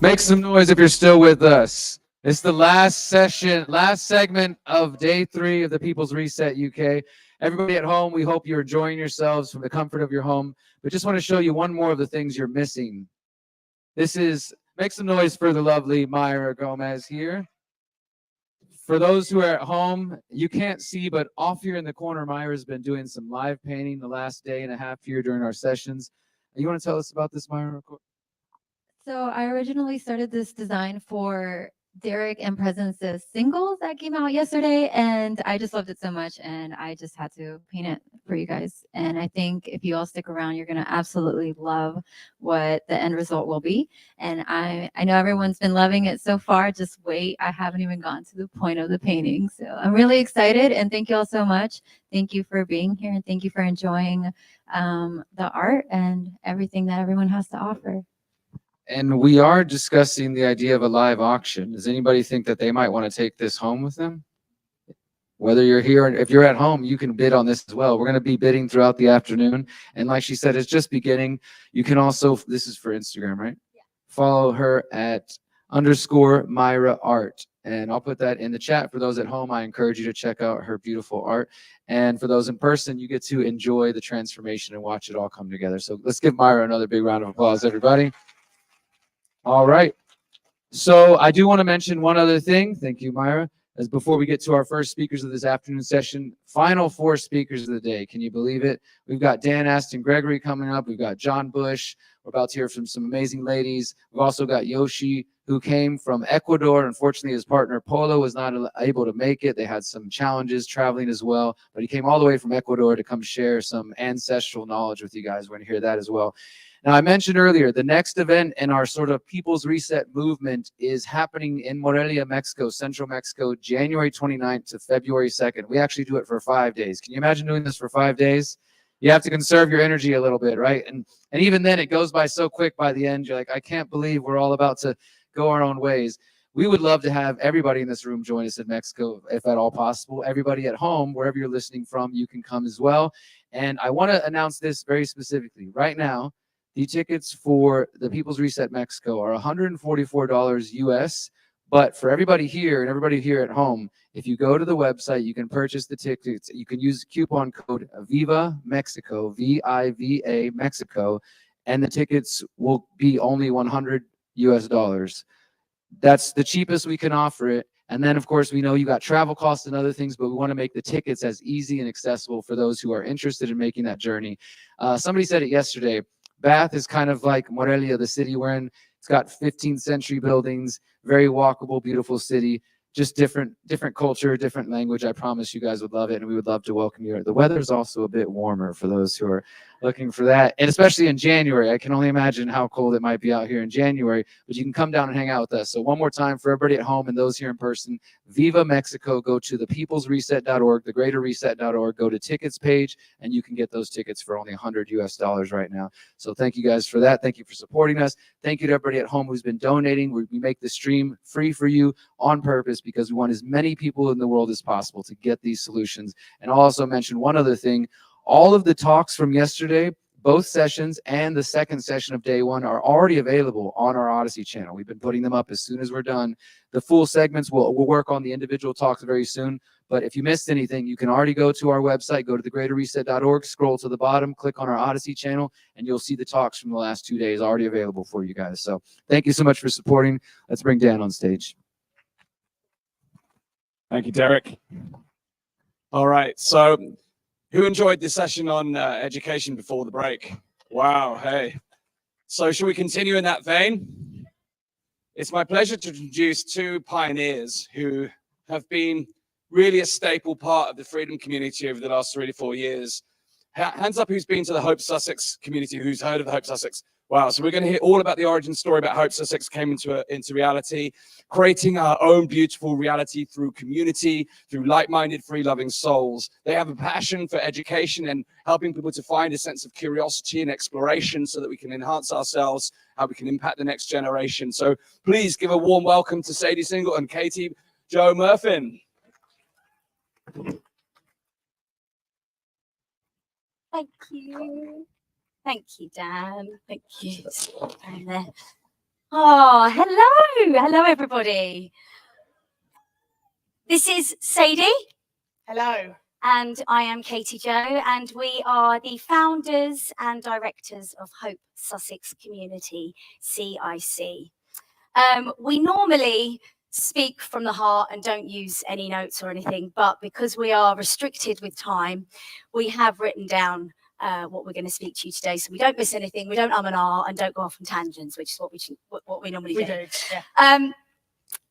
Make some noise if you're still with us. It's the last segment of day 3 of the People's Reset UK. Everybody at home, we hope you're enjoying yourselves from the comfort of your home. But just want to show you one more of the things you're missing. This is, make some noise for the lovely Myra Gomez here. For those who are at home, you can't see, but off here in the corner, Myra's been doing some live painting the last day and a half here during our sessions. You want to tell us about this, Myra? So I originally started this design for Derek and Presence's single that came out yesterday, and I just loved it so much, and I just had to paint it for you guys. And I think if you all stick around, you're going to absolutely love what the end result will be. And I know everyone's been loving it so far. Just wait. I haven't even gotten to the point of the painting. So I'm really excited, and thank you all so much. Thank you for being here, and thank you for enjoying the art and everything that everyone has to offer. And we are discussing the idea of a live auction. Does anybody think that they might want to take this home with them? Whether you're here, if you're at home, you can bid on this as well. We're going to be bidding throughout the afternoon. And like she said, it's just beginning. You can also, this is for Instagram, right? Yeah. Follow her at _Myra Art. And I'll put that in the chat. For those at home, I encourage you to check out her beautiful art. And for those in person, you get to enjoy the transformation and watch it all come together. So let's give Myra another big round of applause, everybody. All right. So I do want to mention one other thing. Thank you, Myra. As before we get to our first speakers of this afternoon session, final 4 speakers of the day. Can you believe it? We've got Dan Astin-Gregory coming up. We've got John Bush. We're about to hear from some amazing ladies. We've also got Yoshi, who came from Ecuador. Unfortunately, his partner Pola was not able to make it. They had some challenges traveling as well, but he came all the way from Ecuador to come share some ancestral knowledge with you guys. We're going to hear that as well. Now, I mentioned earlier, the next event in our sort of People's Reset movement is happening in Morelia, Mexico, Central Mexico, January 29th to February 2nd. We actually do it for 5 days. Can you imagine doing this for 5 days? You have to conserve your energy a little bit, right? And even then, it goes by so quick by the end. You're like, I can't believe we're all about to go our own ways. We would love to have everybody in this room join us in Mexico, if at all possible. Everybody at home, wherever you're listening from, you can come as well. And I want to announce this very specifically. Right now, the tickets for the People's Reset Mexico are $144 US. But for everybody here and everybody here at home, if you go to the website, you can purchase the tickets. You can use the coupon code Viva Mexico, VIVA Mexico, and the tickets will be only $100 US. That's the cheapest we can offer it. And then, of course, we know you got travel costs and other things, but we want to make the tickets as easy and accessible for those who are interested in making that journey. Somebody said it yesterday. Bath is kind of like Morelia, the city we're in. It's got 15th century buildings, very walkable, beautiful city. Just different culture, different language. I promise you guys would love it, and we would love to welcome you. The weather is also a bit warmer for those who are looking for that, and especially in January. I can only imagine how cold it might be out here in January, but you can come down and hang out with us. So one more time for everybody at home and those here in person, Viva Mexico. Go to thepeoplesreset.org, thegreaterreset.org, go to tickets page, and you can get those tickets for only $100 US right now. So thank you guys for that. Thank you for supporting us. Thank you to everybody at home who's been donating. We make the stream free for you on purpose because we want as many people in the world as possible to get these solutions. And I'll also mention one other thing. All of the talks from yesterday, both sessions and the second session of day one, are already available on our Odyssey channel. We've been putting them up as soon as we're done. The full segments, we'll work on the individual talks very soon. But if you missed anything, you can already go to our website, go to thegreaterreset.org, scroll to the bottom, click on our Odyssey channel, and you'll see the talks from the last 2 days already available for you guys. So thank you so much for supporting. Let's bring Dan on stage. Thank you, Derek. All right, so who enjoyed this session on education before the break? Wow, hey. So should we continue in that vein? It's my pleasure to introduce two pioneers who have been really a staple part of the freedom community over the last 3 to 4 years. Hands up who's been to the Hope Sussex community, who's heard of the Hope Sussex. Wow, so we're going to hear all about the origin story about Hope Sussex came into reality, creating our own beautiful reality through community, through like-minded, free-loving souls. They have a passion for education and helping people to find a sense of curiosity and exploration so that we can enhance ourselves, how we can impact the next generation. So please give a warm welcome to Sadie Single and Katy-Jo Murphin. Thank you. Thank you, Dan. Thank you. Oh, hello. Hello, everybody. This is Sadie. Hello. And I am Katy-Jo, and we are the founders and directors of Hope Sussex Community, CIC. We normally speak from the heart and don't use any notes or anything, but because we are restricted with time, we have written down what we're going to speak to you today, so we don't miss anything, we don't and ah, and don't go off on tangents, which is what we normally do. Yeah.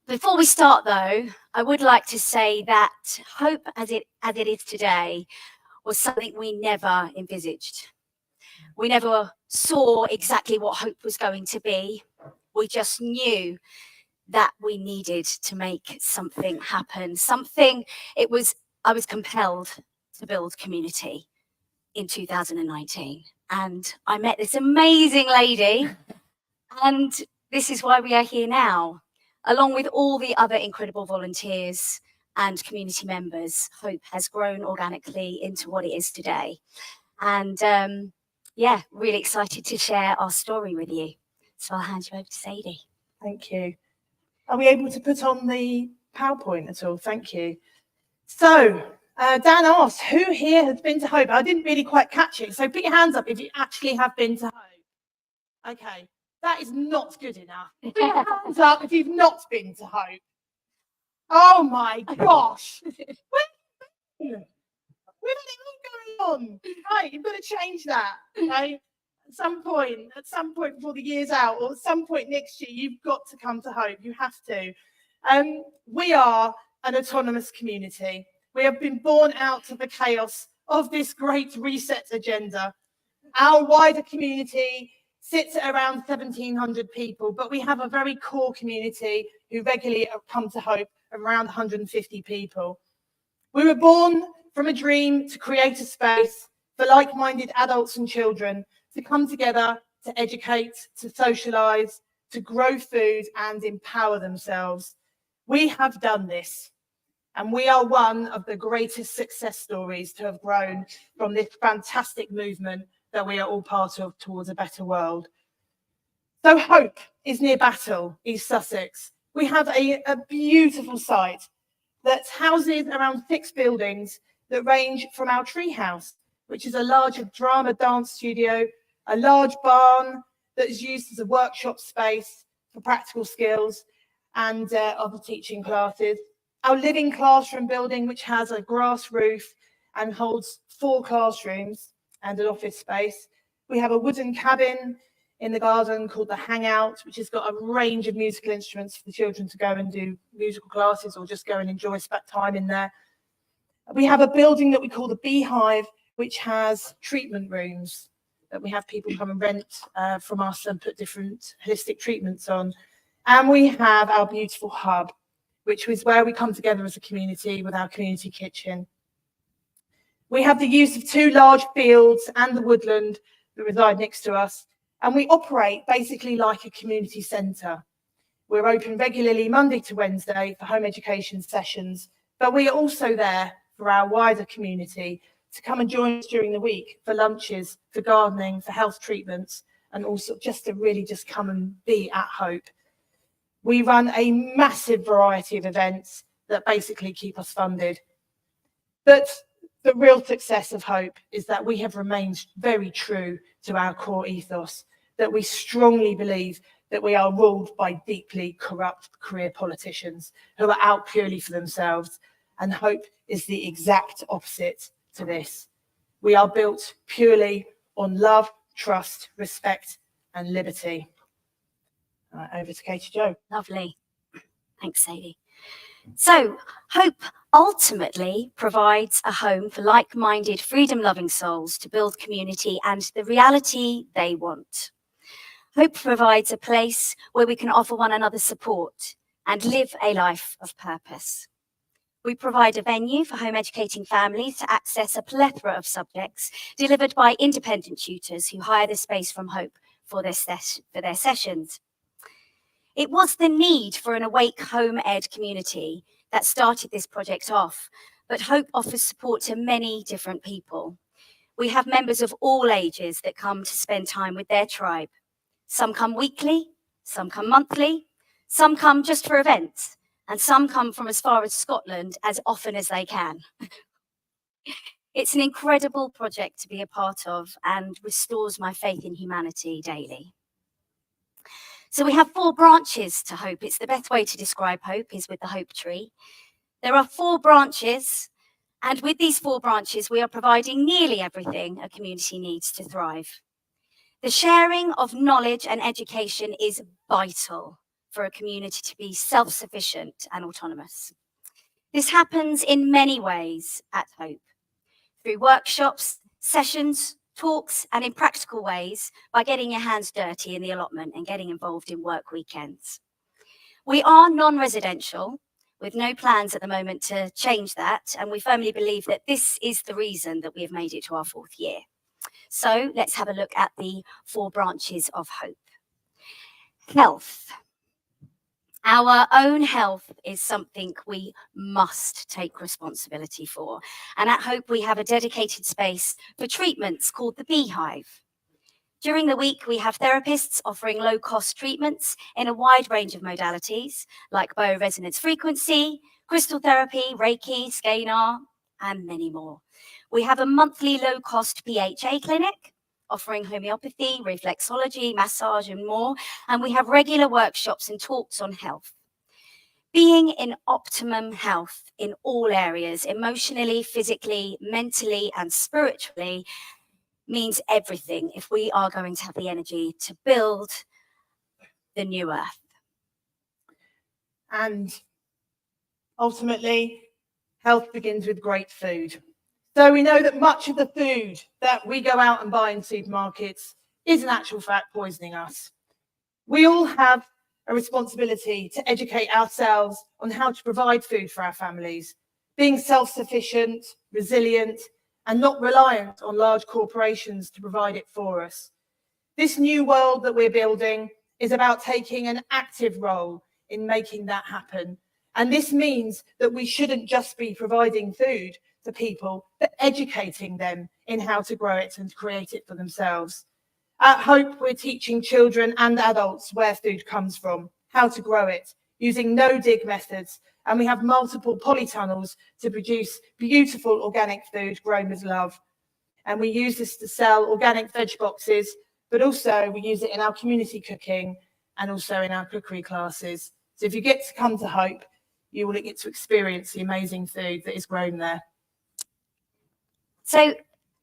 Before we start, though, I would like to say that hope, as it is today, was something we never envisaged. We never saw exactly what hope was going to be. We just knew that we needed to make something happen. I was compelled to build community in 2019. And I met this amazing lady. And this is why we are here now. Along with all the other incredible volunteers and community members, Hope has grown organically into what it is today. And yeah, really excited to share our story with you. So I'll hand you over to Sadie. Thank you. Are we able to put on the PowerPoint at all? Thank you. So, Dan asked, who here has been to Hope? I didn't really quite catch it. So put your hands up if you actually have been to Hope. Okay, that is not good enough. Put your hands up if you've not been to Hope. Oh my gosh. We've had it all going on. Right, you've got to change that. Right? At some point before the year's out, or at some point next year, you've got to come to Hope. You have to. We are an autonomous community. We have been born out of the chaos of this great reset agenda. Our wider community sits at around 1,700 people, but we have a very core community who regularly come to Hope, around 150 people. We were born from a dream to create a space for like-minded adults and children to come together, to educate, to socialise, to grow food and empower themselves. We have done this, and we are one of the greatest success stories to have grown from this fantastic movement that we are all part of towards a better world. So Hope is near Battle, East Sussex. We have a beautiful site that houses around 6 buildings that range from our treehouse, which is a large drama dance studio, a large barn that is used as a workshop space for practical skills and other teaching classes. Our living classroom building, which has a grass roof and holds 4 classrooms and an office space. We have a wooden cabin in the garden called the Hangout, which has got a range of musical instruments for the children to go and do musical classes or just go and enjoy time in there. We have a building that we call the Beehive, which has treatment rooms that we have people come and rent from us and put different holistic treatments on. And we have our beautiful hub, which is where we come together as a community with our community kitchen. We have the use of 2 large fields and the woodland that reside next to us, and we operate basically like a community centre. We're open regularly Monday to Wednesday for home education sessions, but we are also there for our wider community to come and join us during the week for lunches, for gardening, for health treatments, and also just to really just come and be at Hope. We run a massive variety of events that basically keep us funded. But the real success of Hope is that we have remained very true to our core ethos, that we strongly believe that we are ruled by deeply corrupt career politicians who are out purely for themselves. And Hope is the exact opposite to this. We are built purely on love, trust, respect, and liberty. Over to Katy-Jo. Lovely. Thanks, Sadie. So, Hope ultimately provides a home for like-minded, freedom-loving souls to build community and the reality they want. Hope provides a place where we can offer one another support and live a life of purpose. We provide a venue for home educating families to access a plethora of subjects delivered by independent tutors who hire the space from Hope for their sessions. It was the need for an awake home ed community that started this project off, but Hope offers support to many different people. We have members of all ages that come to spend time with their tribe. Some come weekly, some come monthly, some come just for events, and some come from as far as Scotland as often as they can. It's an incredible project to be a part of and restores my faith in humanity daily. So we have 4 branches to Hope. It's the best way to describe Hope is with the Hope tree. There are 4 branches, and with these 4 branches, we are providing nearly everything a community needs to thrive. The sharing of knowledge and education is vital for a community to be self-sufficient and autonomous. This happens in many ways at Hope, through workshops, sessions, talks, and in practical ways by getting your hands dirty in the allotment and getting involved in work weekends. We are non-residential, with no plans at the moment to change that, and we firmly believe that this is the reason that we have made it to our 4th year. So let's have a look at the 4 branches of Hope. Health. Our own health is something we must take responsibility for. And at Hope, we have a dedicated space for treatments called the Beehive. During the week, we have therapists offering low-cost treatments in a wide range of modalities, like bioresonance frequency, crystal therapy, Reiki, scalar, and many more. We have a monthly low-cost PHA clinic, offering homeopathy, reflexology, massage, and more. And we have regular workshops and talks on health. Being in optimum health in all areas, emotionally, physically, mentally, and spiritually, means everything if we are going to have the energy to build the new earth. And ultimately, health begins with great food. So we know that much of the food that we go out and buy in supermarkets is in actual fact poisoning us. We all have a responsibility to educate ourselves on how to provide food for our families, being self-sufficient, resilient, and not reliant on large corporations to provide it for us. This new world that we're building is about taking an active role in making that happen. And this means that we shouldn't just be providing food to people, but educating them in how to grow it and create it for themselves. At Hope, we're teaching children and adults where food comes from, how to grow it, using no-dig methods, and we have multiple polytunnels to produce beautiful organic food grown with love. And we use this to sell organic veg boxes, but also we use it in our community cooking and also in our cookery classes. So if you get to come to Hope, you will get to experience the amazing food that is grown there. So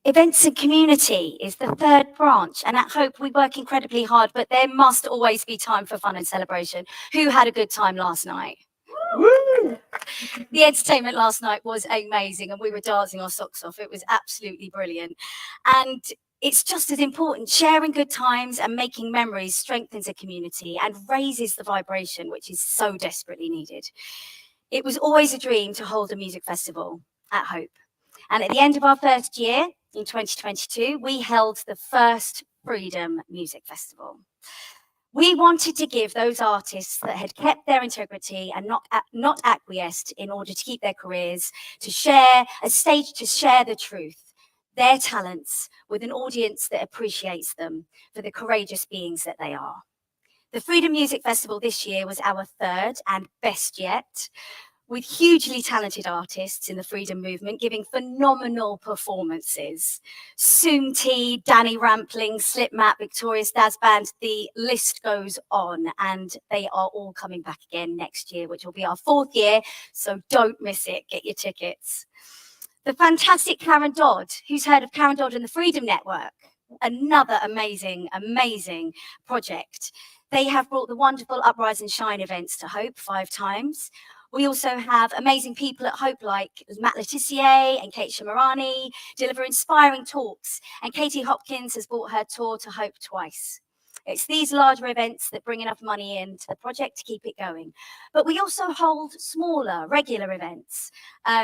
events and community is the third branch, and at Hope we work incredibly hard, but there must always be time for fun and celebration. Who had a good time last night? Woo! The entertainment last night was amazing and we were dancing our socks off. It was absolutely brilliant. And it's just as important. Sharing good times and making memories strengthens a community and raises the vibration, which is so desperately needed. It was always a dream to hold a music festival at Hope. And at the end of our first year, in 2022, we held the first Freedom Music Festival. We wanted to give those artists that had kept their integrity and not acquiesced in order to keep their careers, to share a stage to share the truth, their talents with an audience that appreciates them for the courageous beings that they are. The Freedom Music Festival this year was our third and best yet, with hugely talented artists in the freedom movement giving phenomenal performances. Soomti, Danny Rampling, Slipmat, Victorious Daz Band, the list goes on, and they are all coming back again next year, which will be our fourth year, so don't miss it, get your tickets. The fantastic Karen Dodd, who's heard of Karen Dodd and the Freedom Network? Another amazing, amazing project. They have brought the wonderful Uprise and Shine events to Hope 5 times. We also have amazing people at Hope like Matt Letizier and Kate Shamarani deliver inspiring talks, and Katie Hopkins has brought her tour to Hope twice. It's these larger events that bring enough money into the project to keep it going. But we also hold smaller, regular events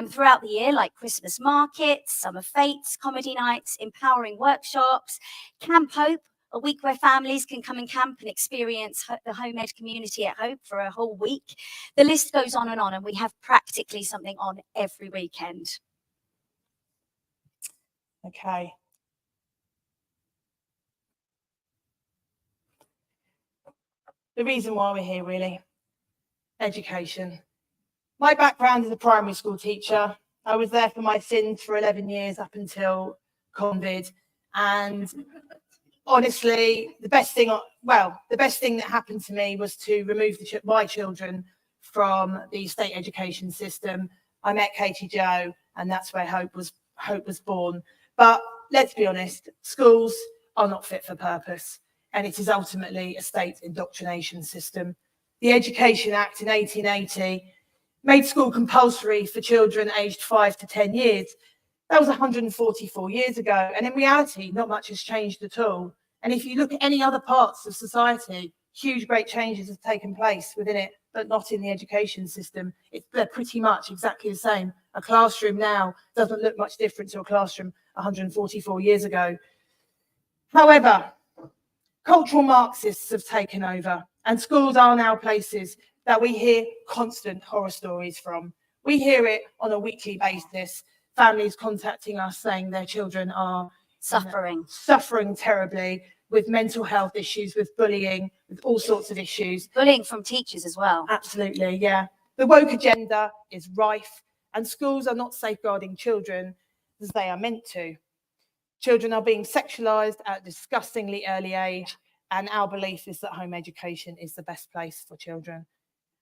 throughout the year, like Christmas markets, summer fetes, comedy nights, empowering workshops, Camp Hope, a week where families can come and camp and experience the home ed community at Hope for a whole week. The list goes on, and we have practically something on every weekend. Okay. The reason why we're here, really, education. My background is a primary school teacher. I was there for my sins for 11 years up until COVID, and honestly, the best thing that happened to me was to remove my children from the state education system. I met Katy-Jo, and that's where Hope was born. But let's be honest, schools are not fit for purpose, and it is ultimately a state indoctrination system. The Education Act in 1880 made school compulsory for children aged 5 to 10 years. That was 144 years ago. And in reality, not much has changed at all. And if you look at any other parts of society, huge, great changes have taken place within it, but not in the education system. They're pretty much exactly the same. A classroom now doesn't look much different to a classroom 144 years ago. However, cultural Marxists have taken over, and schools are now places that we hear constant horror stories from. We hear it on a weekly basis. Families contacting us saying their children are suffering terribly with mental health issues, with bullying, with all sorts of issues. Bullying from teachers as well. Absolutely, yeah. The woke agenda is rife, and schools are not safeguarding children as they are meant to. Children are being sexualized at a disgustingly early age, and our belief is that home education is the best place for children.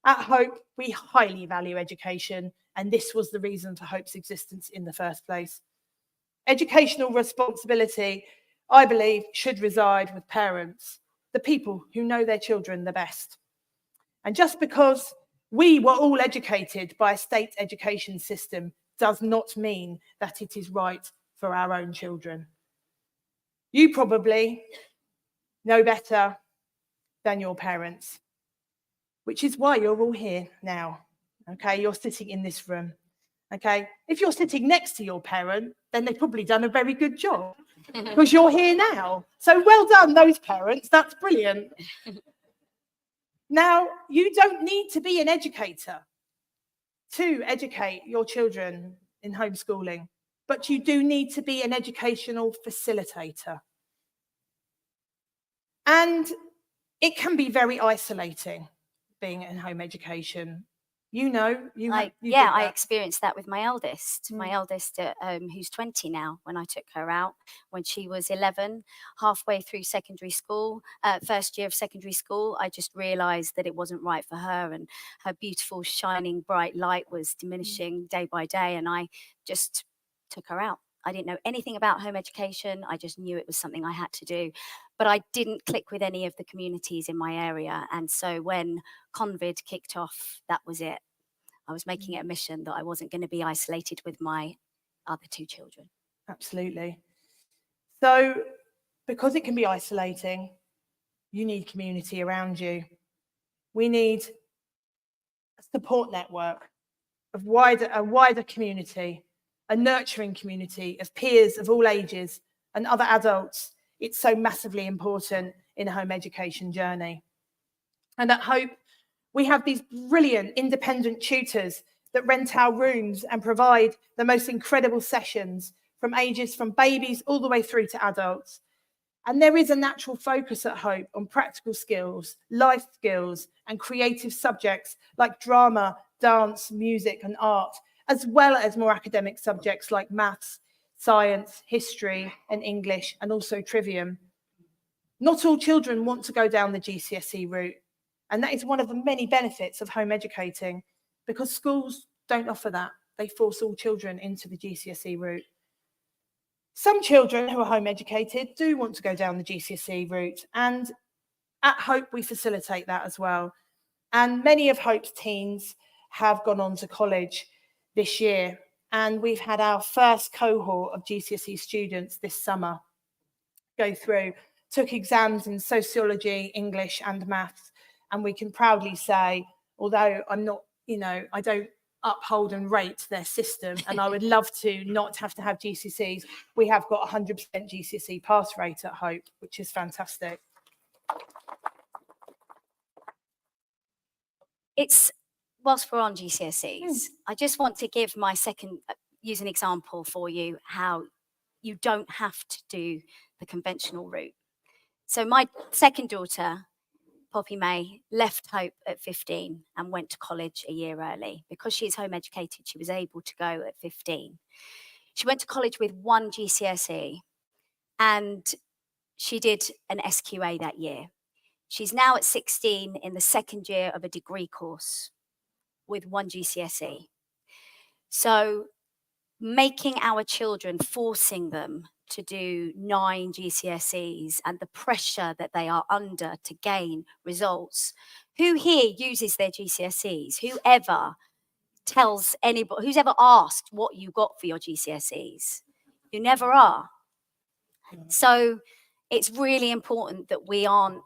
At Hope, we highly value education, and this was the reason for Hope's existence in the first place. Educational responsibility, I believe, should reside with parents, the people who know their children the best. And just because we were all educated by a state education system does not mean that it is right for our own children. You probably know better than your parents, which is why you're all here now. Okay, you're sitting in this room. Okay, if you're sitting next to your parent, then they've probably done a very good job because you're here now. So well done, those parents. That's brilliant. Now, you don't need to be an educator to educate your children in homeschooling, but you do need to be an educational facilitator. And it can be very isolating being in home education. You know, I experienced that with my eldest. My eldest, who's 20 now, when I took her out, when she was 11, halfway through secondary school, first year of secondary school, I just realized that it wasn't right for her, and her beautiful, shining, bright light was diminishing day by day, and I just took her out. I didn't know anything about home education. I just knew it was something I had to do. But I didn't click with any of the communities in my area. And so when COVID kicked off, that was it. I was making it a mission that I wasn't going to be isolated with my other two children. Absolutely. So because it can be isolating, you need community around you. We need a support network of a wider community, a nurturing community of peers of all ages and other adults. It's so massively important in a home education journey. And at Hope, we have these brilliant independent tutors that rent our rooms and provide the most incredible sessions from babies all the way through to adults. And there is a natural focus at Hope on practical skills, life skills, and creative subjects like drama, dance, music, and art, as well as more academic subjects like maths, science, history, and English, and also trivium. Not all children want to go down the GCSE route, and that is one of the many benefits of home educating, because schools don't offer that. They force all children into the GCSE route. Some children who are home educated do want to go down the GCSE route, and at Hope we facilitate that as well. And many of Hope's teens have gone on to college this year, and we've had our first cohort of GCSE students this summer go through, took exams in sociology, English and maths, and we can proudly say, although I'm not, I don't uphold and rate their system, and I would love to not have to have GCSEs, we have got 100% GCSE pass rate at Hope, which is fantastic. Whilst we're on GCSEs, I just want to give use an example for you how you don't have to do the conventional route. So my second daughter, Poppy May, left Hope at 15 and went to college a year early. Because she's home educated, she was able to go at 15. She went to college with one GCSE, and she did an SQA that year. She's now at 16 in the second year of a degree course with one GCSE. So making our children, forcing them to do 9 GCSEs and the pressure that they are under to gain results. Who here uses their GCSEs? Whoever tells anybody, who's ever asked what you got for your GCSEs? You never are. So it's really important that we aren't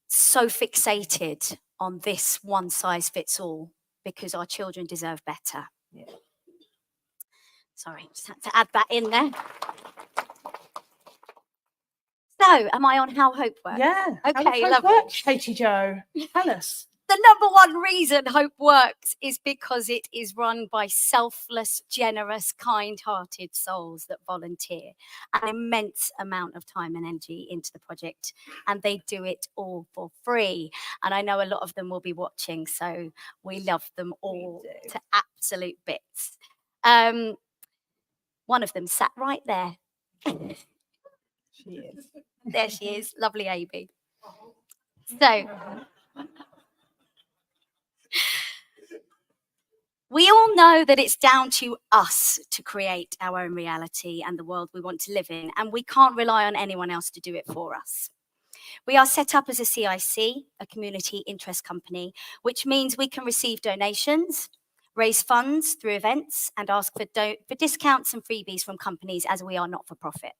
so fixated on this one size fits all, because our children deserve better. Yeah. Sorry, just had to add that in there. So, am I on How Hope Works? Yeah. Okay, how lovely. works, Katy-Jo? Tell us. The number one reason Hope works is because it is run by selfless, generous, kind-hearted souls that volunteer an immense amount of time and energy into the project, and they do it all for free. And I know a lot of them will be watching, so we love them all to absolute bits. One of them sat right there. She is. There she is, lovely Abby. So, we all know that it's down to us to create our own reality and the world we want to live in, and we can't rely on anyone else to do it for us. We are set up as a CIC, a community interest company, which means we can receive donations, raise funds through events, and ask for discounts and freebies from companies, as we are not for profit.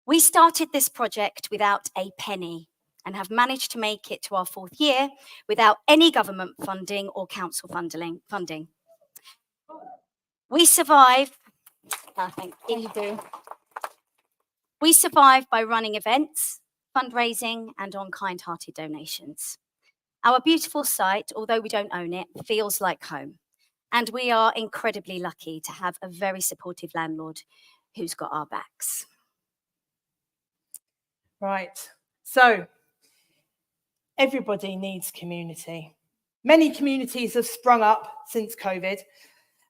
We started this project without a penny and have managed to make it to our 4th year without any government funding or council funding. We survive. Thank you. We survive by running events, fundraising, and on kind-hearted donations. Our beautiful site, although we don't own it, feels like home. And we are incredibly lucky to have a very supportive landlord who's got our backs. Right. So everybody needs community. Many communities have sprung up since COVID,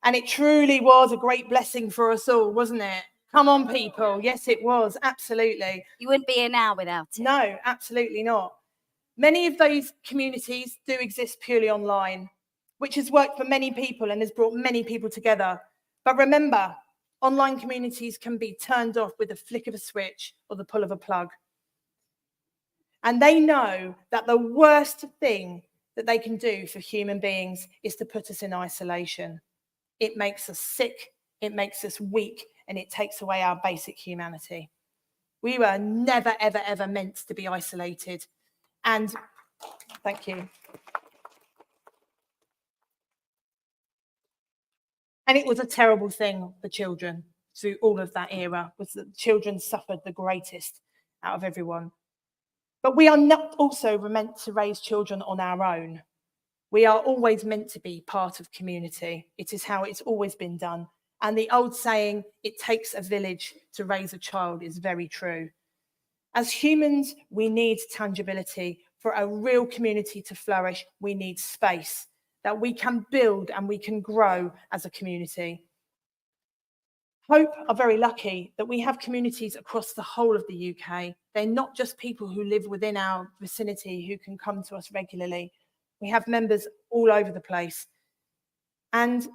and it truly was a great blessing for us all, wasn't it? Come on, people. Yes, it was. Absolutely. You wouldn't be here now without it. No, absolutely not. Many of those communities do exist purely online, which has worked for many people and has brought many people together. But remember, online communities can be turned off with a flick of a switch or the pull of a plug. And they know that the worst thing that they can do for human beings is to put us in isolation. It makes us sick, it makes us weak, and it takes away our basic humanity. We were never, ever, ever meant to be isolated. And thank you. And it was a terrible thing for children through all of that era, was that children suffered the greatest out of everyone. But we are not also meant to raise children on our own. We are always meant to be part of community. It is how it's always been done. And the old saying, it takes a village to raise a child, is very true. As humans, we need tangibility. For a real community to flourish, we need space that we can build and we can grow as a community. Hope are very lucky that we have communities across the whole of the UK. They're not just people who live within our vicinity who can come to us regularly. We have members all over the place. And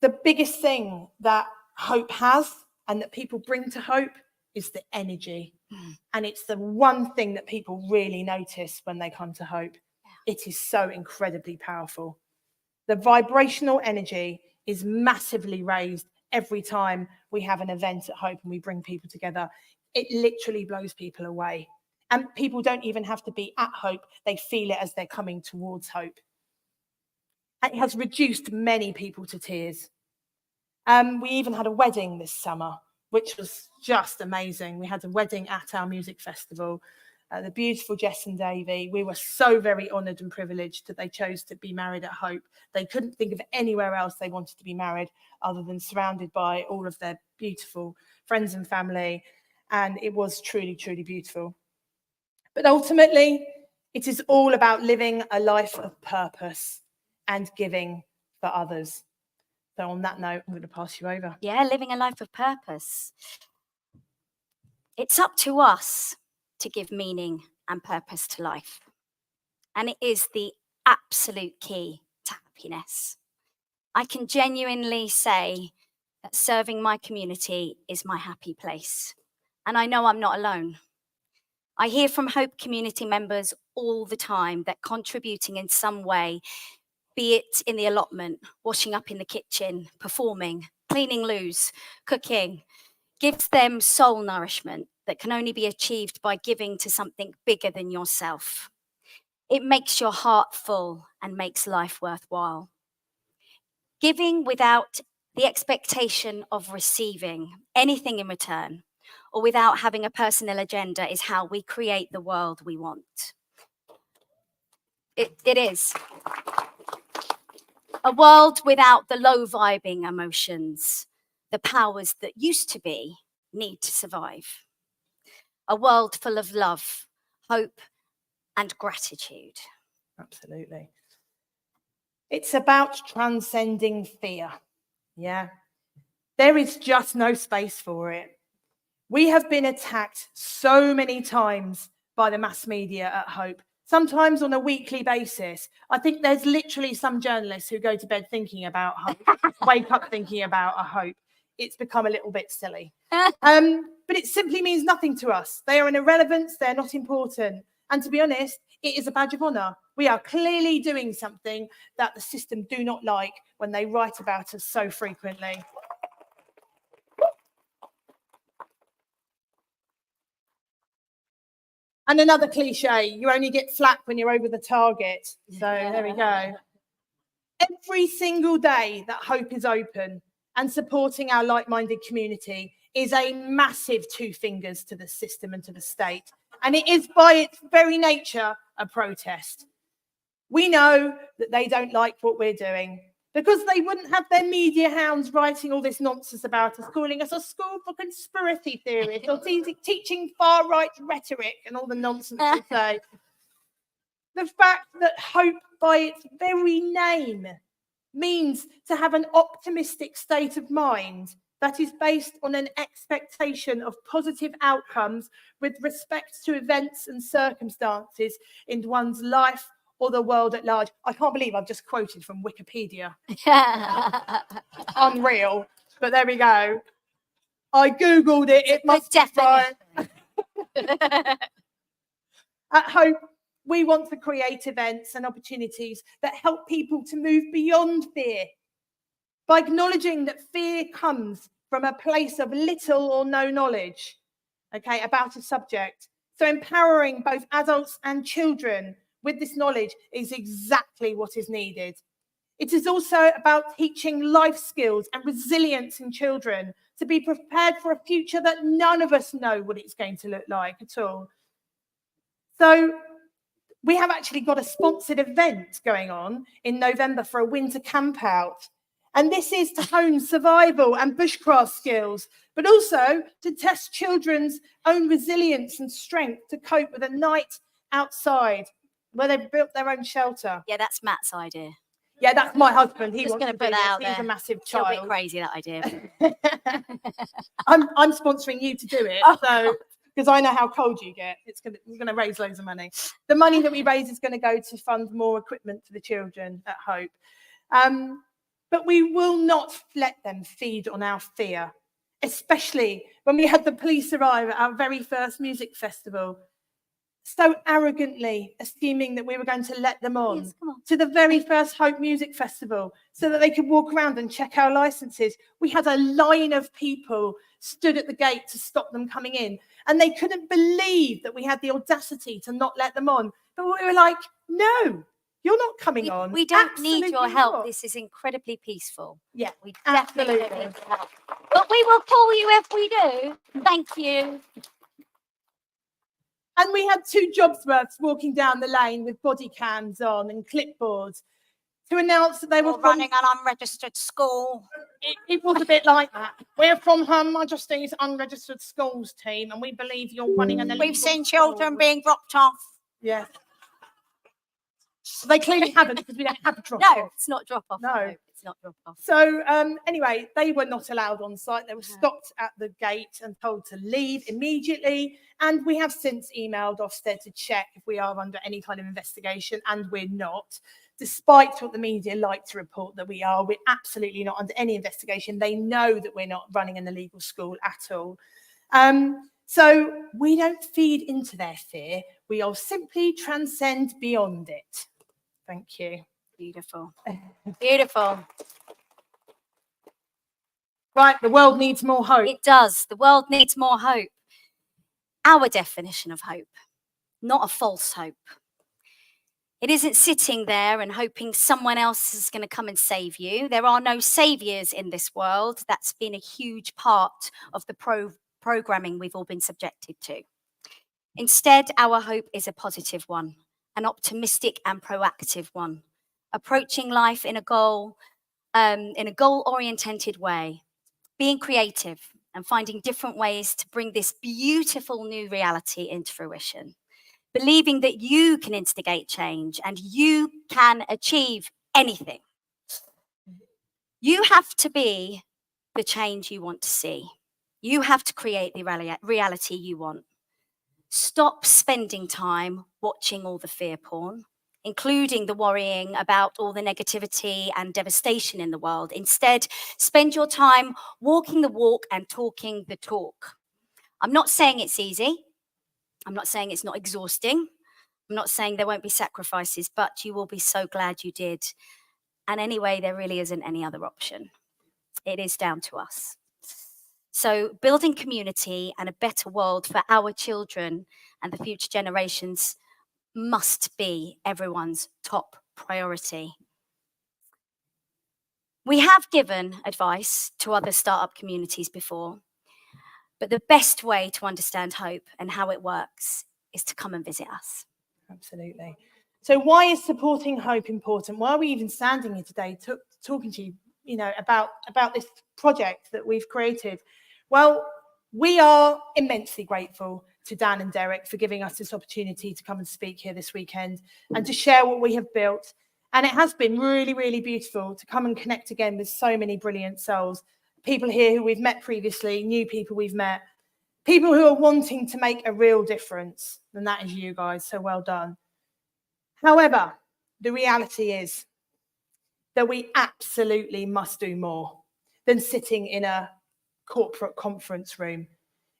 the biggest thing that Hope has and that people bring to Hope is the energy. And it's the one thing that people really notice when they come to Hope. It is so incredibly powerful. The vibrational energy is massively raised every time we have an event at Hope and we bring people together. It literally blows people away. And people don't even have to be at Hope. They feel it as they're coming towards Hope. It has reduced many people to tears. We even had a wedding this summer, which was just amazing. We had a wedding at our music festival. The beautiful Jess and Davey. We were so very honoured and privileged that they chose to be married at Hope. They couldn't think of anywhere else they wanted to be married other than surrounded by all of their beautiful friends and family. And it was truly, truly beautiful. But ultimately, it is all about living a life of purpose and giving for others. So on that note, I'm going to pass you over. Yeah, living a life of purpose. It's up to us to give meaning and purpose to life. And it is the absolute key to happiness. I can genuinely say that serving my community is my happy place. And I know I'm not alone. I hear from Hope community members all the time that contributing in some way, be it in the allotment, washing up in the kitchen, performing, cleaning loos, cooking, gives them soul nourishment that can only be achieved by giving to something bigger than yourself. It makes your heart full and makes life worthwhile. Giving without the expectation of receiving anything in return, or without having a personal agenda, is how we create the world we want. It is. A world without the low vibing emotions, the powers that used to be need to survive. A world full of love, hope, and gratitude. Absolutely. It's about transcending fear. Yeah. There is just no space for it. We have been attacked so many times by the mass media at Hope, sometimes on a weekly basis. I think there's literally some journalists who go to bed thinking about Hope, wake up thinking about a Hope. It's become a little bit silly. But it simply means nothing to us. They are an irrelevance, they're not important. And to be honest, it is a badge of honour. We are clearly doing something that the system do not like when they write about us so frequently. And another cliche, you only get flack when you're over the target. So there we go. Every single day that Hope is open and supporting our like-minded community is a massive two fingers to the system and to the state. And it is by its very nature a protest. We know that they don't like what we're doing because they wouldn't have their media hounds writing all this nonsense about us, calling us a school for conspiracy theorists or teaching far-right rhetoric and all the nonsense they say. The fact that hope by its very name means to have an optimistic state of mind that is based on an expectation of positive outcomes with respect to events and circumstances in one's life or the world at large. I can't believe I've just quoted from Wikipedia. Unreal, but there we go. I Googled it. It must be right. At Hope, we want to create events and opportunities that help people to move beyond fear by acknowledging that fear comes from a place of little or no knowledge, okay, about a subject. So empowering both adults and children with this knowledge is exactly what is needed. It is also about teaching life skills and resilience in children to be prepared for a future that none of us know what it's going to look like at all. So we have actually got a sponsored event going on in November for a winter camp out. And this is to hone survival and bushcraft skills, but also to test children's own resilience and strength to cope with a night outside where they've built their own shelter. Yeah, that's Matt's idea. Yeah, that's my husband. He Just wants gonna to put do that out this. He's a there. massive It's a little bit child. crazy, that idea. I'm sponsoring you to do it. Oh, So because I know how cold you get, we're going to raise loads of money. The money that we raise is going to go to fund more equipment for the children at Hope. But we will not let them feed on our fear, especially when we had the police arrive at our very first music festival, so arrogantly assuming that we were going to let them on, Yes, come on. to the very first Hope Music Festival so that they could walk around and check our licenses. We had a line of people stood at the gate to stop them coming in, and they couldn't believe that we had the audacity to not let them on. But we were like, no, you're not coming on. We don't need your Absolutely help. not. This is incredibly peaceful. Yeah, We definitely don't absolutely. need your help. But we will call you if we do. Thank you. And we had two jobsworths walking down the lane with body cams on and clipboards to announce that they were from... running an unregistered school. It was a bit like that. We're from Her Majesty's Unregistered Schools team, and we believe you're running an illegal We've seen school. children being dropped off. Yes. They clearly haven't, because we don't have a drop No, off. it's not drop off. No. It's not drop off. So anyway, they were not allowed on site. They were stopped at the gate and told to leave immediately. And we have since emailed Ofsted to check if we are under any kind of investigation, and we're not. Despite what the media like to report that we are, we're absolutely not under any investigation. They know that we're not running an illegal school at all. So we don't feed into their fear. We all simply transcend beyond it. Thank you. Beautiful. Beautiful. Right, the world needs more hope. It does. The world needs more hope. Our definition of hope, not a false hope. It isn't sitting there and hoping someone else is going to come and save you. There are no saviors in this world. That's been a huge part of the programming we've all been subjected to. Instead, our hope is a positive one, an optimistic and proactive one, approaching life in a goal-oriented way, being creative and finding different ways to bring this beautiful new reality into fruition. Believing that you can instigate change and you can achieve anything. You have to be the change you want to see. You have to create the reality you want. Stop spending time watching all the fear porn, including the worrying about all the negativity and devastation in the world. Instead, spend your time walking the walk and talking the talk. I'm not saying it's easy. I'm not saying it's not exhausting. I'm not saying there won't be sacrifices, but you will be so glad you did. And anyway, there really isn't any other option. It is down to us. So building community and a better world for our children and the future generations must be everyone's top priority. We have given advice to other startup communities before, but the best way to understand Hope and how it works is to come and visit us. Absolutely. So why is supporting Hope important? Why are we even standing here today talking to you, about this project that we've created? Well, we are immensely grateful to Dan and Derek for giving us this opportunity to come and speak here this weekend and to share what we have built. And it has been really, really beautiful to come and connect again with so many brilliant souls, people here who we've met previously, new people we've met, people who are wanting to make a real difference. And that is you guys, so well done. However, the reality is that we absolutely must do more than sitting in a corporate conference room.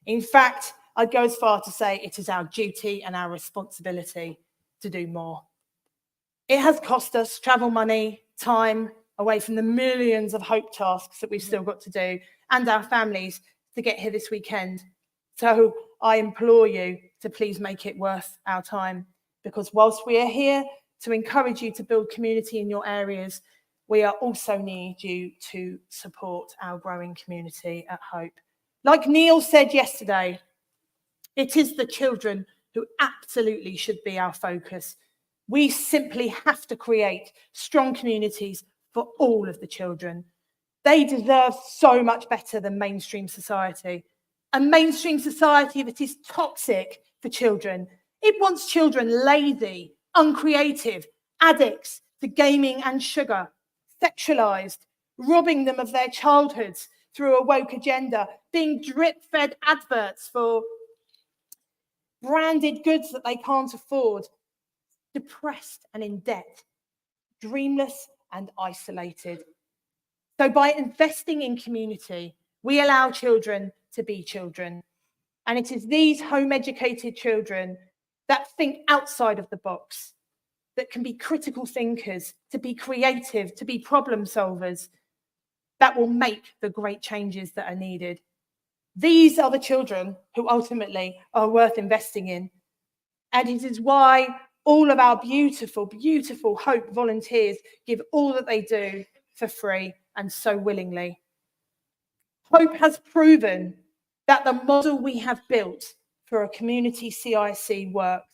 In fact, I'd go as far to say it is our duty and our responsibility to do more. It has cost us travel money, time away from the millions of Hope tasks that we've still got to do, and our families to get here this weekend. So I implore you to please make it worth our time, because whilst we are here to encourage you to build community in your areas, we are also need you to support our growing community at Hope. Like Neil said yesterday, it is the children who absolutely should be our focus. We simply have to create strong communities for all of the children. They deserve so much better than mainstream society. A mainstream society that is toxic for children. It wants children lazy, uncreative, addicts to gaming and sugar, sexualized, robbing them of their childhoods through a woke agenda, being drip-fed adverts for branded goods that they can't afford, depressed and in debt, dreamless and isolated. So by investing in community, we allow children to be children. And it is these home-educated children that think outside of the box, that can be critical thinkers, to be creative, to be problem solvers, that will make the great changes that are needed. These are the children who ultimately are worth investing in. And it is why all of our beautiful, beautiful Hope volunteers give all that they do for free and so willingly. Hope has proven that the model we have built for a community CIC works.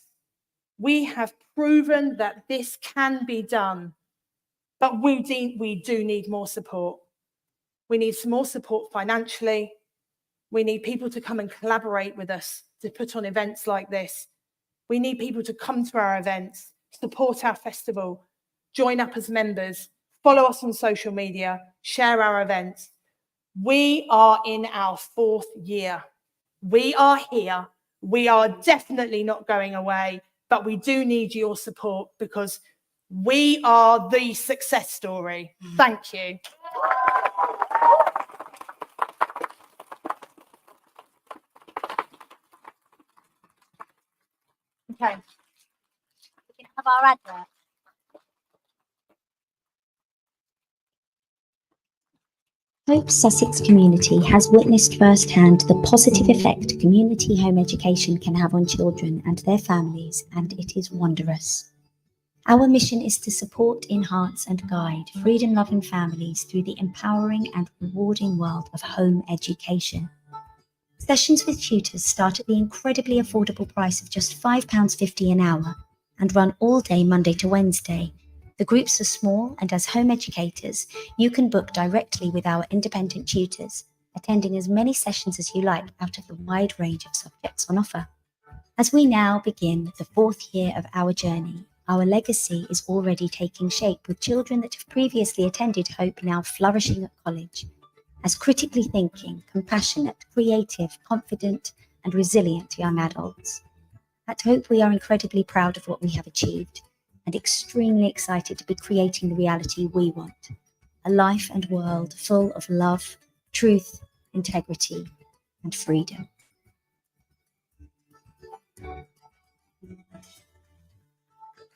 We have proven that this can be done, but we do need more support. We need some more support financially. We need people to come and collaborate with us to put on events like this. We need people to come to our events, support our festival, join up as members, follow us on social media, share our events. We are in our 4th year. We are here. We are definitely not going away, but we do need your support because we are the success story. Thank you. Okay. We can have our advert. Hope Sussex community has witnessed firsthand the positive effect community home education can have on children and their families, and it is wondrous. Our mission is to support, enhance and guide freedom-loving families through the empowering and rewarding world of home education. Sessions with tutors start at the incredibly affordable price of just £5.50 an hour and run all day Monday to Wednesday. The groups are small, and as home educators, you can book directly with our independent tutors, attending as many sessions as you like out of the wide range of subjects on offer. As we now begin the 4th year of our journey, our legacy is already taking shape, with children that have previously attended Hope now flourishing at college as critically thinking, compassionate, creative, confident, and resilient young adults. At Hope, we are incredibly proud of what we have achieved and extremely excited to be creating the reality we want, a life and world full of love, truth, integrity, and freedom.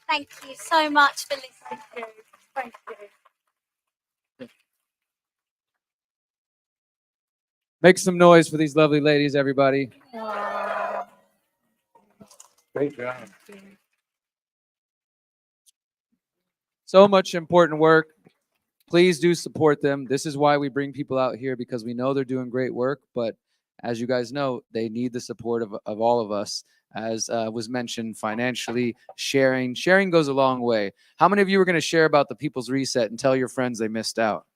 Thank you so much for listening. Thank you. Make some noise for these lovely ladies, everybody. Great job. So much important work. please do support them. This is why we bring people out here, because we know they're doing great work. But as you guys know, they need the support of all of us. As was mentioned, financially, sharing goes a long way. How many of you are going to share about the People's Reset and tell your friends they missed out?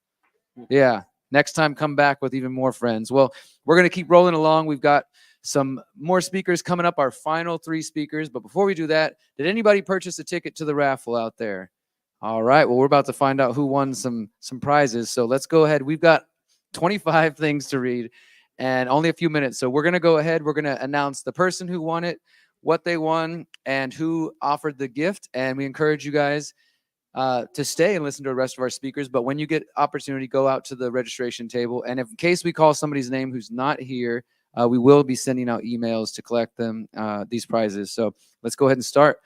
Yeah. Next time, come back with even more friends. Well, we're going to keep rolling along. We've got some more speakers coming up, our final 3 speakers. But before we do that, did anybody purchase a ticket to the raffle out there? All right. Well, we're about to find out who won some prizes. So let's go ahead. We've got 25 things to read and only a few minutes. So we're going to go ahead. We're going to announce the person who won it, what they won, and who offered the gift. And we encourage you guys to stay and listen to the rest of our speakers. But when you get opportunity, go out to the registration table. And if, in case we call somebody's name who's not here, we will be sending out emails to collect them, these prizes. So let's go ahead and start.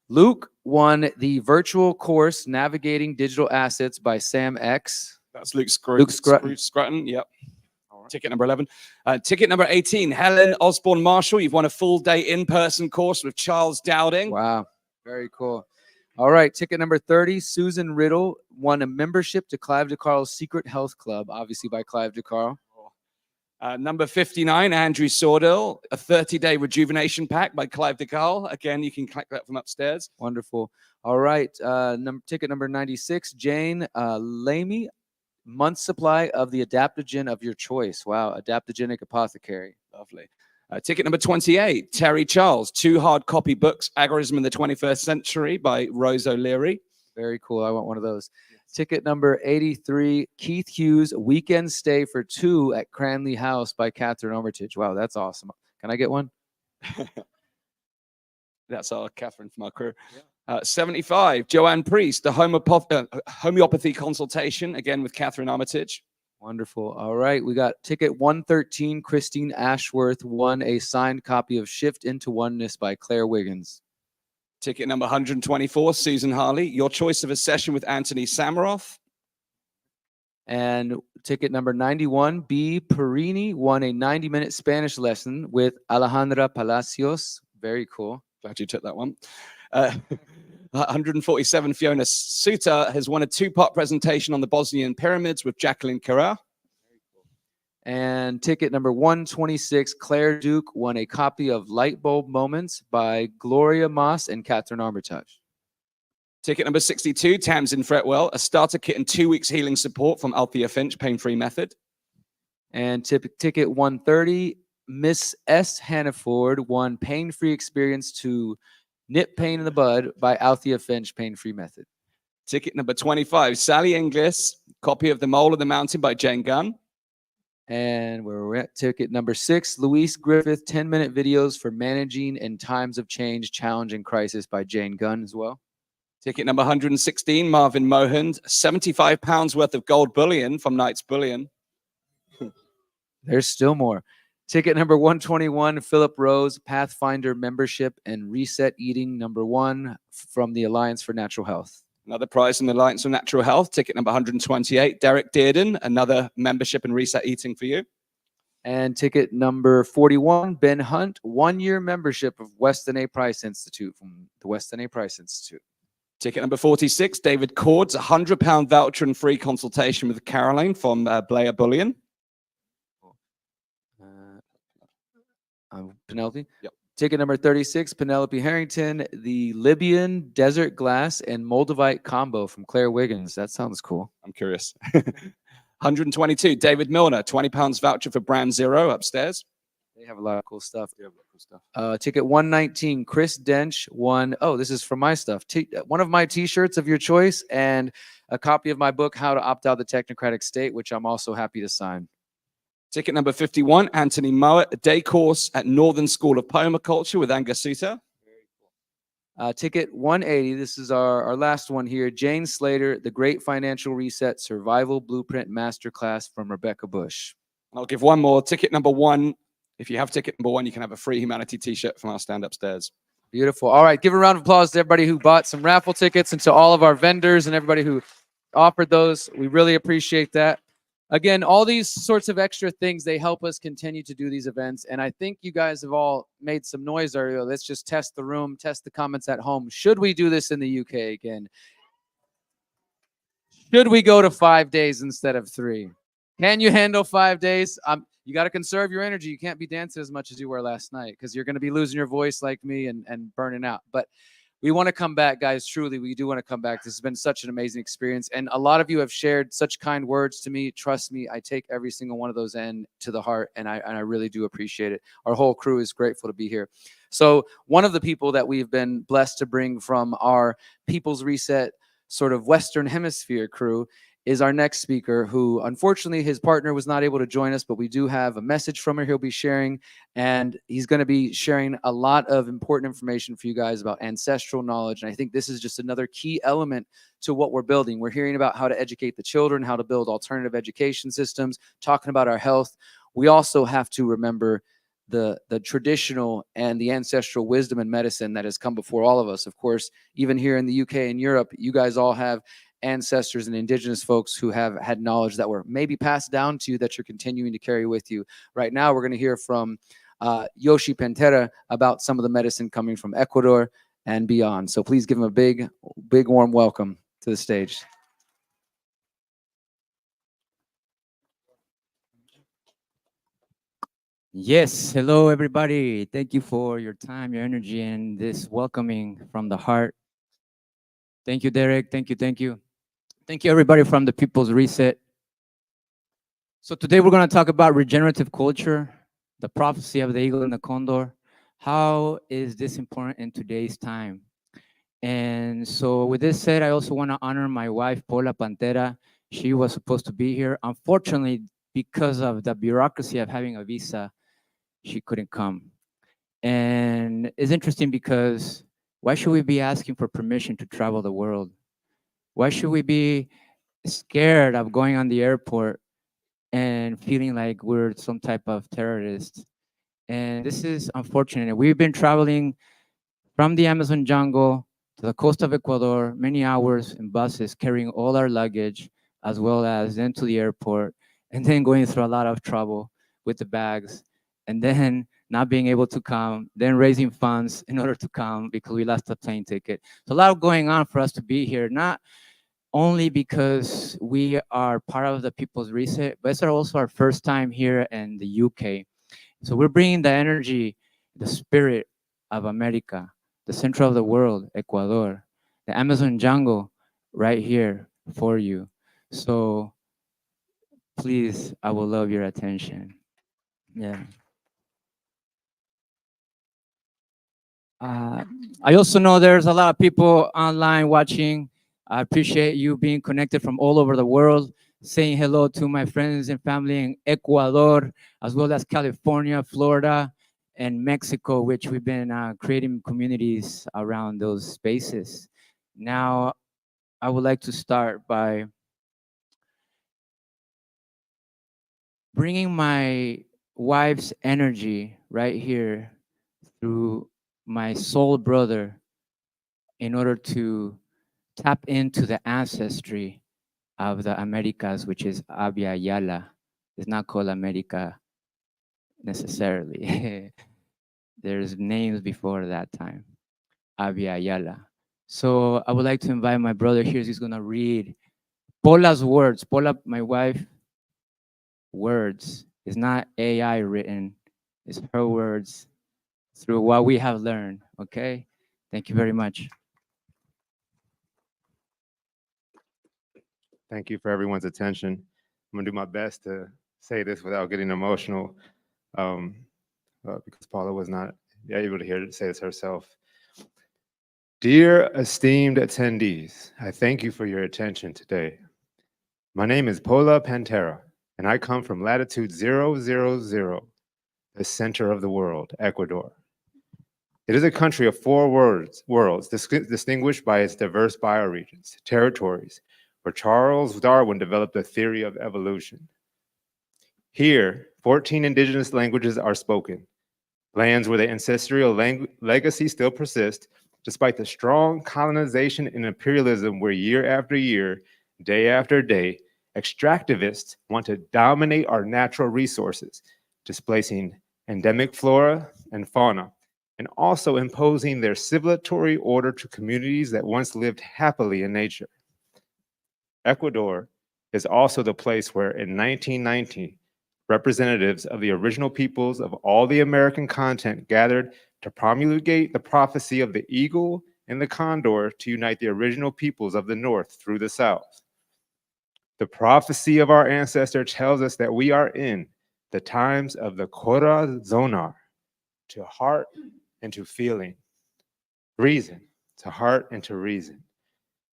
Luke won the virtual course Navigating Digital Assets by Sam X. That's Luke Scrutton. Scrutton. Yep. Ticket number 11. Ticket number 18, Helen Osborne Marshall. You've won a full day in-person course with Charles Dowding. Wow. Very cool. All right. Ticket number 30, Susan Riddle won a membership to Clive DeCarle's Secret Health Club, obviously by Clive DeCarle. Number 59, Andrew Sordell, a 30-day rejuvenation pack by Clive DeCarle. Again, you can collect that from upstairs. Wonderful. All right. Ticket number 96, Jane Lamy, month's supply of the adaptogen of your choice. Wow. Adaptogenic apothecary. Lovely. Ticket number 28, Terry Charles, 2 hard copy books, Agorism in the 21st Century by Rose O'Leary. Very cool. I want one of those. Ticket number 83, Keith Hughes, weekend stay for 2 at Cranley House by Catherine Armitage. Wow, that's awesome. Can I get one? That's our Catherine from our crew. 75, Joanne Priest, the homeopathy consultation, again with Catherine Armitage. Wonderful. All right. We got ticket 113, Christine Ashworth won a signed copy of Shift into Oneness by Claire Wiggins. Ticket number 124, Susan Harley, your choice of a session with Anthony Samaroff. And ticket number 91, B. Perini won a 90-minute Spanish lesson with Alejandra Palacios. Very cool. Glad you took that one. 147, Fiona Suter has won a 2-part presentation on the Bosnian pyramids with Jacqueline Carrera. And ticket number 126, Claire Duke won a copy of Light Bulb Moments by Gloria Moss and Catherine Armitage. Ticket number 62, Tamsin Fretwell, a starter kit and 2 weeks healing support from Althea Finch, pain-free method. And ticket 130, Miss S. Hannaford won pain-free experience to nip pain in the bud by Althea Finch, pain-free method. Ticket number 25, Sally Inglis, copy of The Mole of the Mountain by Jane Gunn. And where we're at, ticket number 6, Louise Griffith, 10-minute videos for managing in times of change, challenge, and crisis by Jane Gunn as well. Ticket number 116, Marvin Mohand, £75 worth of gold bullion from Knight's Bullion. There's still more. Ticket number 121, Philip Rose, Pathfinder membership and reset eating number 1 from the Alliance for Natural Health. Another prize from the Alliance for Natural Health. Ticket number 128, Derek Dearden, another membership and reset eating for you. And ticket number 41, Ben Hunt, 1-year membership of Weston A. Price Institute from the Weston A. Price Institute. Ticket number 46, David Cords, £100 voucher and free consultation with Caroline from Blair Bullion. Penelope? Yep. Ticket number 36, Penelope Harrington, the Libyan Desert Glass and Moldavite combo from Claire Wiggins. That sounds cool. I'm curious. 122, David Milner, £20 voucher for Brand Zero upstairs. They have a lot of cool stuff. Ticket 119, Chris Dench won. Oh, this is from my stuff. One of my T-shirts of your choice and a copy of my book, How to Opt Out the Technocratic State, which I'm also happy to sign. Ticket number 51, Anthony Mowat, a day course at Northern School of Permaculture with Angus Suter. Ticket 180, this is our last one here. Jane Slater, The Great Financial Reset Survival Blueprint Masterclass from Rebecca Bush. I'll give one more. Ticket number 1. If you have ticket number 1, you can have a free Humanity T-shirt from our stand upstairs. Beautiful. All right, give a round of applause to everybody who bought some raffle tickets and to all of our vendors and everybody who offered those. We really appreciate that. Again, all these sorts of extra things, they help us continue to do these events. And I think you guys have all made some noise earlier. Let's just test the room, test the comments at home. Should we do this in the UK again? Should we go to 5 days instead of 3? Can you handle 5 days? You got to conserve your energy. You can't be dancing as much as you were last night because you're going to be losing your voice like me and burning out. But we want to come back, guys. Truly, we do want to come back. This has been such an amazing experience. And a lot of you have shared such kind words to me. Trust me, I take every single one of those in to the heart, and I really do appreciate it. Our whole crew is grateful to be here. So one of the people that we've been blessed to bring from our People's Reset sort of Western Hemisphere crew is our next speaker, who unfortunately his partner was not able to join us, but we do have a message from her he'll be sharing, and he's going to be sharing a lot of important information for you guys about ancestral knowledge. And I think this is just another key element to what we're building. We're hearing about how to educate the children, how to build alternative education systems, talking about our health. We also have to remember the traditional and the ancestral wisdom and medicine that has come before all of us. Of course, even here in the UK and Europe, you guys all have ancestors and indigenous folks who have had knowledge that were maybe passed down to you that you're continuing to carry with you. Right now, we're going to hear from Yoshi Pantera about some of the medicine coming from Ecuador and beyond. So please give him a big, big warm welcome to the stage. Yes, hello everybody. Thank you for your time, your energy, and this welcoming from the heart. Thank you, Derek. Thank you, thank you. Thank you everybody from the People's Reset. So today we're going to talk about regenerative culture, the prophecy of the eagle and the condor. How is this important in today's time? And so with this said, I also want to honor my wife, Pola Pantera. She was supposed to be here. Unfortunately, because of the bureaucracy of having a visa, she couldn't come. And it's interesting because why should we be asking for permission to travel the world? Why should we be scared of going on the airport and feeling like we're some type of terrorist? And this is unfortunate. We've been traveling from the Amazon jungle to the coast of Ecuador, many hours in buses, carrying all our luggage, as well as then to the airport, and then going through a lot of trouble with the bags, and then not being able to come, then raising funds in order to come because we lost a plane ticket. So a lot going on for us to be here, not only because we are part of the People's Reset, but it's also our first time here in the UK. So we're bringing the energy, the spirit of America, the center of the world, Ecuador, the Amazon jungle right here for you. So please, I will love your attention. Yeah. I also know there's a lot of people online watching. I appreciate you being connected from all over the world, saying hello to my friends and family in Ecuador, as well as California, Florida, and Mexico, which we've been creating communities around those spaces. Now, I would like to start by bringing my wife's energy right here through my soul brother in order to tap into the ancestry of the Americas, which is Abya Yala. It's not called America necessarily. There's names before that time, Abya Yala. So I would like to invite my brother here. He's gonna read Pola's words. Pola, my wife, words. It's not AI written. It's her words through what we have learned. Okay. Thank you very much. Thank you for everyone's attention. I'm gonna do my best to say this without getting emotional, because Paula was not able to say this herself. Dear esteemed attendees, I thank you for your attention today. My name is Pola Pantera, and I come from latitude 000, the center of the world, Ecuador. It is a country of four worlds distinguished by its diverse bioregions, territories, where Charles Darwin developed a theory of evolution. Here, 14 indigenous languages are spoken, lands where the ancestral legacy still persists, despite the strong colonization and imperialism where year after year, day after day, extractivists want to dominate our natural resources, displacing endemic flora and fauna, and also imposing their civilizatory order to communities that once lived happily in nature. Ecuador is also the place where in 1919, representatives of the original peoples of all the American continent gathered to promulgate the prophecy of the eagle and the condor to unite the original peoples of the North through the South. The prophecy of our ancestor tells us that we are in the times of the corazonar, to heart and to feeling, reason, to heart and to reason.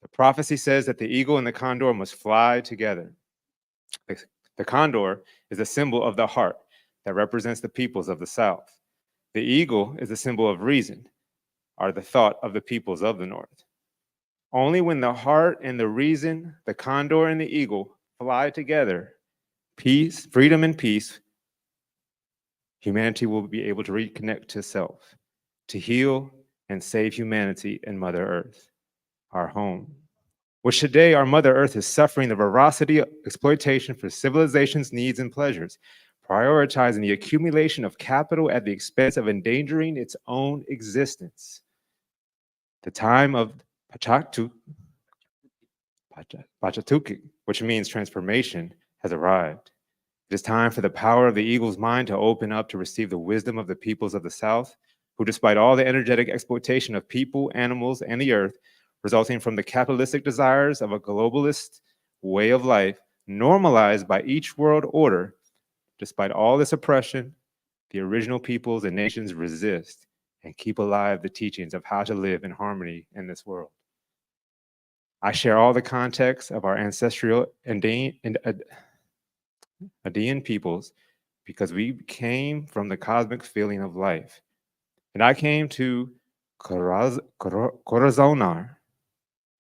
The prophecy says that the eagle and the condor must fly together. The condor is a symbol of the heart that represents the peoples of the South. The eagle is a symbol of reason, or the thought of the peoples of the North. Only when the heart and the reason, the condor and the eagle fly together, peace, freedom and peace, humanity will be able to reconnect to self, to heal and save humanity and Mother Earth, our home. Which today our Mother Earth is suffering the voracity of exploitation for civilization's needs and pleasures, prioritizing the accumulation of capital at the expense of endangering its own existence. The time of Pachatuki, which means transformation, has arrived. It is time for the power of the eagle's mind to open up to receive the wisdom of the peoples of the South, who, despite all the energetic exploitation of people, animals, and the earth, resulting from the capitalistic desires of a globalist way of life, normalized by each world order, despite all this oppression, the original peoples and nations resist and keep alive the teachings of how to live in harmony in this world. I share all the context of our ancestral Andean peoples because we came from the cosmic feeling of life. And I came to Corazonar,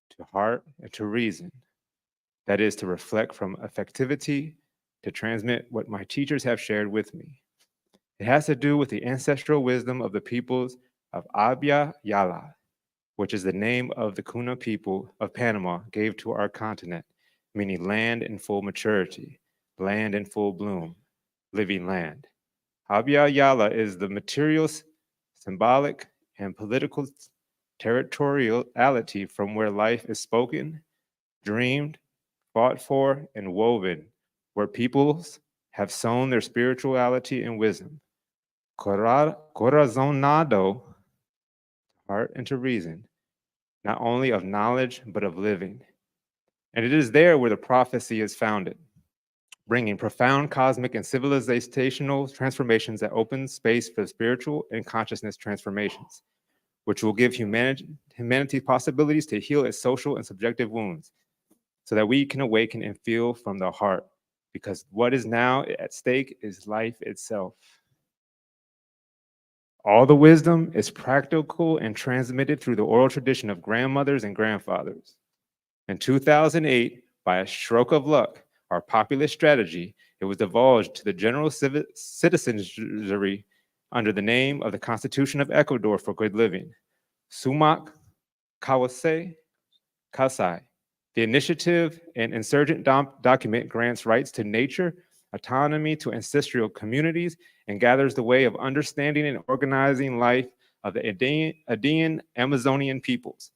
to heart and to reason. That is to reflect from affectivity, to transmit what my teachers have shared with me. It has to do with the ancestral wisdom of the peoples of Abya Yala, which is the name of the Kuna people of Panama gave to our continent, meaning land in full maturity, land in full bloom, living land. Abya Yala is the material, symbolic, and political territoriality from where life is spoken, dreamed, fought for, and woven, where peoples have sown their spirituality and wisdom. Corazonado, heart and to reason, not only of knowledge, but of living. And it is there where the prophecy is founded, bringing profound cosmic and civilizational transformations that open space for spiritual and consciousness transformations, which will give humanity possibilities to heal its social and subjective wounds, so that we can awaken and feel from the heart, because what is now at stake is life itself. All the wisdom is practical and transmitted through the oral tradition of grandmothers and grandfathers. In 2008, by a stroke of luck, our populist strategy, it was divulged to the general citizenry under the name of the Constitution of Ecuador for Good Living, Sumac Kawase Kasai. The initiative and insurgent document grants rights to nature, autonomy to ancestral communities, and gathers the way of understanding and organizing life of the Andean Amazonian peoples,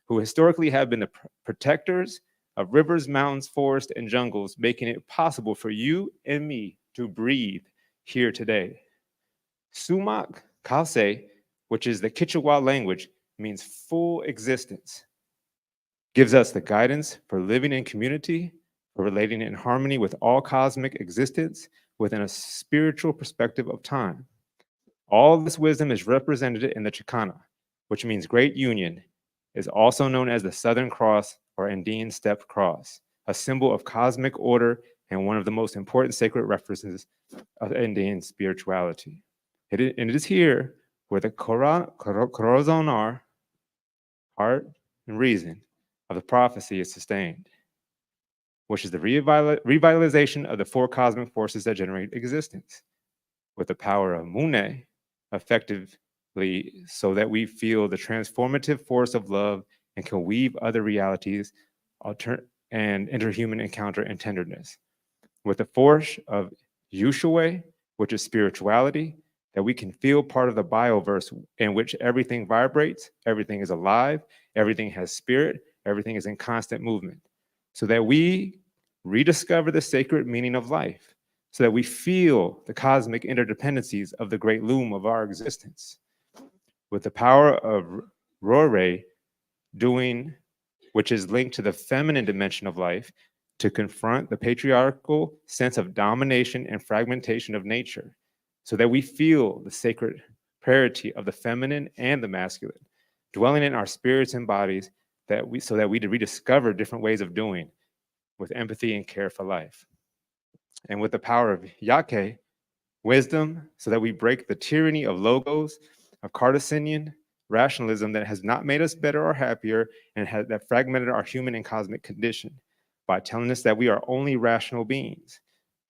who historically have been the protectors of rivers, mountains, forests, and jungles, making it possible for you and me to breathe here today. Sumac Kase, which is the Quechua language, means full existence, gives us the guidance for living in community, for relating in harmony with all cosmic existence within a spiritual perspective of time. All this wisdom is represented in the Chicana, which means great union, is also known as the Southern Cross or Andean Stepped Cross, a symbol of cosmic order and one of the most important sacred references of Andean spirituality. And it is here where the Corazonar, heart and reason, of the prophecy is sustained, which is the revitalization of the four cosmic forces that generate existence, with the power of Mune effectively, so that we feel the transformative force of love and can weave other realities and interhuman encounter and tenderness, with the force of Yushue, which is spirituality, that we can feel part of the bioverse in which everything vibrates, everything is alive, everything has spirit, everything is in constant movement. so that we rediscover the sacred meaning of life, so that we feel the cosmic interdependencies of the great loom of our existence. With the power of Rore doing, which is linked to the feminine dimension of life, to confront the patriarchal sense of domination and fragmentation of nature, so that we feel the sacred parity of the feminine and the masculine, dwelling in our spirits and bodies, so that we rediscover different ways of doing with empathy and care for life. And with the power of Yake, wisdom, so that we break the tyranny of logos, of Cartesian rationalism that has not made us better or happier, and that fragmented our human and cosmic condition by telling us that we are only rational beings.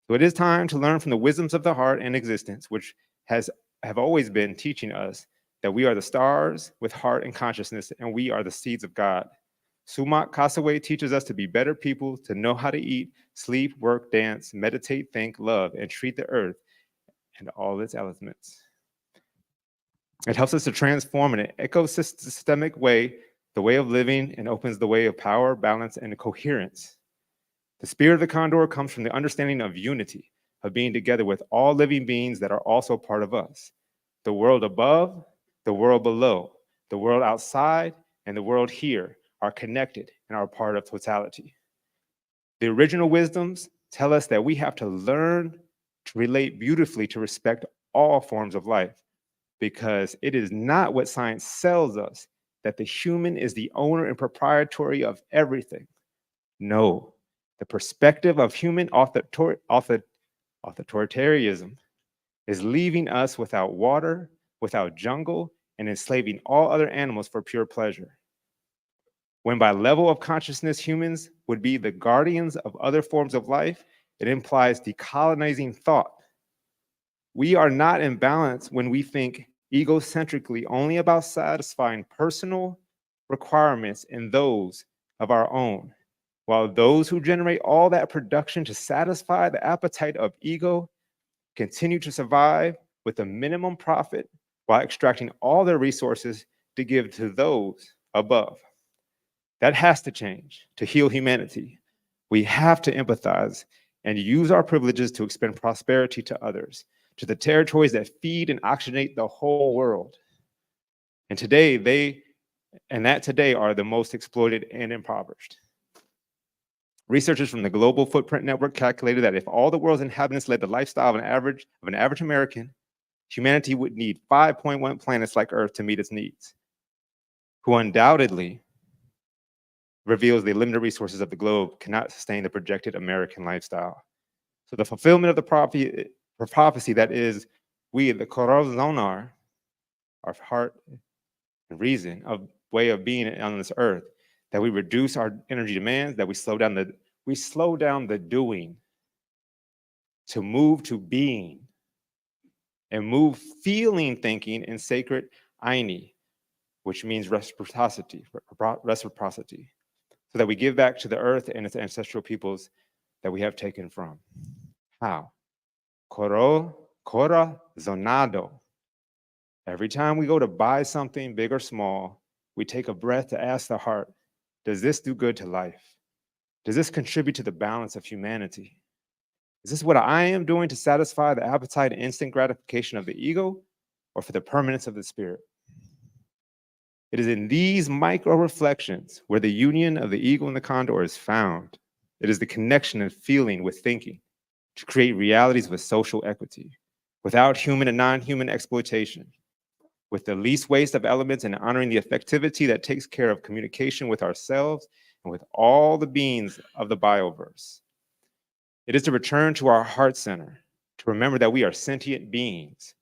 So it is time to learn from the wisdoms of the heart and existence, which have always been teaching us that we are the stars with heart and consciousness, and we are the seeds of God. Sumak Kasaway teaches us to be better people, to know how to eat, sleep, work, dance, meditate, think, love, and treat the earth and all its elements. It helps us to transform in an ecosystemic way the way of living, and opens the way of power, balance, and coherence. The spirit of the condor comes from the understanding of unity, of being together with all living beings that are also part of us. The world above, the world below, the world outside, and the world here are connected and are part of totality. The original wisdoms tell us that we have to learn to relate beautifully to respect all forms of life, because it is not what science sells us, that the human is the owner and proprietary of everything. No, the perspective of human authoritarianism is leaving us without water, without jungle, and enslaving all other animals for pure pleasure. When by level of consciousness, humans would be the guardians of other forms of life, it implies decolonizing thought. We are not in balance when we think egocentrically only about satisfying personal requirements and those of our own, while those who generate all that production to satisfy the appetite of ego continue to survive with a minimum profit while extracting all their resources to give to those above. That has to change to heal humanity. We have to empathize and use our privileges to expend prosperity to others, to the territories that feed and oxygenate the whole world. And today, they are the most exploited and impoverished. Researchers from the Global Footprint Network calculated that if all the world's inhabitants led the lifestyle of an average American, humanity would need 5.1 planets like Earth to meet its needs, who undoubtedly reveals the limited resources of the globe cannot sustain the projected American lifestyle. So the fulfillment of the prophecy that is, we, the Korozonar, our heart and reason of way of being on this earth, that we reduce our energy demands, that we slow down the doing to move to being, and move feeling thinking in sacred Aini, which means reciprocity, so that we give back to the earth and its ancestral peoples that we have taken from. How? Cora zonado. Every time we go to buy something big or small, we take a breath to ask the heart, does this do good to life? Does this contribute to the balance of humanity? Is this what I am doing to satisfy the appetite and instant gratification of the ego, or for the permanence of the spirit? It is in these micro reflections where the union of the ego and the condor is found. It is the connection of feeling with thinking to create realities with social equity, without human and non-human exploitation, with the least waste of elements, and honoring the effectivity that takes care of communication with ourselves and with all the beings of the bioverse. It is to return to our heart center, to remember that we are sentient beings,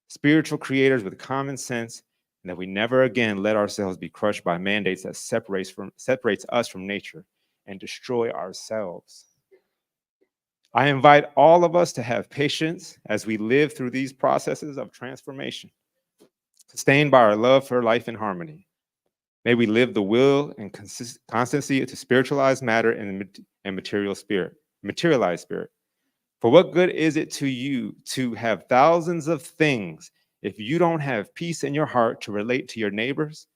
spiritual creators with common sense, and that we never again let ourselves be crushed by mandates that separates us from nature and destroy ourselves. I invite all of us to have patience as we live through these processes of transformation, sustained by our love for life and harmony. May we live the will and constancy to spiritualize matter and materialized spirit. For what good is it to you to have thousands of things if you don't have peace in your heart to relate to your neighbors?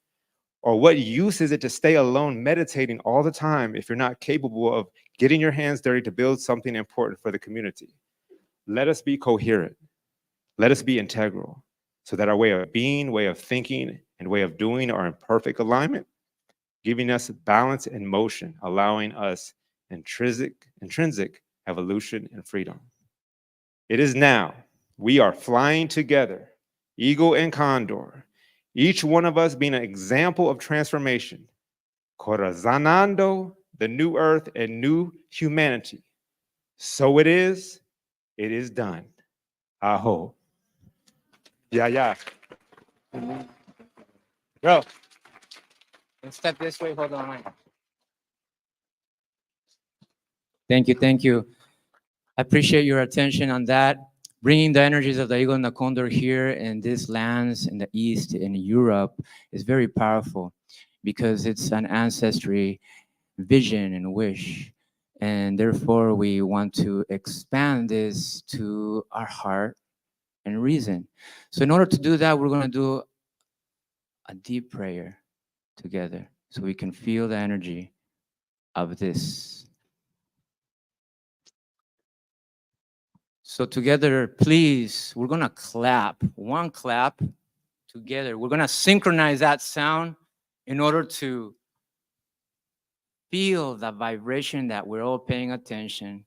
Or what use is it to stay alone meditating all the time if you're not capable of getting your hands dirty to build something important for the community? Let us be coherent. Let us be integral so that our way of being, way of thinking, and way of doing are in perfect alignment, giving us balance and motion, allowing us intrinsic evolution and freedom. It is now. We are flying together, eagle and condor, each one of us being an example of transformation, corazonando the new earth and new humanity. So it is done. Aho. Yeah. Bro, let's step this way. Hold on. Mike. Thank you. I appreciate your attention on that. Bringing the energies of the eagle and the condor here in these lands in the East, in Europe, is very powerful because it's an ancestry vision and wish. And therefore, we want to expand this to our heart and reason. So in order to do that, we're going to do a deep prayer together so we can feel the energy of this. So together, please, we're going to clap, one clap together. We're going to synchronize that sound in order to feel the vibration that we're all paying attention.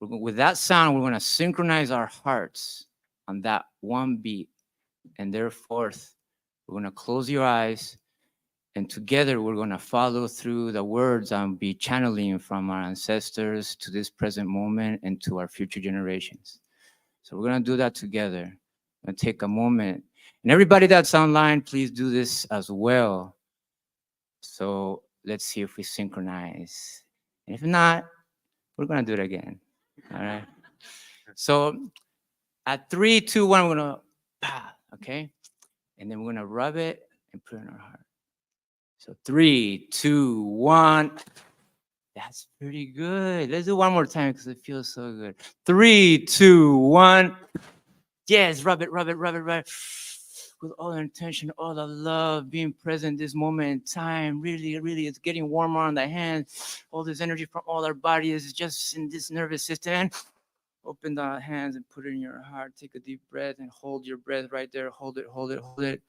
With that sound, we're going to synchronize our hearts on that one beat. And therefore, we're going to close your eyes. And together, we're going to follow through the words I'll be channeling from our ancestors to this present moment and to our future generations. So we're going to do that together. I'm going to take a moment. And everybody that's online, please do this as well. So let's see if we synchronize. And if not, we're going to do it again. All right. So at 3, 2, 1, we're going to, okay? And then we're going to rub it and put it in our heart. So 3, 2, 1. That's pretty good. Let's do one more time because it feels so good. 3, 2, 1. Yes, rub it. With all the intention, all the love, being present this moment in time. Really, it's getting warmer on the hands. All this energy from all our bodies is just in this nervous system. And open the hands and put it in your heart. Take a deep breath and hold your breath right there. Hold it. Hold it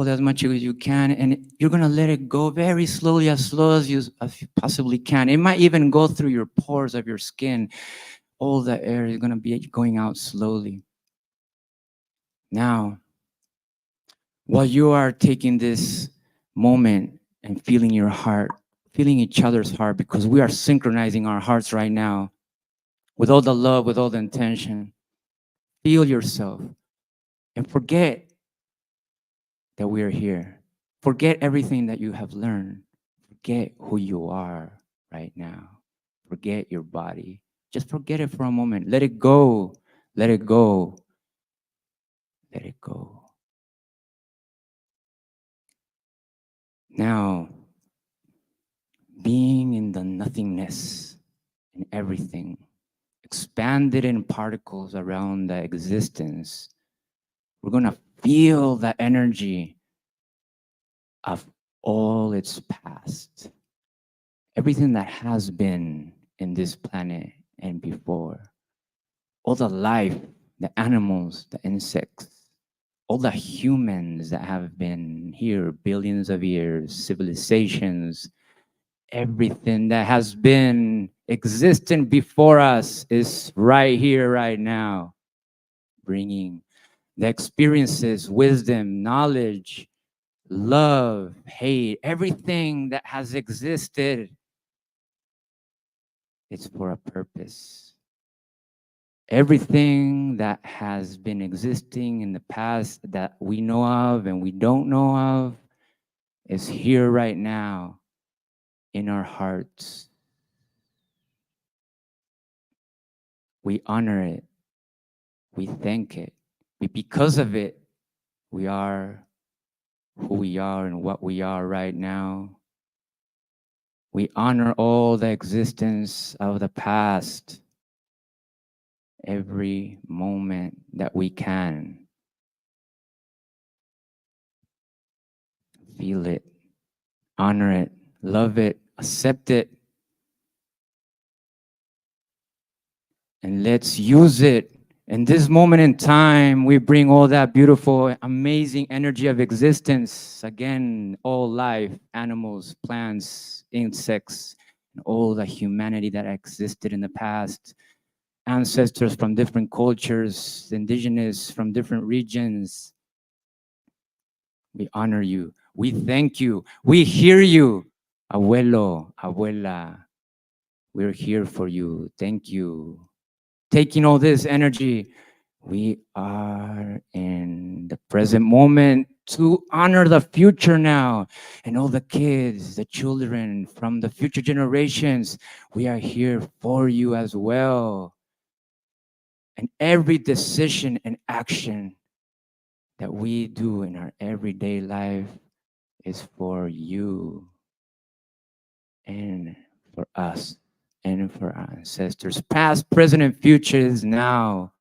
as much as you can, and you're gonna let it go very slowly, as slow as you possibly can. It might even go through your pores of your skin. All the air is gonna be going out slowly. Now, while you are taking this moment and feeling your heart, feeling each other's heart, because we are synchronizing our hearts right now with all the love, with all the intention, feel yourself and forget that we are here. Forget everything that you have learned. Forget who you are right now. Forget your body. Just forget it for a moment. Let it go. Let it go. Let it go. Now, being in the nothingness in everything, expanded in particles around the existence, we're going to feel the energy of all its past, everything that has been in this planet and before, all the life, the animals, the insects, all the humans that have been here billions of years, civilizations, everything that has been existing before us is right here, right now, bringing the experiences, wisdom, knowledge, love, hate, everything that has existed, it's for a purpose. Everything that has been existing in the past that we know of and we don't know of is here right now in our hearts. We honor it. We thank it. Because of it, we are who we are and what we are right now. We honor all the existence of the past, every moment that we can. feel it, honor it, love it, accept it, and let's use it. In this moment in time, we bring all that beautiful, amazing energy of existence. Again, all life, animals, plants, insects, and all the humanity that existed in the past. Ancestors from different cultures, indigenous from different regions. We honor you. We thank you. We hear you. Abuelo, abuela, we're here for you. Thank you. Taking all this energy, we are in the present moment to honor the future now. And all the kids, the children from the future generations, we are here for you as well. And every decision and action that we do in our everyday life is for you and for us and for our ancestors, past, present, and future is now.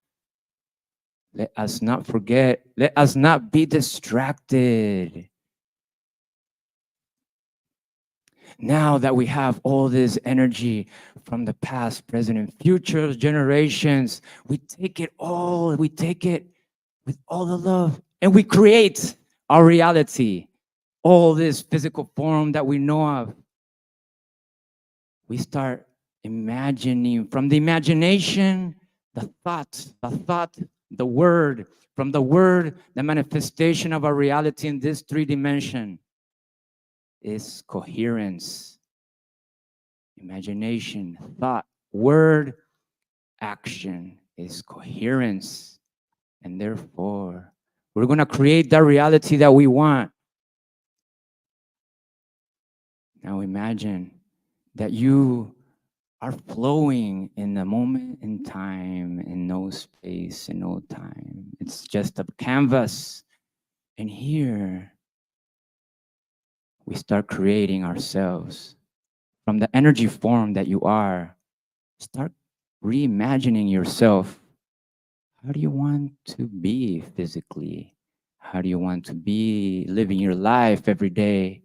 Let us not forget. Let us not be distracted. Now that we have all this energy from the past, present, and future generations, we take it all, we take it with all the love, and we create our reality, all this physical form that we know of. We start imagining from the imagination, the thought, the word, from the word, the manifestation of our reality in this 3D is coherence. Imagination, thought, word, action is coherence. And therefore, we're going to create the reality that we want. Now imagine that you are flowing in the moment in time, in no space, in no time. It's just a canvas. And here, we start creating ourselves from the energy form that you are. Start reimagining yourself. How do you want to be physically? How do you want to be living your life every day?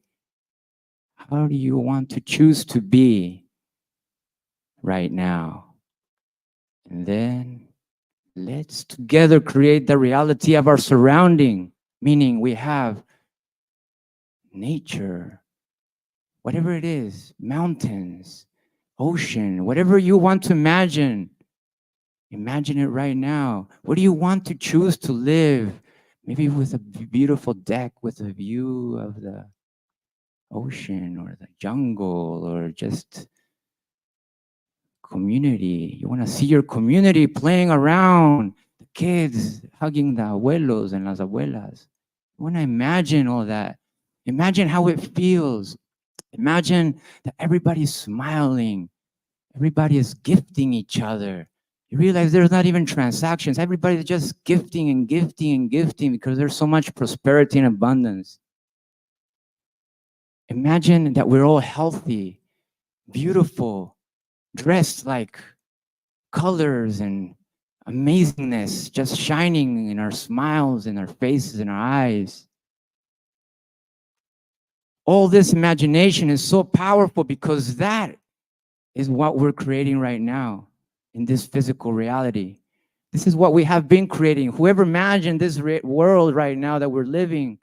How do you want to choose to be right now? And then let's together create the reality of our surrounding, meaning we have nature, whatever it is, mountains, ocean, whatever you want to imagine. Imagine it right now. Where do you want to choose to live? Maybe with a beautiful deck with a view of the ocean or the jungle or just community. You want to see your community playing around, the kids hugging the abuelos and las abuelas. You want to imagine all that. Imagine how it feels. Imagine that everybody's smiling. Everybody is gifting each other. You realize there's not even transactions. Everybody's just gifting and gifting and gifting because there's so much prosperity and abundance. Imagine that we're all healthy, beautiful, dressed like colors and amazingness just shining in our smiles, in our faces, in our eyes. All this imagination is so powerful because that is what we're creating right now in this physical reality. This is what we have been creating. Whoever imagined this world right now that we're living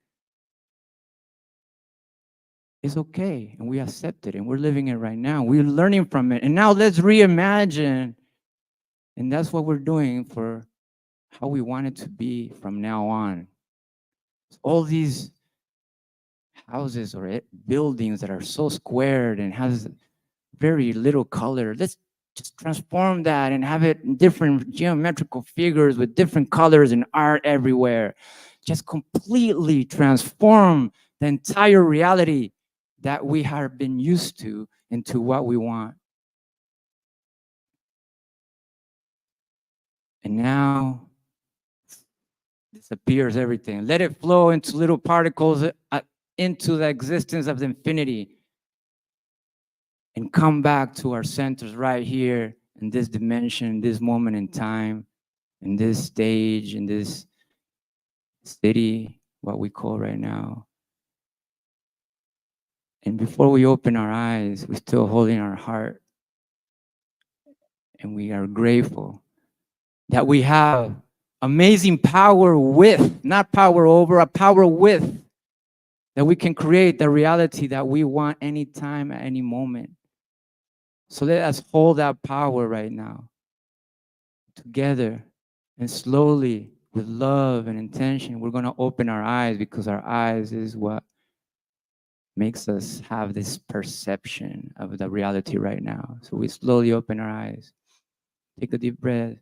is okay, and we accept it, and we're living it right now. We're learning from it, and now let's reimagine. And that's what we're doing for how we want it to be from now on. All these houses or buildings that are so squared and has very little color, let's just transform that and have it in different geometrical figures with different colors and art everywhere. Just completely transform the entire reality that we have been used to into what we want. And now disappears everything. Let it flow into little particles into the existence of the infinity and come back to our centers right here in this dimension, this moment in time, in this stage, in this city, what we call right now. And before we open our eyes, we're still holding our heart. And we are grateful that we have amazing power with, not power over, a power with, that we can create the reality that we want anytime, at any moment. So let us hold that power right now together, and slowly, with love and intention, we're going to open our eyes, because our eyes is what makes us have this perception of the reality right now. So we slowly open our eyes, take a deep breath,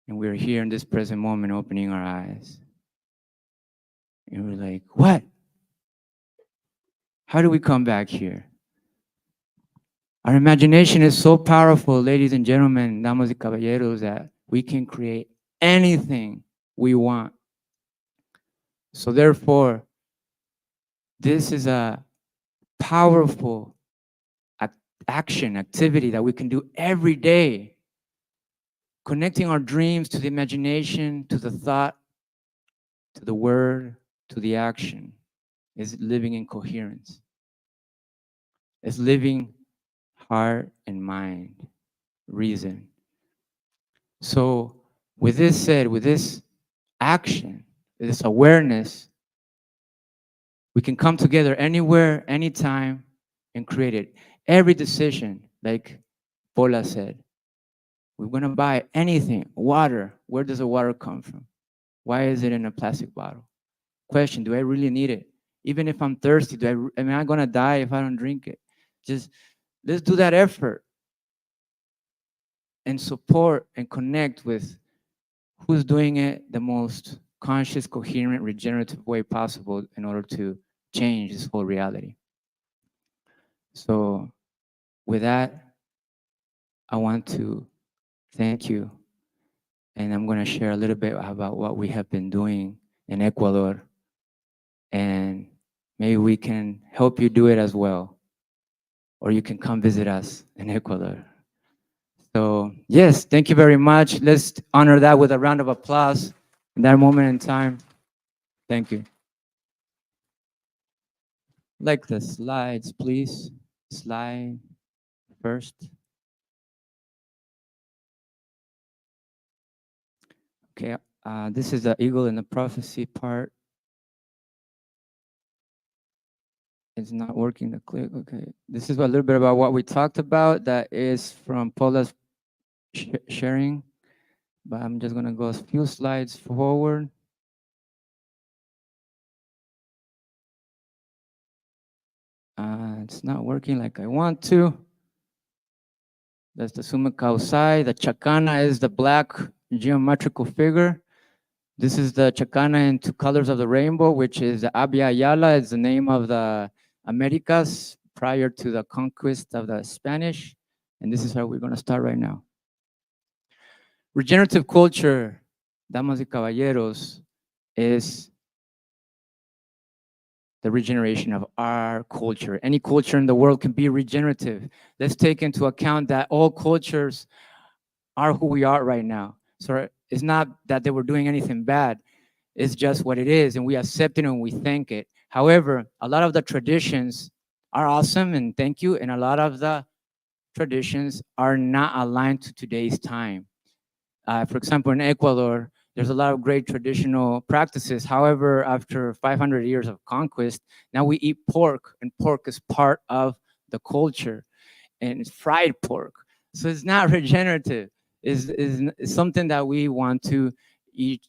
and we're here in this present moment opening our eyes. And we're like, what? How do we come back here? Our imagination is so powerful, ladies and gentlemen, damas y caballeros, that we can create anything we want. So therefore, this is a powerful action, activity that we can do every day, connecting our dreams to the imagination, to the thought, to the word, to the action, is living in coherence. It's living heart and mind, reason. So with this said, with this action, this awareness, we can come together anywhere, anytime, and create it. Every decision, like Pola said, we're going to buy anything, water. Where does the water come from? Why is it in a plastic bottle? Question, do I really need it? Even if I'm thirsty, am I going to die if I don't drink it? Just let's do that effort and support and connect with who's doing it the most conscious, coherent, regenerative way possible in order to change this whole reality. So with that, I want to thank you. And I'm going to share a little bit about what we have been doing in Ecuador. And maybe we can help you do it as well. Or you can come visit us in Ecuador. So yes, thank you very much. Let's honor that with a round of applause in that moment in time. Thank you. Like the slides, please. Slide first. Okay, this is the eagle in the prophecy part. It's not working to click. Okay, this is a little bit about what we talked about. That is from Pola's sharing, but I'm just gonna go a few slides forward. It's not working like I want to. That's the summa causai. The chacana is the black geometrical figure. This is the chacana in two colors of the rainbow, which is the Abya Yala. It's the name of the Americas prior to the conquest of the Spanish. And this is how we're going to start right now. Regenerative culture, damas y caballeros, is the regeneration of our culture. Any culture in the world can be regenerative. Let's take into account that all cultures are who we are right now. So it's not that they were doing anything bad. It's just what it is, and we accept it and we thank it. However, a lot of the traditions are awesome, and thank you, and a lot of the traditions are not aligned to today's time. For example, in Ecuador, there's a lot of great traditional practices. However, after 500 years of conquest, now we eat pork, and pork is part of the culture, and it's fried pork. So it's not regenerative. It's something that we want to eat,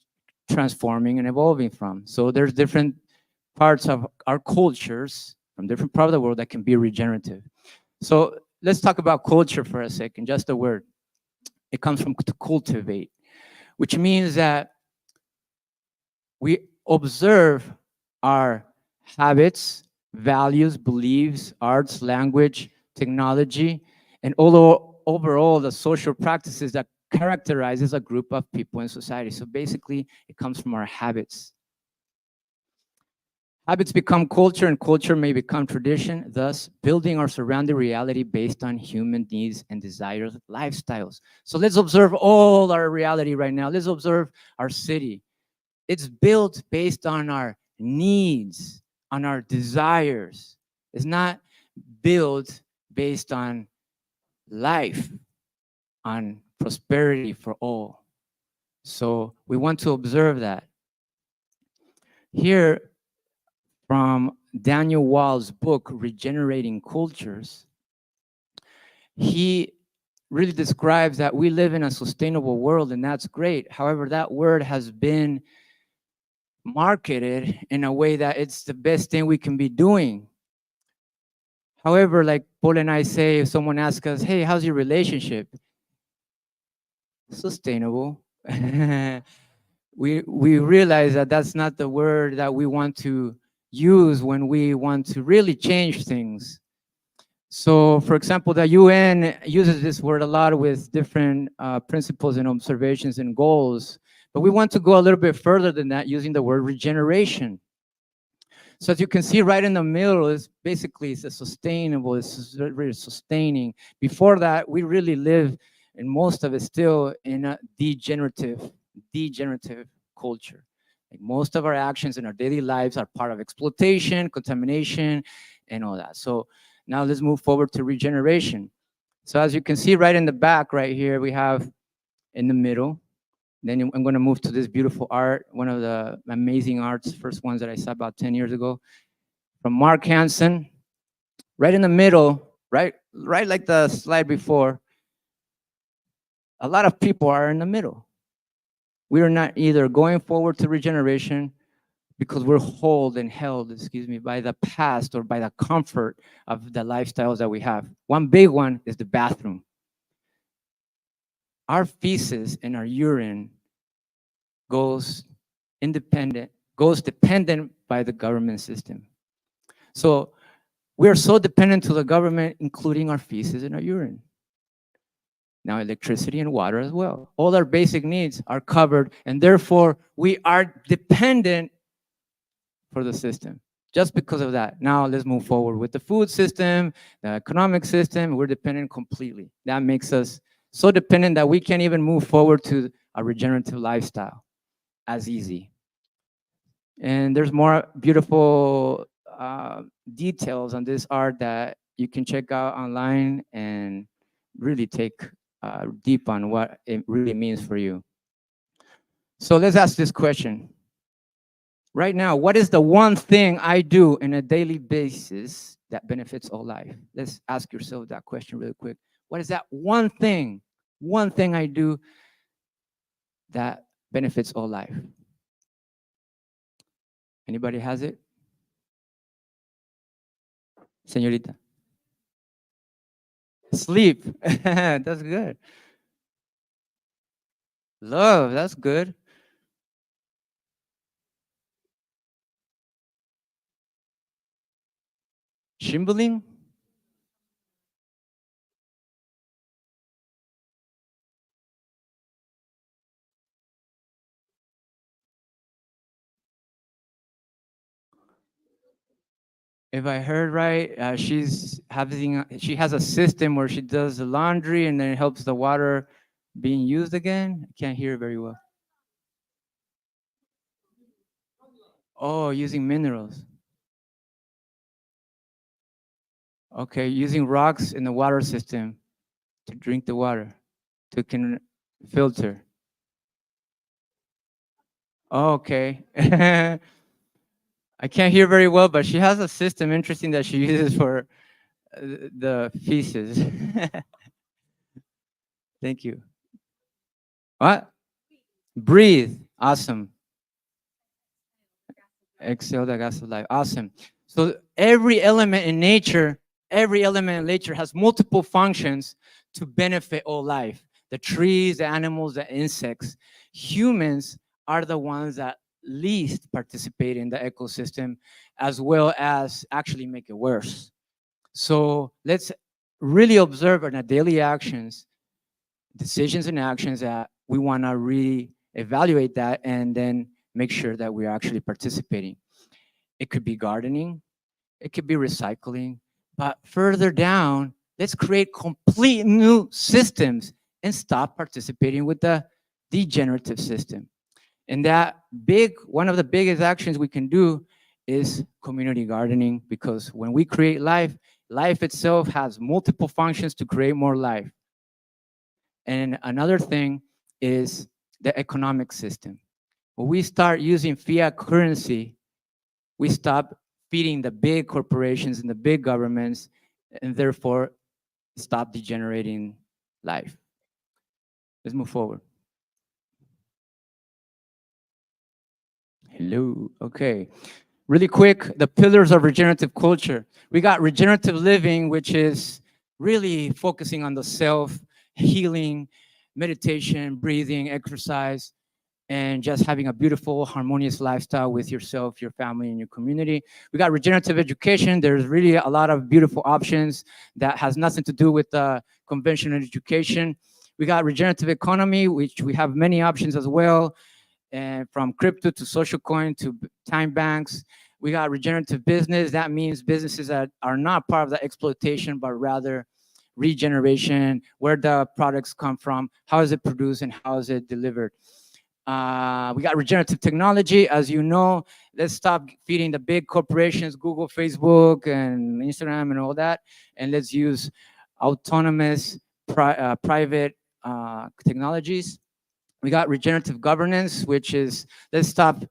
transforming and evolving from. So there's different parts of our cultures from different parts of the world that can be regenerative. So let's talk about culture for a second, just a word. It comes from to cultivate, which means that we observe our habits, values, beliefs, arts, language, technology, and overall the social practices that characterizes a group of people in society. So basically, it comes from our habits. Habits become culture, and culture may become tradition, thus building our surrounding reality based on human needs and desires, lifestyles. So let's observe all our reality right now. Let's observe our city. It's built based on our needs, on our desires. It's not built based on life, on prosperity for all. So we want to observe that. Here, from Daniel Wall's book, Regenerating Cultures, he really describes that we live in a sustainable world, and that's great. However, that word has been marketed in a way that it's the best thing we can be doing. However, like Pola and I say, if someone asks us, hey, how's your relationship? Sustainable. we realize that that's not the word that we want to use when we want to really change things. So, for example, the UN uses this word a lot with different principles and observations and goals, but we want to go a little bit further than that using the word regeneration. So as you can see right in the middle is basically it's a sustainable, it's really sustaining. Before that, we really live, and most of it still in a degenerative culture. Like most of our actions in our daily lives are part of exploitation, contamination, and all that. So now let's move forward to regeneration. So as you can see right in the back right here, we have in the middle. Then I'm going to move to this beautiful art, one of the amazing arts, first ones that I saw about 10 years ago, from Mark Hansen. Right in the middle, right like the slide before, a lot of people are in the middle. We are not either going forward to regeneration because we're held, excuse me, by the past or by the comfort of the lifestyles that we have. One big one is the bathroom. Our feces and our urine goes dependent by the government system. So we're so dependent to the government, including our feces and our urine. Now electricity and water as well. All our basic needs are covered, and therefore we are dependent for the system just because of that. Now let's move forward with the food system, the economic system. We're dependent completely. That makes us so dependent that we can't even move forward to a regenerative lifestyle as easy. And there's more beautiful details on this art that you can check out online and really take deep on what it really means for you. So let's ask this question. Right now, what is the one thing I do on a daily basis that benefits all life? Let's ask yourself that question really quick. What is that one thing I do that benefits all life? Anybody has it? Señorita. Sleep. That's good. Love. That's good. Shimboling. If I heard right, she has a system where she does the laundry and then it helps the water being used again. I can't hear very well. Oh, using minerals. Okay, using rocks in the water system to drink the water, to can filter. Oh, okay. I can't hear very well, but she has a system interesting that she uses for the feces. Thank you. What? Breathe. Awesome. Exhale the gas of life. Awesome. So every element in nature has multiple functions to benefit all life. The trees, the animals, the insects. Humans are the ones that least participate in the ecosystem, as well as actually make it worse. So let's really observe in our daily actions, decisions and actions that we want to re-evaluate that and then make sure that we're actually participating. It could be gardening, it could be recycling, but further down, let's create complete new systems and stop participating with the degenerative system. And that one of the biggest actions we can do is community gardening, because when we create life, life itself has multiple functions to create more life. And another thing is the economic system. When we start using fiat currency, we stop feeding the big corporations and the big governments, and therefore stop degenerating life. Let's move forward. Hello. Okay. Really quick, the pillars of regenerative culture. We got regenerative living, which is really focusing on the self, healing, meditation, breathing, exercise, and just having a beautiful, harmonious lifestyle with yourself, your family, and your community. We got regenerative education. There's really a lot of beautiful options that has nothing to do with conventional education. We got regenerative economy, which we have many options as well, and from crypto to social coin to time banks. We got regenerative business. That means businesses that are not part of the exploitation, but rather regeneration, where the products come from, how is it produced, and how is it delivered. We got regenerative technology. As you know, let's stop feeding the big corporations, Google, Facebook, and Instagram, and all that, and let's use autonomous private technologies. We got regenerative governance, which is let's stop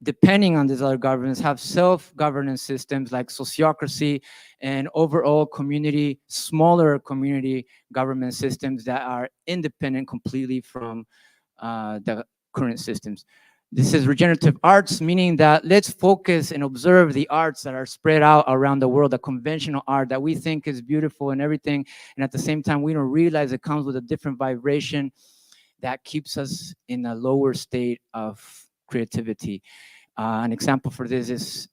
depending on these other governments, have self-governance systems like sociocracy and overall community, smaller community government systems that are independent completely from the current systems. This is regenerative arts, meaning that let's focus and observe the arts that are spread out around the world, the conventional art that we think is beautiful and everything, and at the same time, we don't realize it comes with a different vibration that keeps us in a lower state of creativity. An example for this is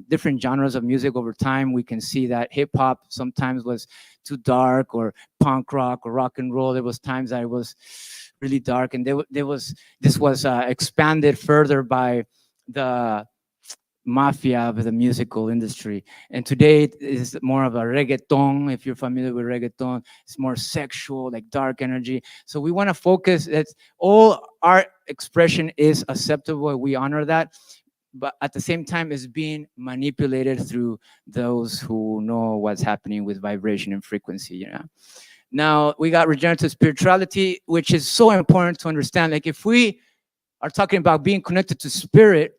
different genres of music over time. We can see that hip hop sometimes was too dark, or punk rock or rock and roll. There was times that it was really dark, and this was expanded further by the mafia of the musical industry. And today it is more of a reggaeton. If you're familiar with reggaeton, it's more sexual, like dark energy. So we want to focus that all art expression is acceptable. We honor that, but at the same time is being manipulated through those who know what's happening with vibration and frequency, you know. Now we got regenerative spirituality, which is so important to understand. Like if we are talking about being connected to spirit,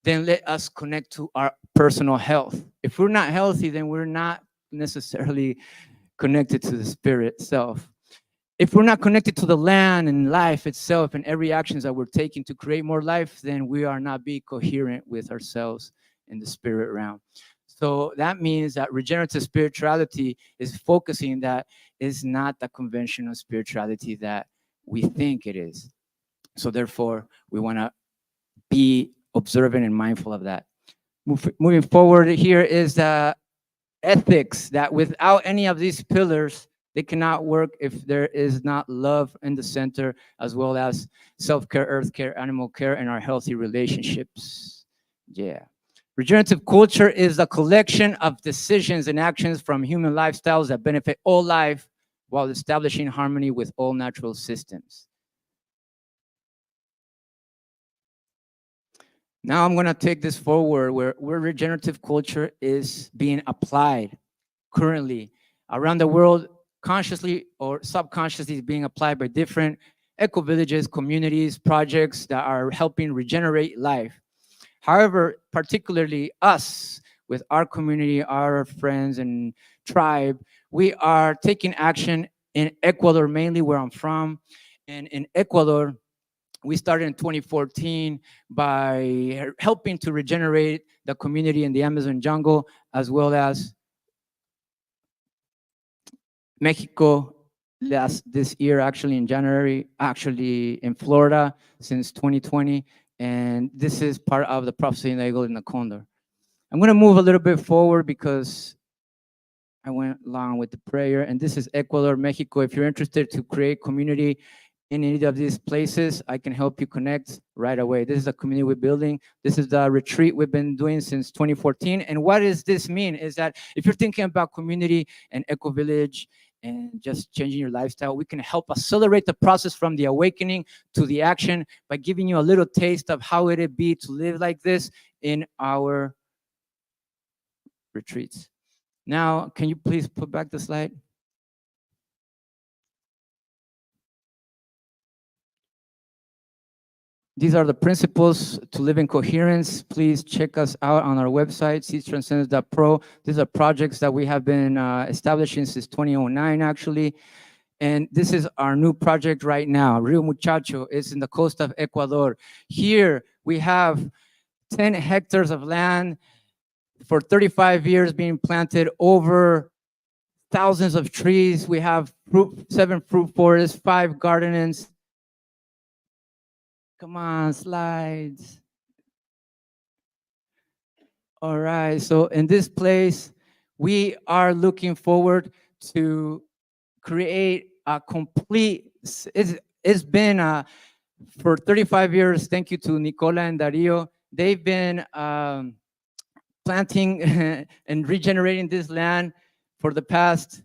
then let us connect to our personal health. If we're not healthy, then we're not necessarily connected to the spirit self. If we're not connected to the land and life itself and every actions that we're taking to create more life, then we are not being coherent with ourselves in the spirit realm. So that means that regenerative spirituality is focusing that is not the conventional spirituality that we think it is. So therefore, we want to be observant and mindful of that. Moving forward, here is the ethics that without any of these pillars, they cannot work if there is not love in the center, as well as self-care, earth care, animal care, and our healthy relationships. Yeah. Regenerative culture is the collection of decisions and actions from human lifestyles that benefit all life while establishing harmony with all natural systems. Now I'm going to take this forward where regenerative culture is being applied currently around the world, consciously or subconsciously being applied by different eco-villages, communities, projects that are helping regenerate life. However, particularly us, with our community, our friends and tribe, we are taking action in Ecuador, mainly where I'm from. And in Ecuador, we started in 2014 by helping to regenerate the community in the Amazon jungle, as well as Mexico this year, actually in January, actually in Florida since 2020. And this is part of the prophecy in the eagle and the condor. I'm going to move a little bit forward because I went along with the prayer. And this is Ecuador, Mexico. If you're interested to create community in any of these places, I can help you connect right away. This is a community we're building. This is the retreat we've been doing since 2014. And what does this mean is that if you're thinking about community and eco-village and just changing your lifestyle. We can help accelerate the process from the awakening to the action by giving you a little taste of how it'd be to live like this in our retreats. Now, can you please put back the slide? These are the principles to live in coherence. Please check us out on our website, seedstranscendence.pro. These are projects that we have been establishing since 2009, actually. And this is our new project right now. Rio Muchacho is in the coast of Ecuador. Here we have 10 hectares of land for 35 years being planted, over thousands of trees. We have 7 fruit forests, 5 gardenings. Come on, slides. All right, so in this place, we are looking forward to create a complete, it's been for 35 years, thank you to Nicola and Dario. They've been planting and regenerating this land for the past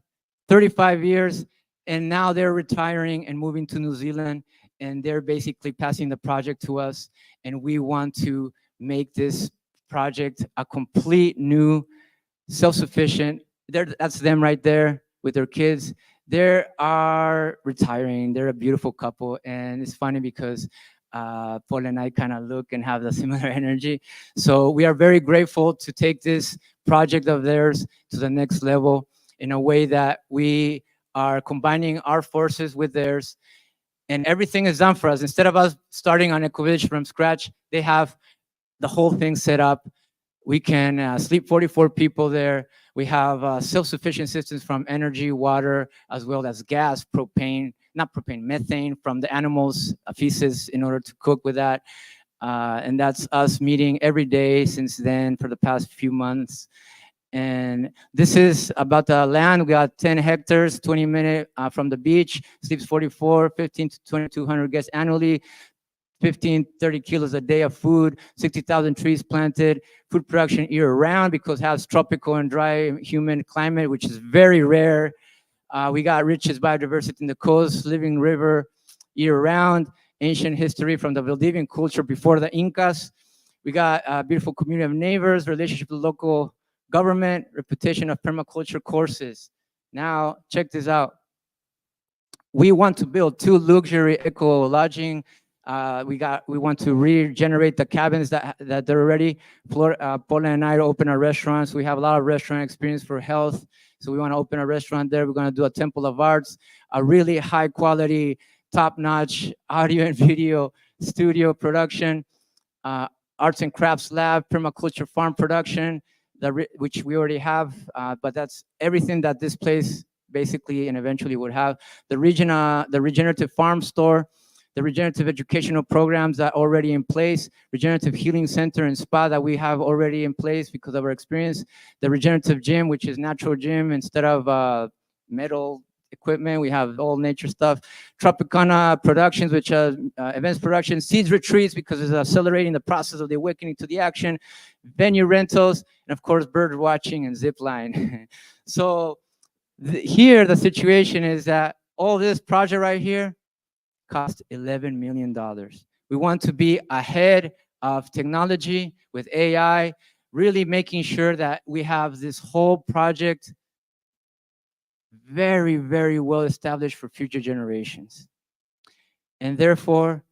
35 years, and now they're retiring and moving to New Zealand, and they're basically passing the project to us, and we want to make this project a complete new, self-sufficient, that's them right there with their kids. They are retiring, they're a beautiful couple, and it's funny because Pola and I kind of look and have the similar energy. So we are very grateful to take this project of theirs to the next level in a way that we are combining our forces with theirs, and everything is done for us. Instead of us starting on Eco-Village from scratch, they have the whole thing set up. We can sleep 44 people there. We have self-sufficient systems from energy, water, as well as gas, propane, not propane, methane from the animals' feces in order to cook with that. And that's us meeting every day since then for the past few months. And this is about the land. We got 10 hectares, 20 minutes from the beach, sleeps 44, 15 to 2,200 guests annually, 15, 30 kilos a day of food, 60,000 trees planted, food production year round because it has tropical and dry humid climate, which is very rare. We got richest biodiversity in the coast, living river year round, ancient history from the Valdivian culture before the Incas. We got a beautiful community of neighbors, relationship with local government, reputation of permaculture courses. Now, check this out. We want to build 2 luxury eco lodging. We want to regenerate the cabins that they're already. Pola and I open our restaurants. We have a lot of restaurant experience for health. So we want to open a restaurant there. We're going to do a temple of arts, a really high quality, top-notch audio and video studio production, arts and crafts lab, permaculture farm production, which we already have, but that's everything that this place basically and eventually would have. The regenerative farm store, the regenerative educational programs that are already in place, regenerative healing center and spa that we have already in place because of our experience, the regenerative gym, which is natural gym instead of metal equipment. We have all nature stuff. Tropicana Productions, which are events production, seeds retreats because it's accelerating the process of the awakening to the action, venue rentals, and of course, bird watching and zip line. So here, the situation is that all this project right here cost $11 million. We want to be ahead of technology with AI, really making sure that we have this whole project very, very well established for future generations. And therefore,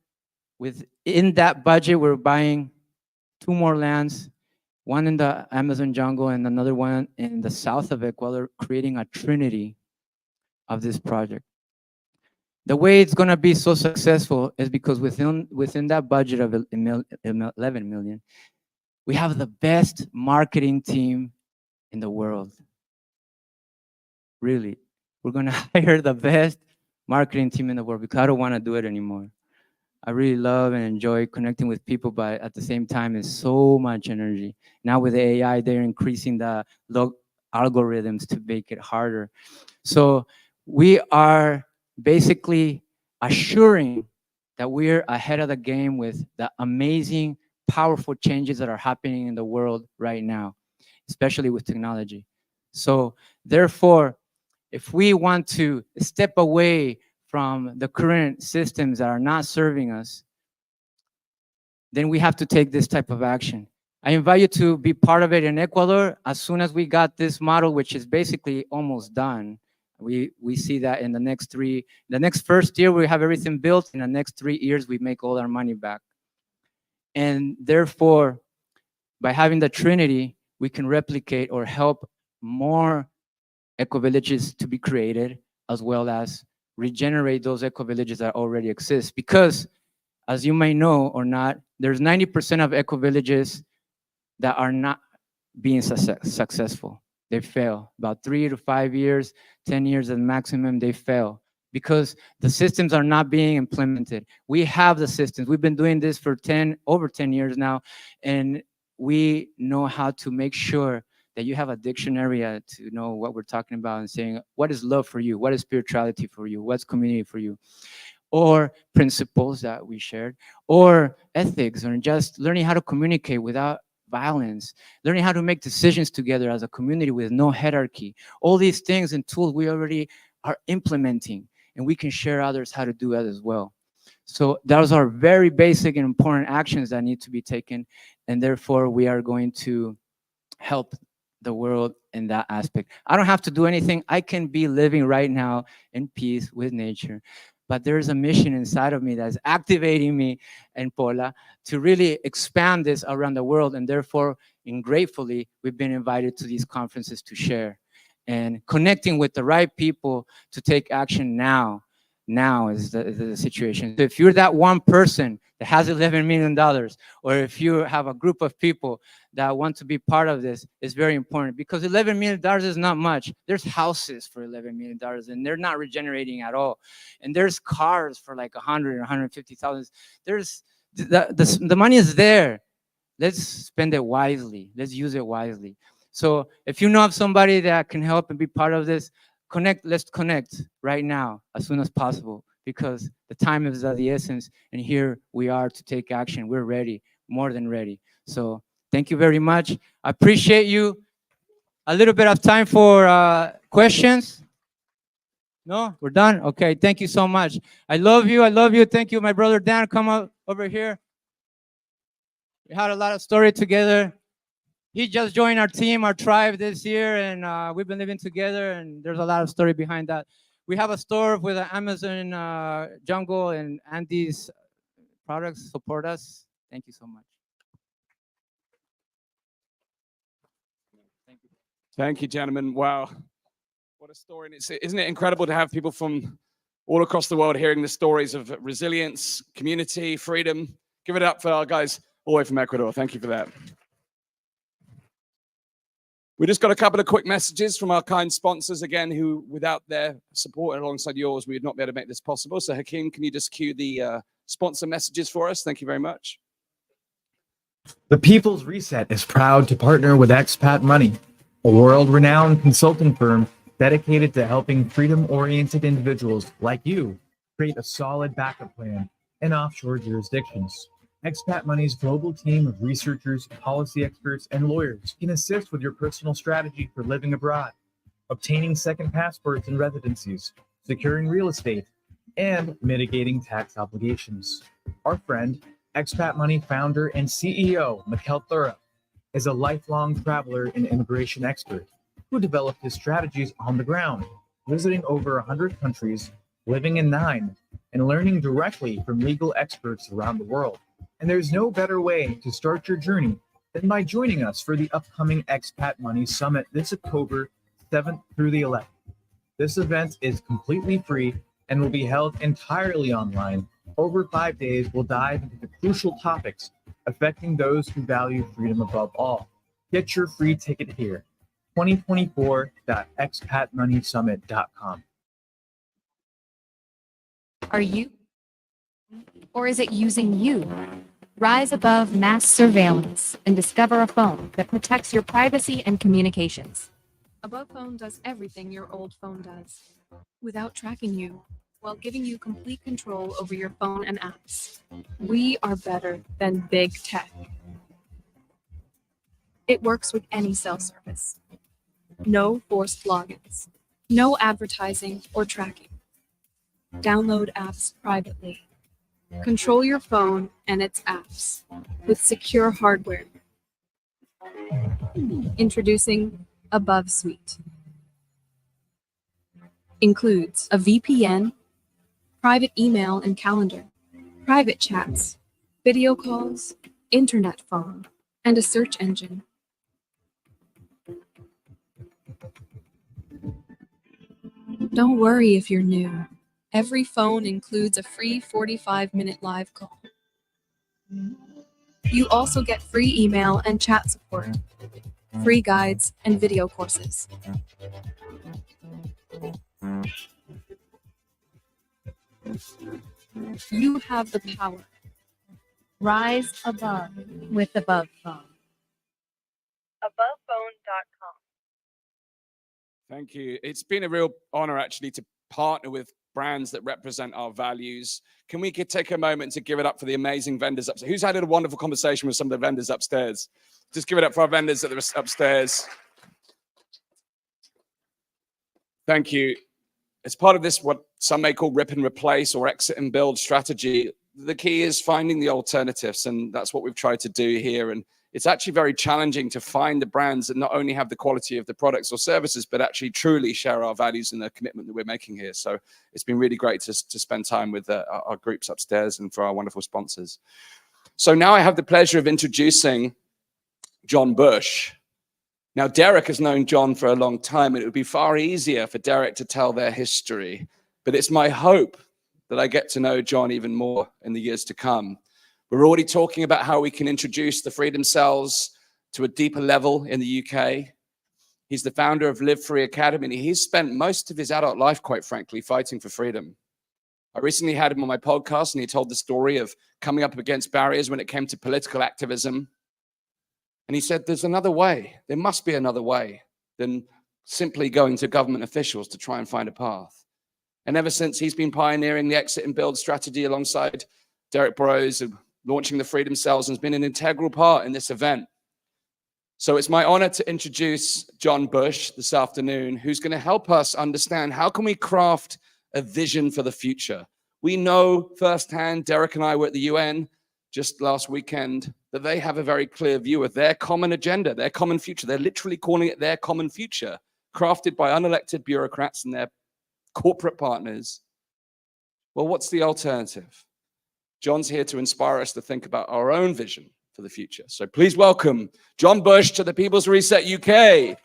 within that budget, we're buying 2 more lands, one in the Amazon jungle and another one in the south of Ecuador, creating a trinity of this project. The way it's going to be so successful is because within that budget of 11 million, we have the best marketing team in the world. Really, we're going to hire the best marketing team in the world because I don't want to do it anymore. I really love and enjoy connecting with people, but at the same time, it's so much energy. Now with the AI, they're increasing the algorithms to make it harder. So we are basically assuring that we're ahead of the game with the amazing, powerful changes that are happening in the world right now, especially with technology. So therefore, if we want to step away from the current systems that are not serving us, then we have to take this type of action. I invite you to be part of it in Ecuador. As soon as we got this model, which is basically almost done, we see that in the next first year, we have everything built. In the next 3 years, we make all our money back. And therefore, by having the Trinity, we can replicate or help more eco-villages to be created, as well as regenerate those eco-villages that already exist. Because, as you may know or not, there's 90% of eco-villages that are not being successful. They fail. About 3 to 5 years, 10 years at maximum, they fail because the systems are not being implemented. We have the systems. We've been doing this for over 10 years now, and we know how to make sure that you have a dictionary to know what we're talking about and saying, what is love for you? What is spirituality for you? What's community for you? Or principles that we shared, or ethics, or just learning how to communicate without violence, learning how to make decisions together as a community with no hierarchy. All these things and tools we already are implementing, and we can share others how to do that as well. So those are very basic and important actions that need to be taken, and therefore we are going to help the world in that aspect. I don't have to do anything. I can be living right now in peace with nature. But there's a mission inside of me that's activating me and Pola to really expand this around the world. And therefore, and gratefully, we've been invited to these conferences to share and connecting with the right people to take action now. Now is the situation. So if you're that one person that has $11 million, or if you have a group of people that want to be part of this, it's very important, because $11 million is not much. There's houses for $11 million, and they're not regenerating at all. And there's cars for like 100 or 150,000. There's the money is there. Let's spend it wisely. Let's use it wisely. So if you know of somebody that can help and be part of this, let's connect right now as soon as possible, because the time is of the essence, and here we are to take action. We're ready, more than ready. So thank you very much. I appreciate you. A little bit of time for questions. No, we're done. Okay, thank you so much. I love you. I love you. Thank you, my brother Dan. Come up over here. We had a lot of story together. He just joined our team, our tribe this year, and we've been living together, and there's a lot of story behind that. We have a store with an Amazon jungle and Andy's products support us. Thank you so much. Thank you. Thank you, gentlemen. Wow. What a story. Isn't it incredible to have people from all across the world hearing the stories of resilience, community, freedom? Give it up for our guys all the way from Ecuador. Thank you for that. We just got a couple of quick messages from our kind sponsors again, who without their support and alongside yours, we would not be able to make this possible. So Hakeem, can you just cue the sponsor messages for us? Thank you very much. The People's Reset is proud to partner with Expat Money, a world-renowned consulting firm dedicated to helping freedom-oriented individuals like you create a solid backup plan in offshore jurisdictions. Expat Money's global team of researchers, policy experts, and lawyers can assist with your personal strategy for living abroad, obtaining second passports and residencies, securing real estate, and mitigating tax obligations. Our friend, Expat Money founder and CEO Mikkel Thura, is a lifelong traveler and immigration expert who developed his strategies on the ground, visiting over 100 countries, living in 9, and learning directly from legal experts around the world. And there's no better way to start your journey than by joining us for the upcoming Expat Money Summit this October 7th through the 11th. This event is completely free and will be held entirely online. Over 5 days, we'll dive into the crucial topics affecting those who value freedom above all. Get your free ticket here, 2024.expatmoneysummit.com. Are you? Or is it using you? Rise above mass surveillance and discover a phone that protects your privacy and communications. Above Phone does everything your old phone does, without tracking you, while giving you complete control over your phone and apps. We are better than big tech. It works with any cell service. No forced logins. No advertising or tracking. Download apps privately. Control your phone and its apps with secure hardware. Introducing Above Suite. Includes a VPN, private email and calendar, private chats, video calls, internet phone, and a search engine. Don't worry if you're new. Every phone includes a free 45-minute live call. You also get free email and chat support, free guides, and video courses. You have the power. Rise above with Above Phone. AbovePhone.com. Thank you. It's been a real honor actually to partner with brands that represent our values. Can we take a moment to give it up for the amazing vendors upstairs? Who's had a wonderful conversation with some of the vendors upstairs? Just give it up for our vendors that are upstairs. Thank you. As part of this, what some may call rip and replace or exit and build strategy, the key is finding the alternatives, and that's what we've tried to do here. And it's actually very challenging to find the brands that not only have the quality of the products or services, but actually truly share our values and the commitment that we're making here. So it's been really great to spend time with our groups upstairs and for our wonderful sponsors. So now I have the pleasure of introducing John Bush. Now, Derek has known John for a long time, and it would be far easier for Derek to tell their history. But it's my hope that I get to know John even more in the years to come. We're already talking about how we can introduce the Freedom Cells to a deeper level in the UK. He's the founder of Live Free Academy, and he's spent most of his adult life, quite frankly, fighting for freedom. I recently had him on my podcast, and he told the story of coming up against barriers when it came to political activism. And he said, there's another way. There must be another way than simply going to government officials to try and find a path. And ever since, he's been pioneering the exit and build strategy alongside Derek Burrows, launching the Freedom Cells, and has been an integral part in this event. So it's my honor to introduce John Bush this afternoon, who's going to help us understand how can we craft a vision for the future. We know firsthand, Derek and I were at the UN just last weekend, that they have a very clear view of their common agenda, their common future. They're literally calling it their common future, crafted by unelected bureaucrats and their corporate partners. Well, what's the alternative? John's here to inspire us to think about our own vision for the future. So please welcome John Bush to the People's Reset UK.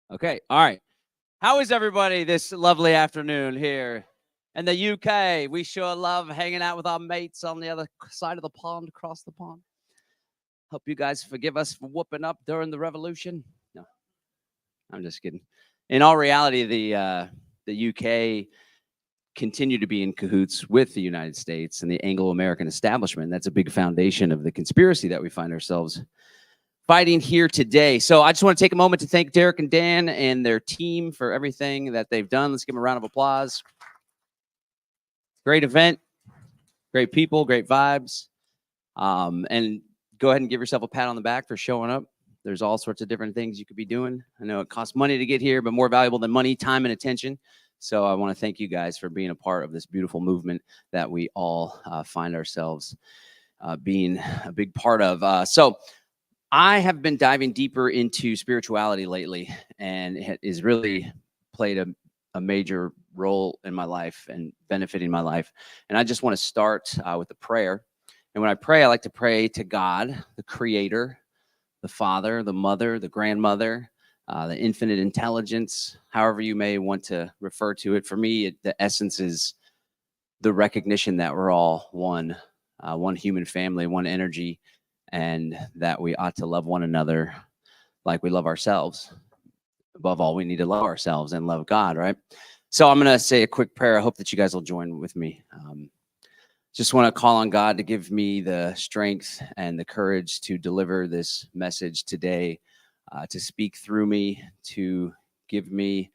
Okay, all right. How is everybody this lovely afternoon here in the UK? We sure love hanging out with our mates on the other side of the pond, across the pond. Hope you guys forgive us for whooping up during the revolution. No, I'm just kidding. In all reality, the UK continue to be in cahoots with the United States and the Anglo-American establishment. That's a big foundation of the conspiracy that we find ourselves fighting here today. So I just want to take a moment to thank Derek and Dan and their team for everything that they've done. Let's give them a round of applause. Great event, great people, great vibes. And go ahead and give yourself a pat on the back for showing up. There's all sorts of different things you could be doing. I know it costs money to get here, but more valuable than money, time and attention. So I want to thank you guys for being a part of this beautiful movement that we all find ourselves being a big part of. So I have been diving deeper into spirituality lately, and it has really played a major role in my life and benefiting my life. And I just want to start with a prayer. And when I pray, I like to pray to God, the creator, the father, the mother, the grandmother, the infinite intelligence, however you may want to refer to it. For me, the essence is the recognition that we're all one human family, one energy, and that we ought to love one another like we love ourselves. Above all, we need to love ourselves and love God, right? So I'm going to say a quick prayer. I hope that you guys will join with me. just want to call on God to give me the strength and the courage to deliver this message today, to speak through me, to give me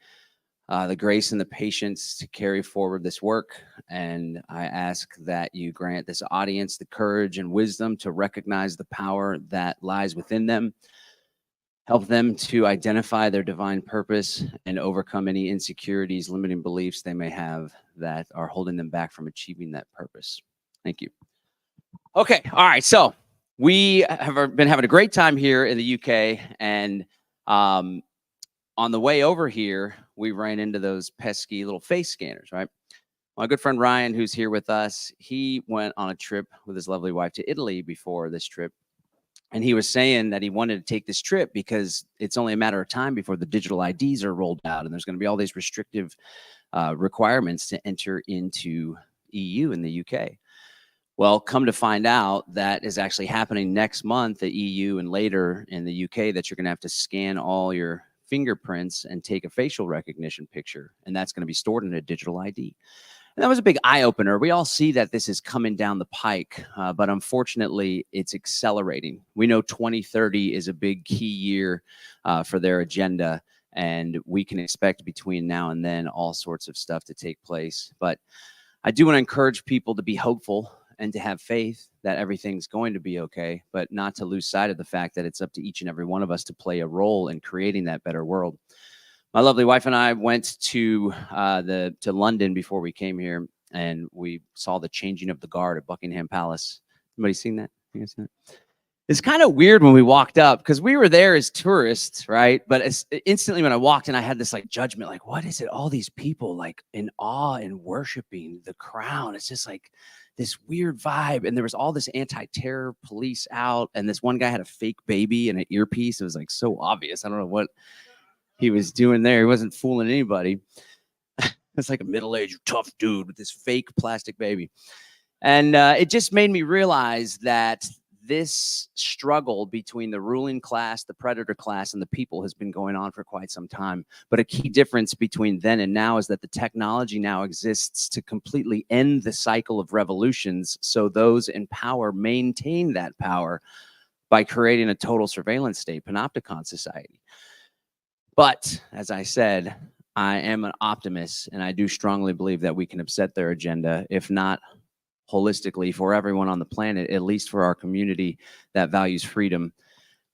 the grace and the patience to carry forward this work. And I ask that you grant this audience the courage and wisdom to recognize the power that lies within them. Help them to identify their divine purpose and overcome any insecurities, limiting beliefs they may have that are holding them back from achieving that purpose. Thank you. Okay, all right. So we have been having a great time here in the UK, and on the way over here, we ran into those pesky little face scanners, right? My good friend Ryan, who's here with us, he went on a trip with his lovely wife to Italy before this trip. And he was saying that he wanted to take this trip because it's only a matter of time before the digital IDs are rolled out. And there's going to be all these restrictive requirements to enter into EU in the UK. Well, come to find out, that is actually happening next month, the EU, and later in the UK, that you're going to have to scan all your fingerprints and take a facial recognition picture. And that's going to be stored in a digital ID. And that was a big eye-opener. We all see that this is coming down the pike, but unfortunately, it's accelerating. We know 2030 is a big key year for their agenda, and we can expect between now and then all sorts of stuff to take place. But I do want to encourage people to be hopeful and to have faith that everything's going to be okay, but not to lose sight of the fact that it's up to each and every one of us to play a role in creating that better world. My lovely wife and I went to London before we came here, and we saw the changing of the guard at Buckingham Palace. Anybody seen that? You guys seen that? It's kind of weird when we walked up, because we were there as tourists, right? But instantly when I walked in, I had this like judgment, like, what is it? All these people like in awe and worshiping the crown. It's just like this weird vibe. And there was all this anti-terror police out, and this one guy had a fake baby and an earpiece. It was like so obvious. I don't know what he was doing there. He wasn't fooling anybody. It's like a middle-aged tough dude with this fake plastic baby. And it just made me realize that this struggle between the ruling class, the predator class, and the people has been going on for quite some time. But a key difference between then and now is that the technology now exists to completely end the cycle of revolutions, so those in power maintain that power by creating a total surveillance state, panopticon society. But as I said, I am an optimist, and I do strongly believe that we can upset their agenda, if not holistically for everyone on the planet, at least for our community that values freedom.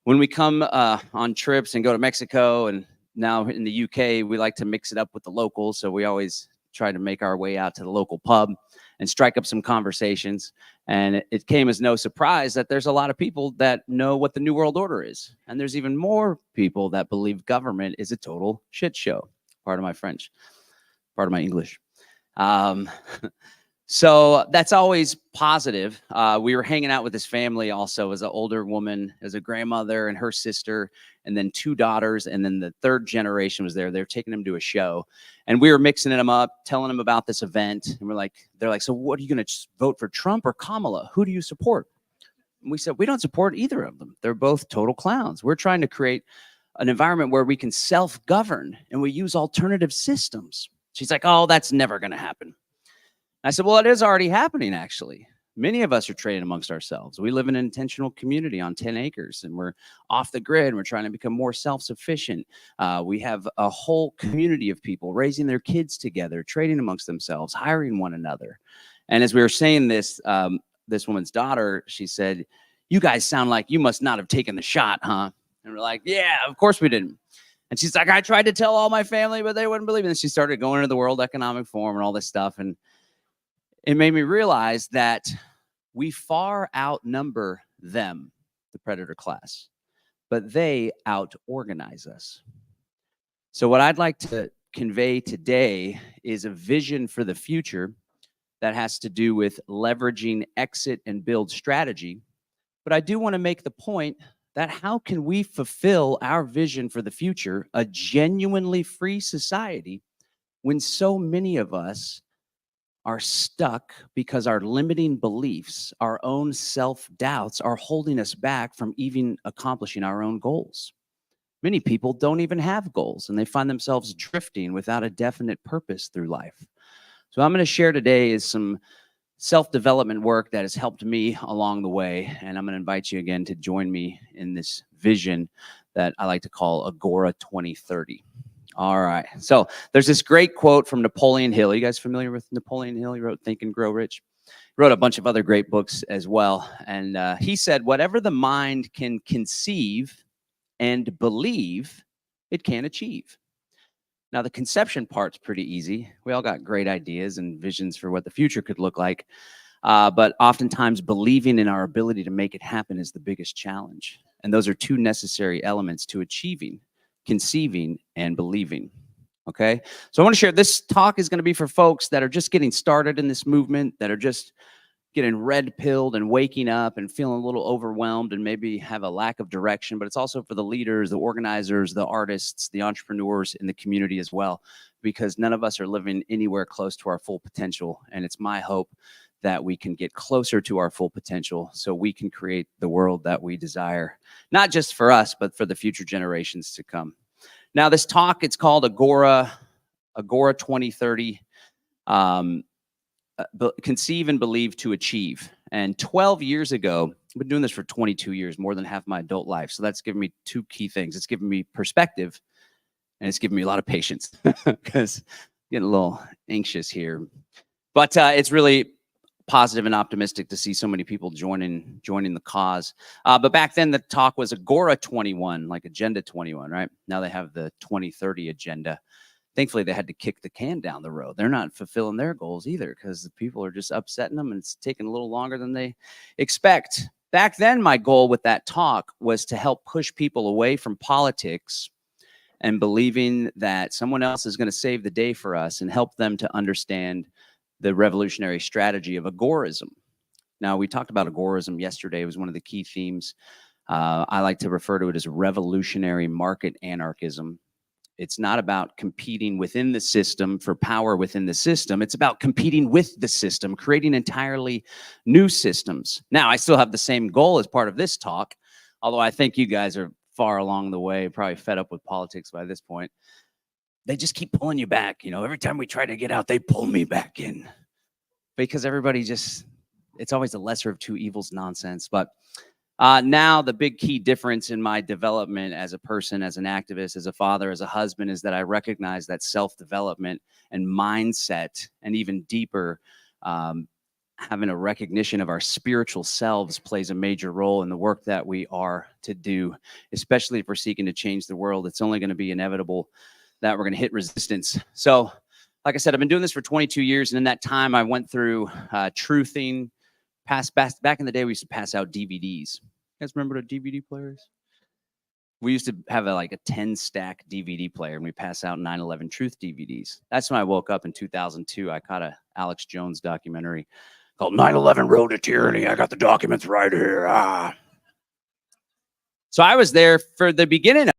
When we come on trips and go to Mexico, and now in the UK, we like to mix it up with the locals. So we always try to make our way out to the local pub and strike up some conversations. And it came as no surprise that there's a lot of people that know what the New World Order is. And there's even more people that believe government is a total shit show. Part of my French, part of my English. So that's always positive. We were hanging out with this family also, as an older woman, as a grandmother and her sister, and then 2 daughters, and then the 3rd generation was there. They were taking them to a show, and we were mixing them up, telling them about this event. And they're like, so what are you going to vote for, Trump or Kamala? Who do you support? And we said, we don't support either of them. They're both total clowns. We're trying to create an environment where we can self-govern, and we use alternative systems. She's like, oh, that's never going to happen. I said, well, it is already happening, actually. Many of us are trading amongst ourselves. We live in an intentional community on 10 acres, and we're off the grid. We're trying to become more self-sufficient. We have a whole community of people raising their kids together, trading amongst themselves, hiring one another. And as we were saying this, this woman's daughter, she said, you guys sound like you must not have taken the shot, huh? And we're like, yeah, of course we didn't. And she's like, I tried to tell all my family, but they wouldn't believe it. And she started going into the World Economic Forum and all this stuff. And it made me realize that we far outnumber them, the predator class, but they out-organize us. So what I'd like to convey today is a vision for the future that has to do with leveraging exit and build strategy. But I do want to make the point that how can we fulfill our vision for the future, a genuinely free society, when so many of us are stuck because our limiting beliefs, our own self-doubts are holding us back from even accomplishing our own goals. Many people don't even have goals, and they find themselves drifting without a definite purpose through life. So I'm going to share today is some self-development work that has helped me along the way. And I'm going to invite you again to join me in this vision that I like to call Agora 2030. All right. So there's this great quote from Napoleon Hill. You guys familiar with Napoleon Hill? He wrote Think and Grow Rich. He wrote a bunch of other great books as well. And he said, whatever the mind can conceive and believe, it can achieve. Now, the conception part's pretty easy. We all got great ideas and visions for what the future could look like. But oftentimes believing in our ability to make it happen is the biggest challenge. And those are two necessary elements to achieving: conceiving and believing. Okay, so I want to share, this talk is going to be for folks that are just getting started in this movement, that are just getting red-pilled and waking up and feeling a little overwhelmed and maybe have a lack of direction. But it's also for the leaders, the organizers, the artists, the entrepreneurs in the community as well, because none of us are living anywhere close to our full potential. And it's my hope that we can get closer to our full potential so we can create the world that we desire, not just for us, but for the future generations to come. Now, this talk, it's called Agora 2030, conceive and believe to achieve. And 12 years ago, I've been doing this for 22 years, more than half my adult life. So that's given me two key things. It's given me perspective, and it's given me a lot of patience because I'm getting a little anxious here. But it's really positive and optimistic to see so many people joining the cause. But back then the talk was Agora 21, like Agenda 21, right? Now they have the 2030 agenda. Thankfully, they had to kick the can down the road. They're not fulfilling their goals either because the people are just upsetting them, and it's taking a little longer than they expect. Back then, my goal with that talk was to help push people away from politics and believing that someone else is going to save the day for us, and help them to understand the revolutionary strategy of agorism. Now, we talked about agorism yesterday. It was one of the key themes. I like to refer to it as revolutionary market anarchism. It's not about competing within the system for power within the system. It's about competing with the system, creating entirely new systems. Now, I still have the same goal as part of this talk, although I think you guys are far along the way, probably fed up with politics by this point. They just keep pulling you back. You know, every time we try to get out, they pull me back in because everybody just, it's always the lesser of two evils nonsense. But now the big key difference in my development as a person, as an activist, as a father, as a husband, is that I recognize that self-development and mindset, and even deeper, having a recognition of our spiritual selves plays a major role in the work that we are to do, especially if we're seeking to change the world. It's only going to be inevitable that we're going to hit resistance. So, like I said, I've been doing this for 22 years, and in that time, I went through truthing. Back in the day, we used to pass out DVDs. You guys remember what a DVD player is? We used to have like a 10-stack DVD player, and we pass out 9/11 Truth DVDs. That's when I woke up in 2002. I caught a Alex Jones documentary called 9/11 Road to Tyranny. I got the documents right here. So I was there for the beginning.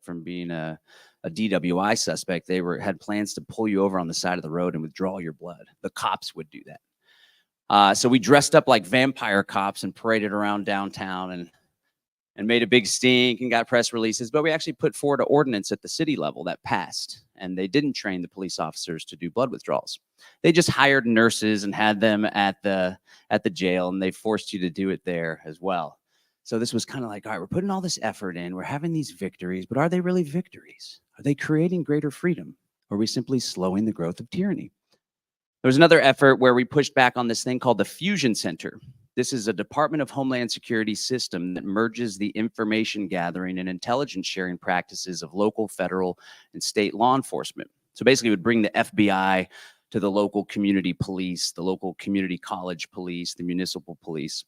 From being a DWI suspect, they had plans to pull you over on the side of the road and withdraw your blood. The cops would do that. So we dressed up like vampire cops and paraded around downtown, and made a big stink and got press releases, but we actually put forward an ordinance at the city level that passed, and they didn't train the police officers to do blood withdrawals. They just hired nurses and had them at the jail, and they forced you to do it there as well. So this was kind of like, all right, we're putting all this effort in, we're having these victories, but are they really victories? Are they creating greater freedom? Or are we simply slowing the growth of tyranny? There was another effort where we pushed back on this thing called the Fusion Center. This is a Department of Homeland Security system that merges the information gathering and intelligence sharing practices of local, federal, and state law enforcement. So basically it would bring the FBI to the local community police, the local community college police, the municipal police.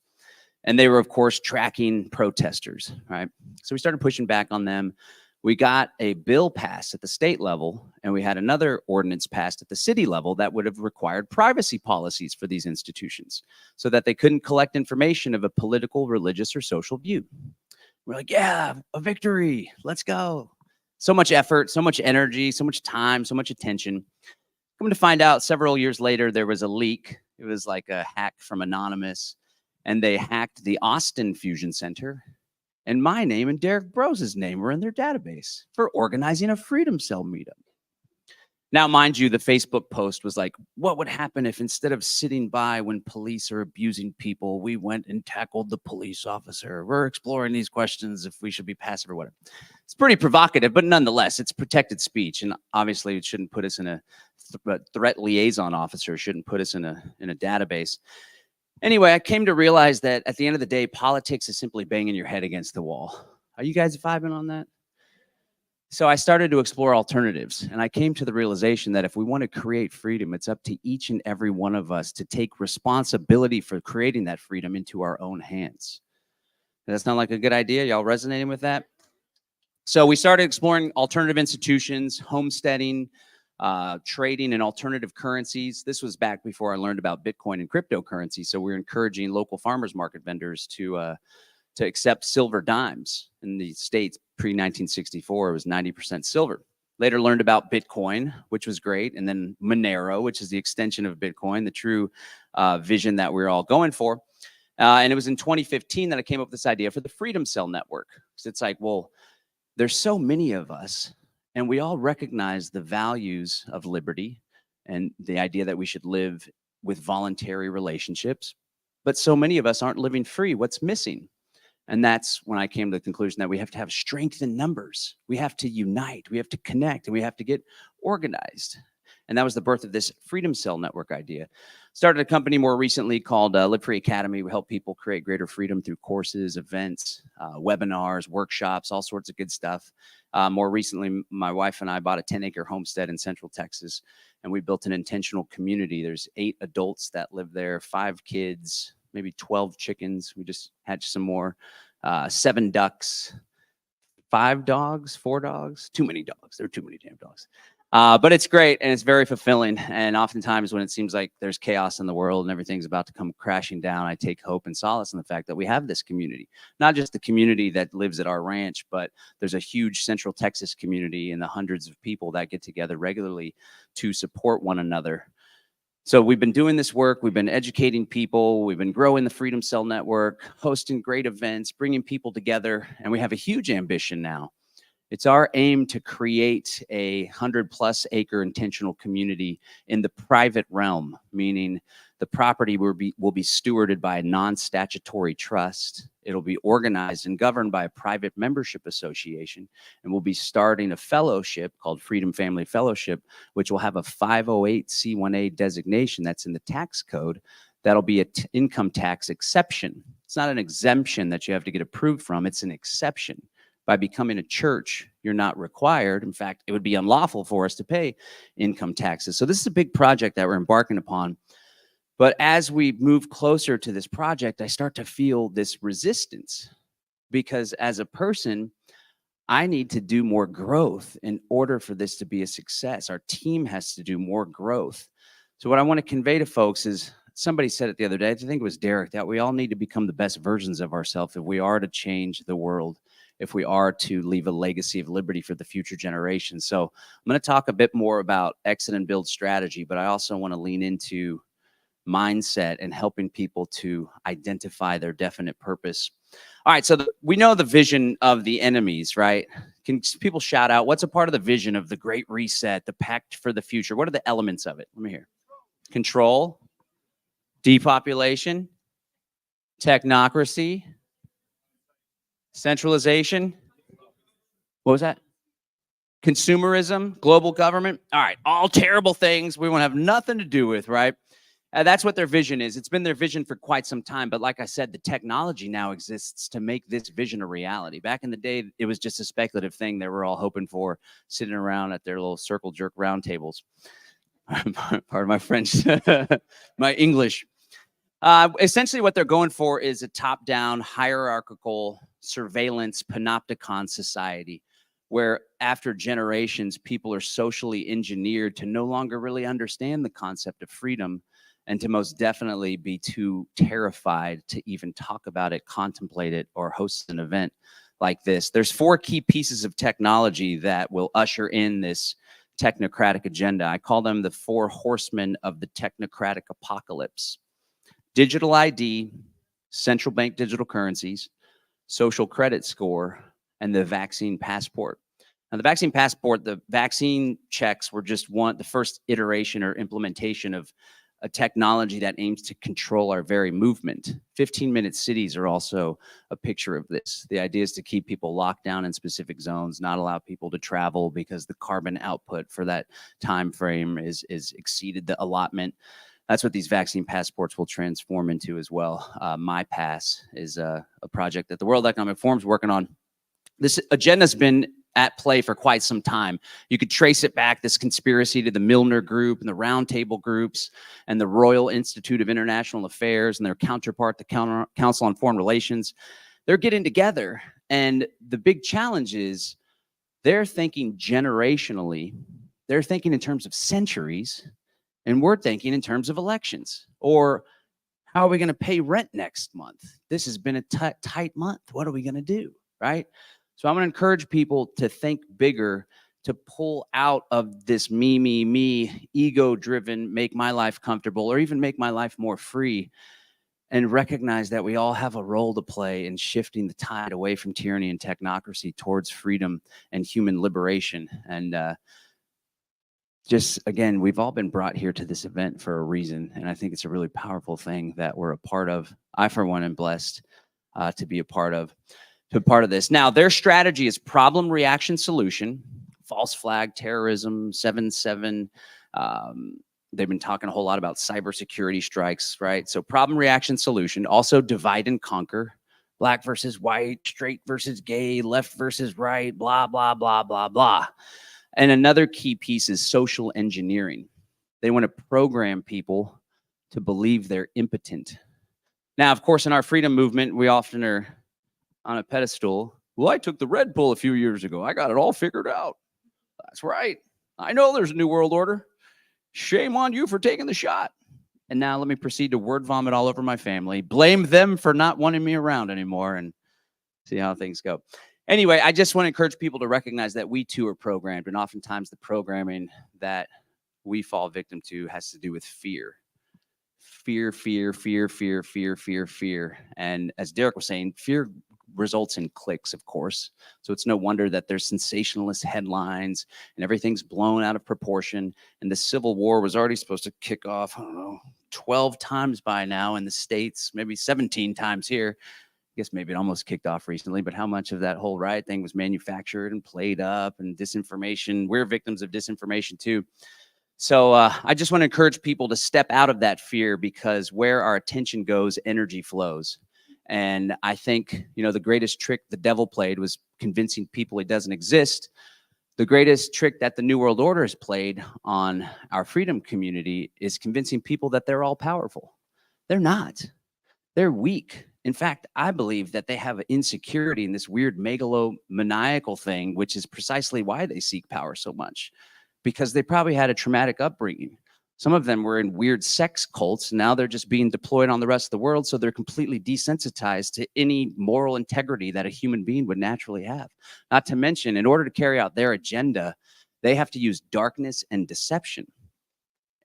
And they were, of course, tracking protesters, right? So we started pushing back on them. We got a bill passed at the state level, and we had another ordinance passed at the city level that would have required privacy policies for these institutions so that they couldn't collect information of a political, religious, or social view. We're like, yeah, a victory, let's go. So much effort, so much energy, so much time, so much attention. Come to find out, several years later, there was a leak. It was like a hack from Anonymous, and they hacked the Austin Fusion Center. And my name and Derek Brose's name were in their database for organizing a Freedom Cell meetup. Now, mind you, the Facebook post was like, what would happen if instead of sitting by when police are abusing people, we went and tackled the police officer? We're exploring these questions if we should be passive or whatever. It's pretty provocative, but nonetheless, it's protected speech. And obviously, it shouldn't put us in a threat liaison officer, shouldn't put us in a database. Anyway, I came to realize that at the end of the day, politics is simply banging your head against the wall. Are you guys vibing on that? So I started to explore alternatives, and I came to the realization that if we want to create freedom, it's up to each and every one of us to take responsibility for creating that freedom into our own hands. Does that sound like a good idea? Y'all resonating with that? So we started exploring alternative institutions, homesteading, trading in alternative currencies. This was back before I learned about Bitcoin and cryptocurrency. So we're encouraging local farmers market vendors to accept silver dimes. In the States, pre-1964, it was 90% silver. Later learned about Bitcoin, which was great. And then Monero, which is the extension of Bitcoin, the true vision that we're all going for. And it was in 2015 that I came up with this idea for the Freedom Cell Network. So it's like, well, there's so many of us, and we all recognize the values of liberty and the idea that we should live with voluntary relationships. But so many of us aren't living free. What's missing? And that's when I came to the conclusion that we have to have strength in numbers. We have to unite, we have to connect, and we have to get organized. And that was the birth of this Freedom Cell Network idea. Started a company more recently called Live Free Academy. We help people create greater freedom through courses, events, webinars, workshops, all sorts of good stuff. More recently, my wife and I bought a 10-acre homestead in Central Texas, and we built an intentional community. There's 8 adults that live there, 5 kids, maybe 12 chickens. We just hatched some more, 7 ducks, 5 dogs, 4 dogs, too many dogs. There are too many damn dogs. But it's great, and it's very fulfilling. And oftentimes when it seems like there's chaos in the world and everything's about to come crashing down, I take hope and solace in the fact that we have this community. Not just the community that lives at our ranch, but there's a huge Central Texas community and the hundreds of people that get together regularly to support one another. So we've been doing this work. We've been educating people. We've been growing the Freedom Cell Network, hosting great events, bringing people together, and we have a huge ambition now. It's our aim to create a 100+ acre intentional community in the private realm, meaning the property will be stewarded by a non-statutory trust. It'll be organized and governed by a private membership association, and we'll be starting a fellowship called Freedom Family Fellowship, which will have a 508c1a designation that's in the tax code. That'll be an income tax exception. It's not an exemption that you have to get approved from, it's an exception. By becoming a church, you're not required. In fact, it would be unlawful for us to pay income taxes. So this is a big project that we're embarking upon. But as we move closer to this project, I start to feel this resistance because as a person, I need to do more growth in order for this to be a success. Our team has to do more growth. So what I want to convey to folks is, somebody said it the other day, I think it was Derek, that we all need to become the best versions of ourselves if we are to change the world, if we are to leave a legacy of liberty for the future generations. So I'm going to talk a bit more about exit and build strategy, but I also want to lean into mindset and helping people to identify their definite purpose. All right, so we know the vision of the enemies, right? Can people shout out, what's a part of the vision of the Great Reset, the Pact for the Future? What are the elements of it? Let me hear. Control, depopulation, technocracy, centralization. What was that? Consumerism, global government. All right, all terrible things we want to have nothing to do with, right? That's what their vision is. It's been their vision for quite some time. But like I said, the technology now exists to make this vision a reality. Back in the day, it was just a speculative thing they were all hoping for, sitting around at their little circle jerk round tables. Pardon my French, my English. Essentially, what they're going for is a top-down, hierarchical surveillance panopticon society, where after generations, people are socially engineered to no longer really understand the concept of freedom and to most definitely be too terrified to even talk about it, contemplate it, or host an event like this. There's 4 key pieces of technology that will usher in this technocratic agenda. I call them the 4 horsemen of the technocratic apocalypse. Digital ID, central bank digital currencies, social credit score, and the vaccine passport. Now, the vaccine passport, the vaccine checks were just the first iteration or implementation of a technology that aims to control our very movement. 15-minute cities are also a picture of this. The idea is to keep people locked down in specific zones, not allow people to travel because the carbon output for that time frame is exceeded the allotment. That's what these vaccine passports will transform into as well. My Pass is a project that the World Economic Forum is working on. This agenda has been at play for quite some time. You could trace it back, this conspiracy, to the Milner Group and the Roundtable groups and the Royal Institute of International Affairs and their counterpart, the Council on Foreign Relations. They're getting together, and the big challenge is they're thinking generationally. They're thinking in terms of centuries, and we're thinking in terms of elections. Or how are we going to pay rent next month? This has been a tight month. What are we going to do, right? So I'm going to encourage people to think bigger, to pull out of this me, ego-driven, make my life comfortable, or even make my life more free, and recognize that we all have a role to play in shifting the tide away from tyranny and technocracy towards freedom and human liberation. And just, again, we've all been brought here to this event for a reason, and I think it's a really powerful thing that we're a part of. I, for one, am blessed to be a part of this. Now, their strategy is problem, reaction, solution, false flag, terrorism, 7/7. They've been talking a whole lot about cybersecurity strikes, right? So problem, reaction, solution. Also divide and conquer. Black versus white, straight versus gay, left versus right, blah, blah, blah, blah, blah. And another key piece is social engineering. They want to program people to believe they're impotent. Now, of course, in our freedom movement, we often are on a pedestal. Well, I took the Red Bull a few years ago. I got it all figured out. That's right. I know there's a new world order. Shame on you for taking the shot. And now let me proceed to word vomit all over my family, blame them for not wanting me around anymore, and see how things go. Anyway, I just want to encourage people to recognize that we too are programmed, and oftentimes the programming that we fall victim to has to do with fear. Fear, fear, fear, fear, fear, fear, fear. And as Derek was saying, fear results in clicks, of course. So it's no wonder that there's sensationalist headlines and everything's blown out of proportion. And the Civil War was already supposed to kick off, I don't know, 12 times by now in the States, maybe 17 times here. I guess maybe it almost kicked off recently, but how much of that whole riot thing was manufactured and played up, and disinformation? We're victims of disinformation too. So I just want to encourage people to step out of that fear, because where our attention goes, energy flows. And I think, you know, the greatest trick the devil played was convincing people it doesn't exist. The greatest trick that the New World Order has played on our freedom community is convincing people that they're all powerful. They're not. They're weak. In fact, I believe that they have insecurity in this weird megalomaniacal thing, which is precisely why they seek power so much, because they probably had a traumatic upbringing. Some of them were in weird sex cults. Now they're just being deployed on the rest of the world, so they're completely desensitized to any moral integrity that a human being would naturally have. Not to mention, in order to carry out their agenda, they have to use darkness and deception.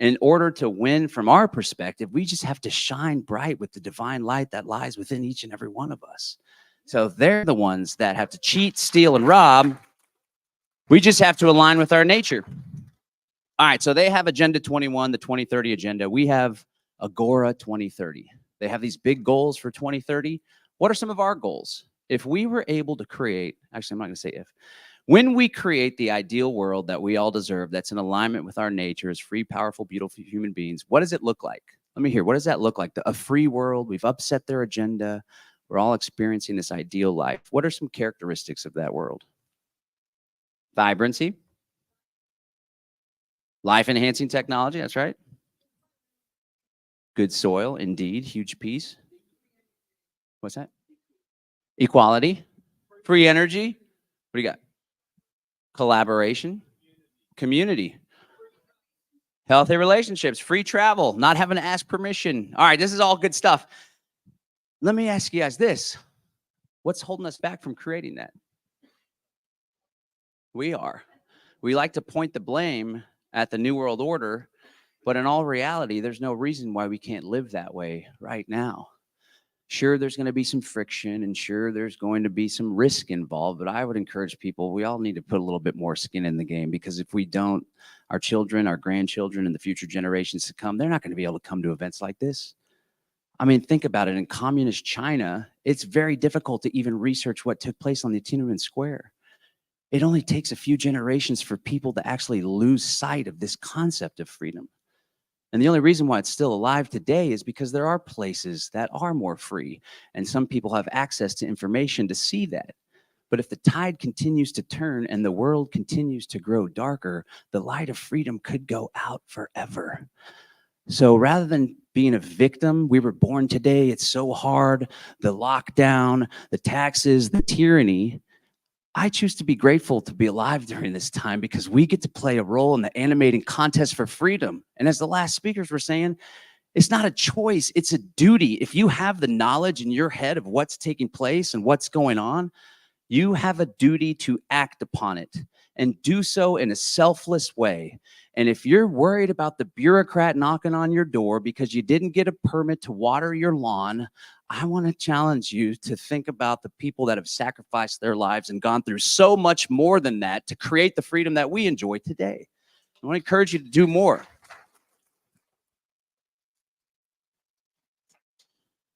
In order to win from our perspective, we just have to shine bright with the divine light that lies within each and every one of us. So they're the ones that have to cheat, steal, and rob. We just have to align with our nature. All right, so they have Agenda 21, the 2030 agenda. We have Agora 2030. They have these big goals for 2030. What are some of our goals? If we were able to create, actually, I'm not going to say if, when we create the ideal world that we all deserve, that's in alignment with our nature as free, powerful, beautiful human beings, what does it look like? Let me hear, what does that look like? A free world, we've upset their agenda, we're all experiencing this ideal life. What are some characteristics of that world? Vibrancy. Life-enhancing technology, that's right. Good soil, indeed, huge piece. What's that? Equality. Free energy. What do you got? Collaboration. Community. Healthy relationships. Free travel. Not having to ask permission. All right, this is all good stuff. Let me ask you guys this. What's holding us back from creating that? We are. We like to point the blame at the New World Order, but in all reality, there's no reason why we can't live that way right now. Sure, there's going to be some friction, and sure, there's going to be some risk involved, but I would encourage people, we all need to put a little bit more skin in the game, because if we don't, our children, our grandchildren, and the future generations to come, they're not going to be able to come to events like this. I mean, think about it. In communist China, it's very difficult to even research what took place on the Tiananmen Square. It only takes a few generations for people to actually lose sight of this concept of freedom. And the only reason why it's still alive today is because there are places that are more free, and some people have access to information to see that. But if the tide continues to turn and the world continues to grow darker, the light of freedom could go out forever. So rather than being a victim, we were born today, it's so hard, the lockdown, the taxes, the tyranny, I choose to be grateful to be alive during this time, because we get to play a role in the animating contest for freedom. And as the last speakers were saying, it's not a choice, it's a duty. If you have the knowledge in your head of what's taking place and what's going on, you have a duty to act upon it and do so in a selfless way. And if you're worried about the bureaucrat knocking on your door because you didn't get a permit to water your lawn, I want to challenge you to think about the people that have sacrificed their lives and gone through so much more than that to create the freedom that we enjoy today. I want to encourage you to do more.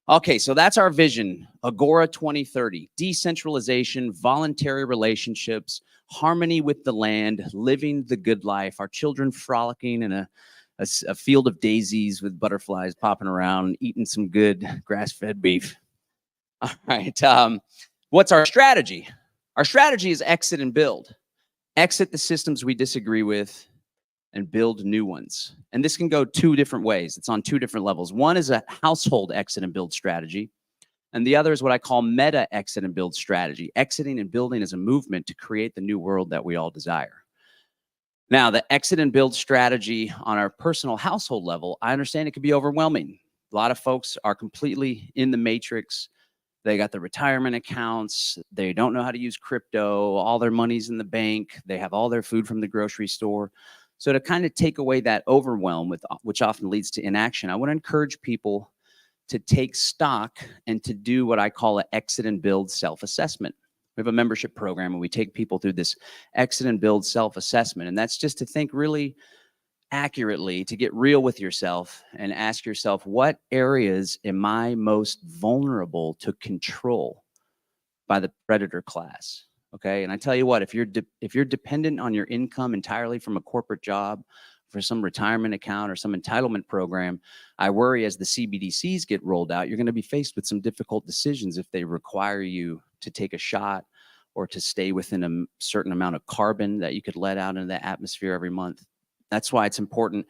Okay, so that's our vision, Agora 2030, decentralization, voluntary relationships, harmony with the land, living the good life, our children frolicking in a field of daisies with butterflies popping around and eating some good grass-fed beef. All right, what's our strategy? Our strategy is exit and build. Exit the systems we disagree with and build new ones. And this can go two different ways. It's on two different levels. One is a household exit and build strategy. And the other is what I call meta exit and build strategy. Exiting and building as a movement to create the new world that we all desire. Now, the exit and build strategy on our personal household level, I understand it can be overwhelming. A lot of folks are completely in the matrix. They got their retirement accounts. They don't know how to use crypto. All their money's in the bank. They have all their food from the grocery store. So to kind of take away that overwhelm, which often leads to inaction, I want to encourage people to take stock and to do what I call an exit and build self-assessment. We have a membership program and we take people through this exit and build self-assessment. And that's just to think really accurately, to get real with yourself and ask yourself, what areas am I most vulnerable to control by the predator class? Okay, and I tell you what, if you're dependent on your income entirely from a corporate job, for some retirement account or some entitlement program, I worry as the CBDCs get rolled out, you're going to be faced with some difficult decisions if they require you to take a shot or to stay within a certain amount of carbon that you could let out into the atmosphere every month. That's why it's important.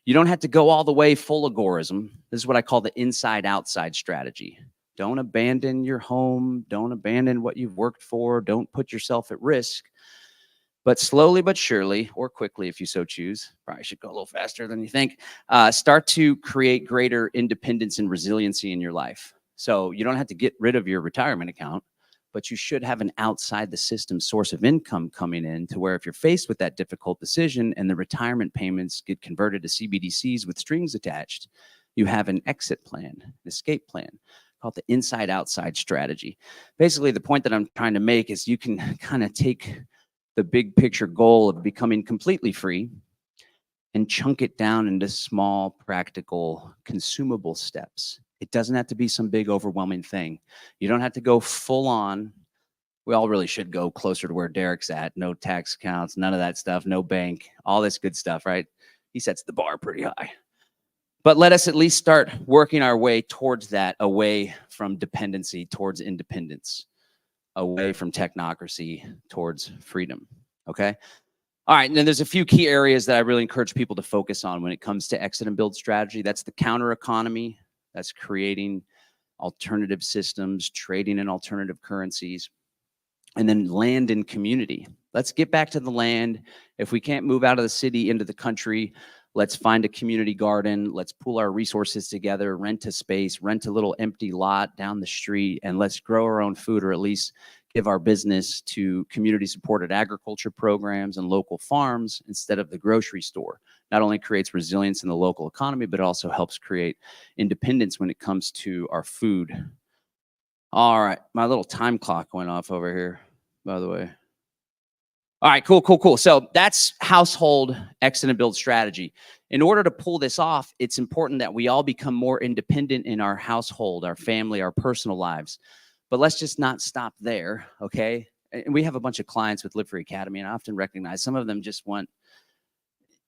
You don't have to go all the way full agorism. This is what I call the inside-outside strategy. Don't abandon your home. Don't abandon what you've worked for. Don't put yourself at risk. But slowly but surely, or quickly if you so choose, probably should go a little faster than you think, start to create greater independence and resiliency in your life. So you don't have to get rid of your retirement account, but you should have an outside the system source of income coming in to where if you're faced with that difficult decision and the retirement payments get converted to CBDCs with strings attached, you have an exit plan, an escape plan. call it the inside outside strategy. Basically, the point that I'm trying to make is you can kind of take the big picture goal of becoming completely free and chunk it down into small, practical, consumable steps. It doesn't have to be some big, overwhelming thing. You don't have to go full on. We all really should go closer to where Derek's at. No tax accounts, none of that stuff, no bank, all this good stuff, right? He sets the bar pretty high. But let us at least start working our way towards that, away from dependency towards independence, away from technocracy towards freedom, okay? All right, and then there's a few key areas that I really encourage people to focus on when it comes to exit and build strategy. That's the counter economy. That's creating alternative systems, trading in alternative currencies, and then land and community. Let's get back to the land. If we can't move out of the city into the country, let's find a community garden. Let's pool our resources together, rent a space, rent a little empty lot down the street, and let's grow our own food, or at least give our business to community-supported agriculture programs and local farms instead of the grocery store. Not only creates resilience in the local economy, but it also helps create independence when it comes to our food. All right, my little time clock went off over here, by the way. All right, cool. So that's household exit and build strategy. In order to pull this off, it's important that we all become more independent in our household, our family, our personal lives. But let's just not stop there, okay? And we have a bunch of clients with Live Free Academy, and I often recognize some of them just want,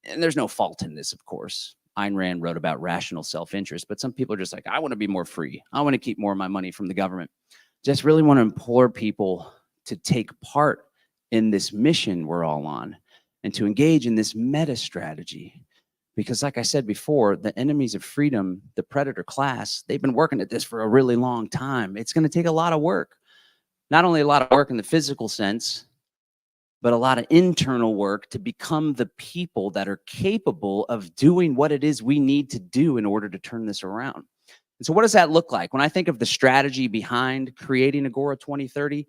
and there's no fault in this, of course. Ayn Rand wrote about rational self-interest, but some people are just like, I want to be more free. I want to keep more of my money from the government. Just really want to implore people to take part in this mission we're all on and to engage in this meta strategy. Because like I said before, the enemies of freedom, the predator class, they've been working at this for a really long time. It's going to take a lot of work. Not only a lot of work in the physical sense, but a lot of internal work to become the people that are capable of doing what it is we need to do in order to turn this around. And so what does that look like? When I think of the strategy behind creating Agora 2030,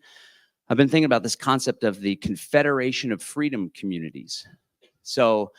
I've been thinking about this concept of the Confederation of Freedom Communities. So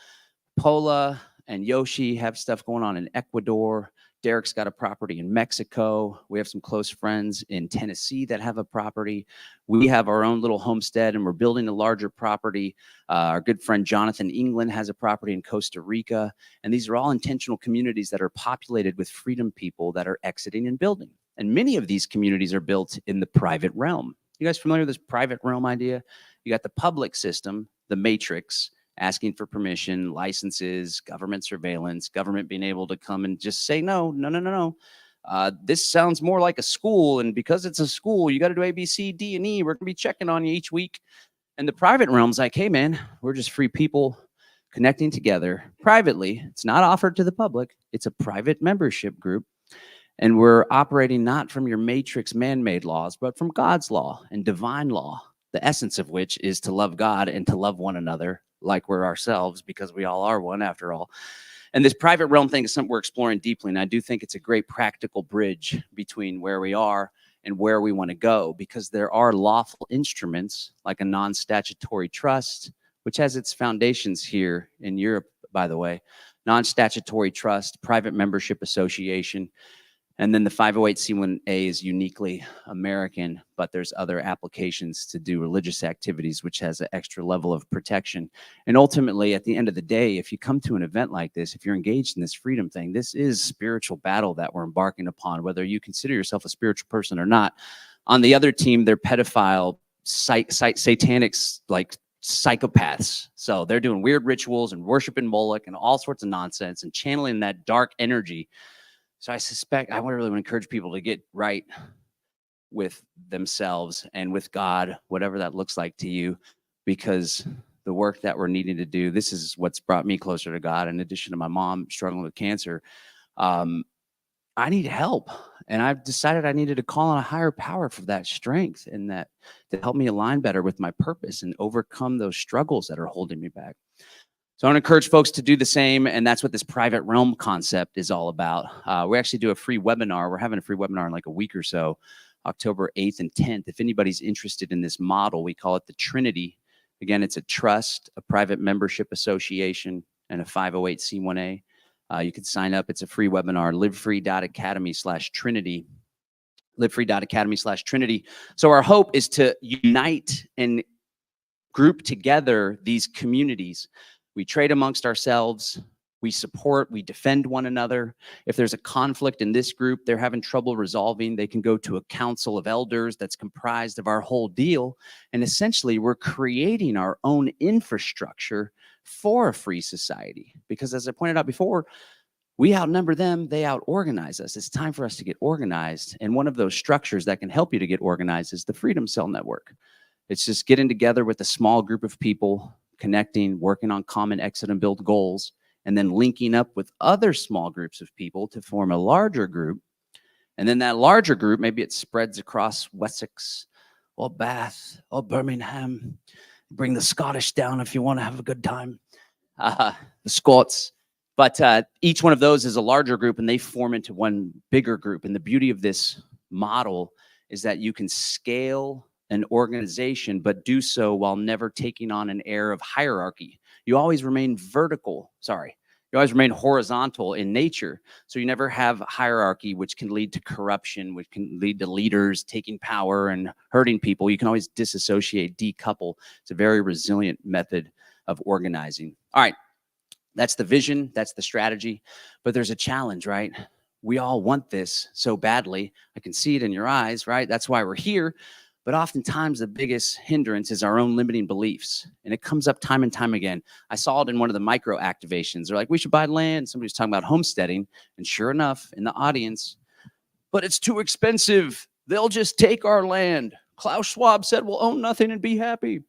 Pola and Yoshi have stuff going on in Ecuador. Derek's got a property in Mexico. We have some close friends in Tennessee that have a property. We have our own little homestead, and we're building a larger property. Our good friend Jonathan England has a property in Costa Rica. And these are all intentional communities that are populated with freedom people that are exiting and building. And many of these communities are built in the private realm. You guys familiar with this private realm idea? You got the public system, the matrix, asking for permission, licenses, government surveillance, government being able to come and just say, no. This sounds more like a school. And because it's a school, you got to do A, B, C, D, and E. We're going to be checking on you each week. And the private realm's like, hey, man, we're just free people connecting together privately. It's not offered to the public. It's a private membership group. And we're operating not from your matrix man-made laws, but from God's law and divine law, the essence of which is to love God and to love one another like we're ourselves, because we all are one after all. And this private realm thing is something we're exploring deeply. And I do think it's a great practical bridge between where we are and where we want to go, because there are lawful instruments like a non-statutory trust, which has its foundations here in Europe, by the way, non-statutory trust, private membership association. And then the 508c1a is uniquely American, but there's other applications to do religious activities, which has an extra level of protection. And ultimately, at the end of the day, if you come to an event like this, if you're engaged in this freedom thing, this is spiritual battle that we're embarking upon, whether you consider yourself a spiritual person or not. On the other team, they're pedophile, satanic, like psychopaths. So they're doing weird rituals and worshiping Moloch and all sorts of nonsense and channeling that dark energy. So I suspect I really want to encourage people to get right with themselves and with God, whatever that looks like to you, because the work that we're needing to do, this is what's brought me closer to God. In addition to my mom struggling with cancer, I need help. And I've decided I needed to call on a higher power for that strength and that to help me align better with my purpose and overcome those struggles that are holding me back. So I want to encourage folks to do the same, and that's what this private realm concept is all about. We actually do a free webinar. We're having a free webinar in like a week or so, October 8th and 10th. If anybody's interested in this model, we call it the Trinity. Again, it's a trust, a private membership association, and a 508c1a. You can sign up. It's a free webinar, livefree.academy/Trinity. livefree.academy/Trinity. So our hope is to unite and group together these communities. We trade amongst ourselves, we support, we defend one another. If there's a conflict in this group they're having trouble resolving, they can go to a council of elders that's comprised of our whole deal. And essentially, we're creating our own infrastructure for a free society. Because as I pointed out before, we outnumber them, they out-organize us. It's time for us to get organized. And one of those structures that can help you to get organized is the Freedom Cell Network. It's just getting together with a small group of people, connecting, working on common exit and build goals, and then linking up with other small groups of people to form a larger group. And then that larger group, maybe it spreads across Wessex or Bath or Birmingham. Bring the Scottish down if you want to have a good time, the Scots. But each one of those is a larger group, and they form into one bigger group. And the beauty of this model is that you can scale an organization, but do so while never taking on an air of hierarchy. You always remain you always remain horizontal in nature. So you never have hierarchy, which can lead to corruption, which can lead to leaders taking power and hurting people. You can always disassociate, decouple. It's a very resilient method of organizing. All right, that's the vision, that's the strategy, but there's a challenge, right? We all want this so badly. I can see it in your eyes, right? That's why we're here. But oftentimes the biggest hindrance is our own limiting beliefs. And it comes up time and time again. I saw it in one of the micro activations. They're like, we should buy land. Somebody's talking about homesteading. And sure enough, in the audience, but it's too expensive. They'll just take our land. Klaus Schwab said we'll own nothing and be happy.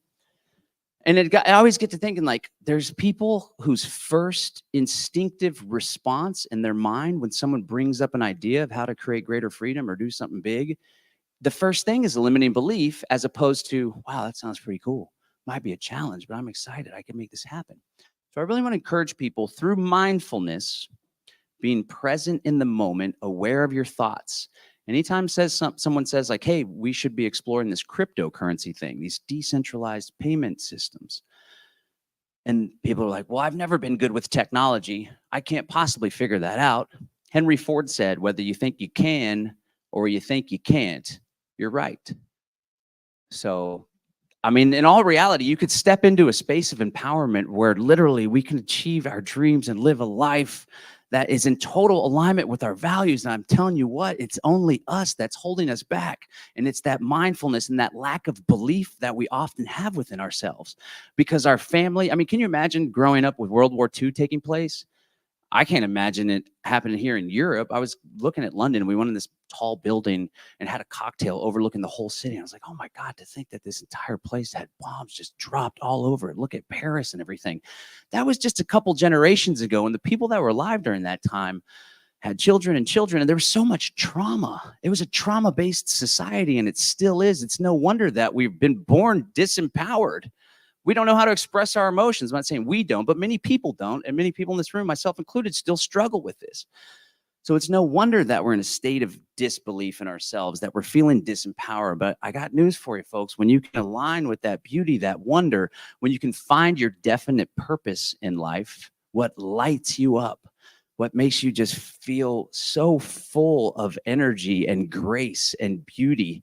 And I always get to thinking, like, there's people whose first instinctive response in their mind when someone brings up an idea of how to create greater freedom or do something big, the first thing is a limiting belief, as opposed to, wow, that sounds pretty cool. Might be a challenge, but I'm excited. I can make this happen. So I really want to encourage people through mindfulness, being present in the moment, aware of your thoughts. Anytime someone says like, hey, we should be exploring this cryptocurrency thing, these decentralized payment systems. And people are like, well, I've never been good with technology. I can't possibly figure that out. Henry Ford said, whether you think you can or you think you can't, you're right. So, I mean, in all reality, you could step into a space of empowerment where literally we can achieve our dreams and live a life that is in total alignment with our values. And I'm telling you what, it's only us that's holding us back. And it's that mindfulness and that lack of belief that we often have within ourselves. Because our family, I mean, can you imagine growing up with World War II taking place? I can't imagine it happening here in Europe. I was looking at London. We went in this tall building and had a cocktail overlooking the whole city. I was like, oh my God, to think that this entire place had bombs just dropped all over it. Look at Paris and everything. That was just a couple generations ago. And the people that were alive during that time had children, and there was so much trauma. It was a trauma-based society, and it still is. It's no wonder that we've been born disempowered. We don't know how to express our emotions. I'm not saying we don't, but many people don't. And many people in this room, myself included, still struggle with this. So it's no wonder that we're in a state of disbelief in ourselves, that we're feeling disempowered. But I got news for you, folks. When you can align with that beauty, that wonder, when you can find your definite purpose in life, what lights you up, what makes you just feel so full of energy and grace and beauty,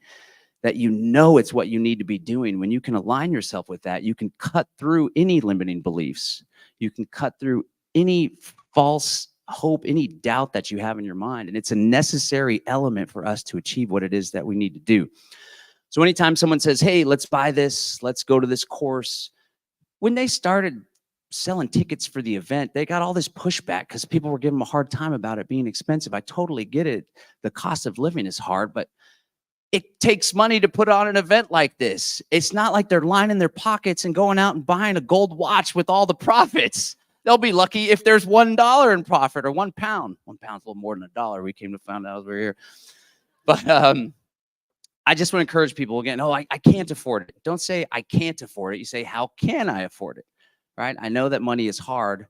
that you know it's what you need to be doing. When you can align yourself with that, you can cut through any limiting beliefs. You can cut through any false hope, any doubt that you have in your mind. And it's a necessary element for us to achieve what it is that we need to do. So anytime someone says, hey, let's buy this, let's go to this course, when they started selling tickets for the event, they got all this pushback because people were giving them a hard time about it being expensive. I totally get it. The cost of living is hard, but it takes money to put on an event like this. It's not like they're lining their pockets and going out and buying a gold watch with all the profits. They'll be lucky if there's $1 in profit or 1 pound. 1 pound's a little more than $1. We came to find out as we were here. But I just want to encourage people again, oh, I can't afford it. Don't say I can't afford it. You say, how can I afford it? Right? I know that money is hard,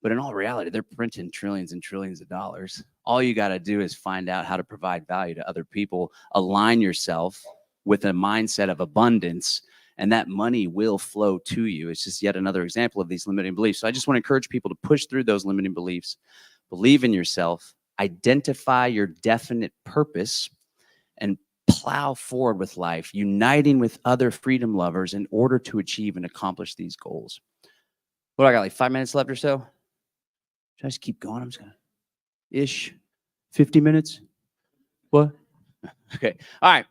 but in all reality, they're printing trillions and trillions of dollars. All you got to do is find out how to provide value to other people, align yourself with a mindset of abundance, and that money will flow to you. It's just yet another example of these limiting beliefs. So I just want to encourage people to push through those limiting beliefs, believe in yourself, identify your definite purpose, and plow forward with life, uniting with other freedom lovers in order to achieve and accomplish these goals. What do I got, like 5 minutes left or so? Should I just keep going? I'm just gonna, ish, 50 minutes? What? Okay, all right.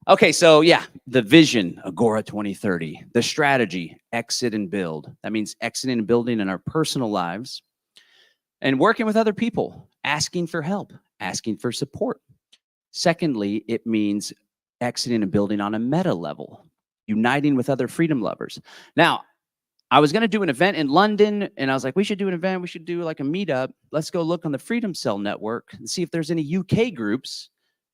Okay, so yeah, the vision, Agora 2030, the strategy, exit and build. That means exiting and building in our personal lives and working with other people, asking for help, asking for support. Secondly, it means exiting and building on a meta level, uniting with other freedom lovers. Now, I was going to do an event in London, and I was like, we should do an event. We should do like a meetup. Let's go look on the Freedom Cell network and see if there's any UK groups.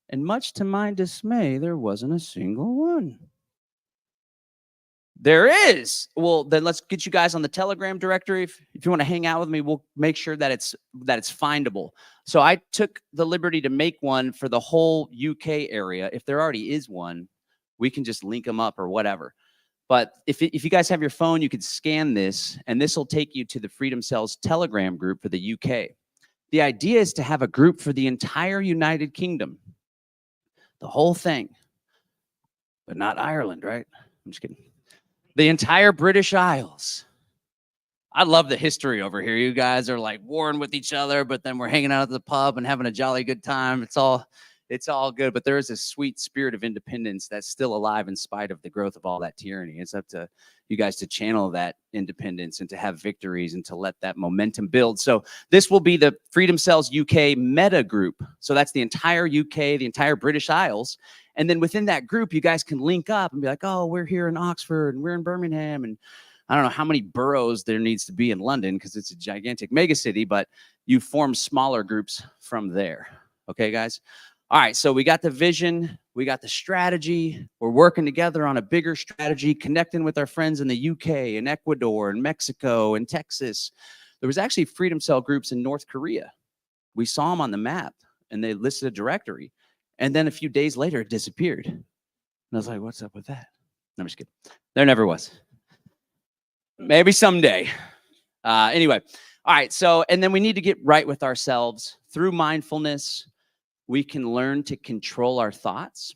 And much to my dismay, there wasn't a single one. There is. Well, then let's get you guys on the Telegram directory. If you want to hang out with me, we'll make sure that it's findable. So I took the liberty to make one for the whole UK area. If there already is one, we can just link them up or whatever. But if you guys have your phone, you could scan this, and this will take you to the Freedom Cells Telegram group for the UK. The idea is to have a group for the entire United Kingdom. The whole thing. But not Ireland, right? I'm just kidding. The entire British Isles. I love the history over here. You guys are like warring with each other, but then we're hanging out at the pub and having a jolly good time. It's all good, but there is a sweet spirit of independence that's still alive in spite of the growth of all that tyranny. It's up to you guys to channel that independence and to have victories and to let that momentum build. So this will be the Freedom Cells UK meta group. So that's the entire UK, the entire British Isles. And then within that group, you guys can link up and be like, oh, we're here in Oxford and we're in Birmingham. And I don't know how many boroughs there needs to be in London because it's a gigantic megacity, but you form smaller groups from there. Okay, guys? All right, so we got the vision, we got the strategy, we're working together on a bigger strategy, connecting with our friends in the UK and Ecuador and Mexico and Texas. There was actually Freedom Cell groups in North Korea. We saw them on the map and they listed a directory. And then a few days later, it disappeared. And I was like, what's up with that? No, I'm just kidding. There never was. Maybe someday. Anyway, all right, so, and then we need to get right with ourselves through mindfulness. We can learn to control our thoughts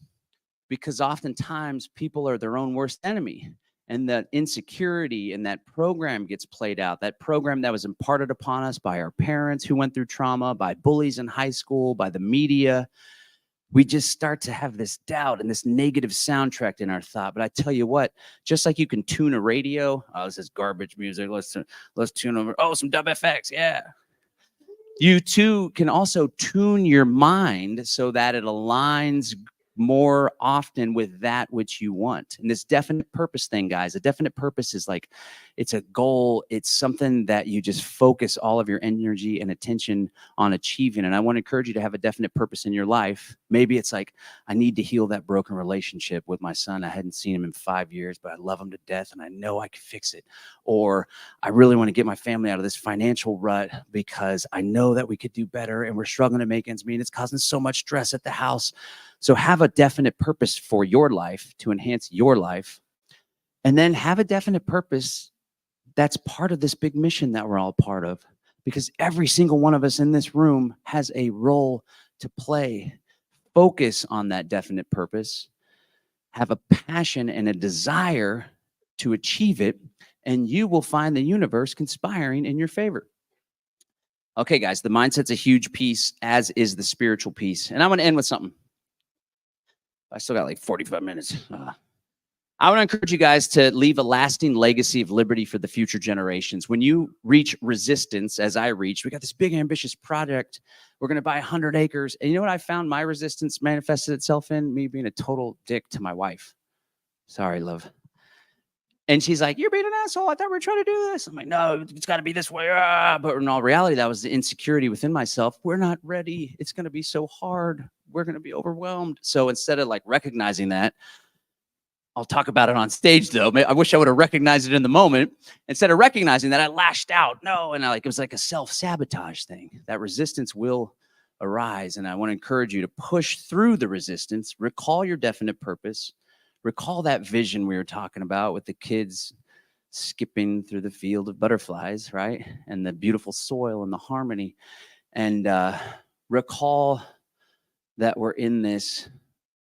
because oftentimes people are their own worst enemy. And that insecurity and that program gets played out, that program that was imparted upon us by our parents who went through trauma, by bullies in high school, by the media. We just start to have this doubt and this negative soundtrack in our thought. But I tell you what, just like you can tune a radio, oh, this is garbage music, let's tune over, oh, some WFX, yeah. You too can also tune your mind so that it aligns more often with that which you want. And this definite purpose thing, guys, a definite purpose is like, it's a goal. It's something that you just focus all of your energy and attention on achieving. And I want to encourage you to have a definite purpose in your life. Maybe it's like, I need to heal that broken relationship with my son. I hadn't seen him in 5 years, but I love him to death and I know I can fix it. Or I really want to get my family out of this financial rut because I know that we could do better and we're struggling to make ends meet. It's causing so much stress at the house. So have a definite purpose for your life to enhance your life. And then have a definite purpose that's part of this big mission that we're all part of. Because every single one of us in this room has a role to play. Focus on that definite purpose. Have a passion and a desire to achieve it. And you will find the universe conspiring in your favor. Okay, guys, the mindset's a huge piece, as is the spiritual piece. And I'm going to end with something. I still got like 45 minutes. I want to encourage you guys to leave a lasting legacy of liberty for the future generations. When you reach resistance, as I reached, we got this big ambitious project. We're going to buy 100 acres. And you know what I found my resistance manifested itself in? Me being a total dick to my wife. Sorry, love. And she's like, you're being an asshole. I thought we were trying to do this. I'm like, no, it's got to be this way. But in all reality, that was the insecurity within myself. We're not ready. It's going to be so hard. We're going to be overwhelmed. So instead of like recognizing that, I'll talk about it on stage though. I wish I would have recognized it in the moment. Instead of recognizing that, I lashed out. No, and it was like a self-sabotage thing. That resistance will arise. And I want to encourage you to push through the resistance, recall your definite purpose, recall that vision we were talking about with the kids skipping through the field of butterflies, right? And the beautiful soil and the harmony. And recall that we're in this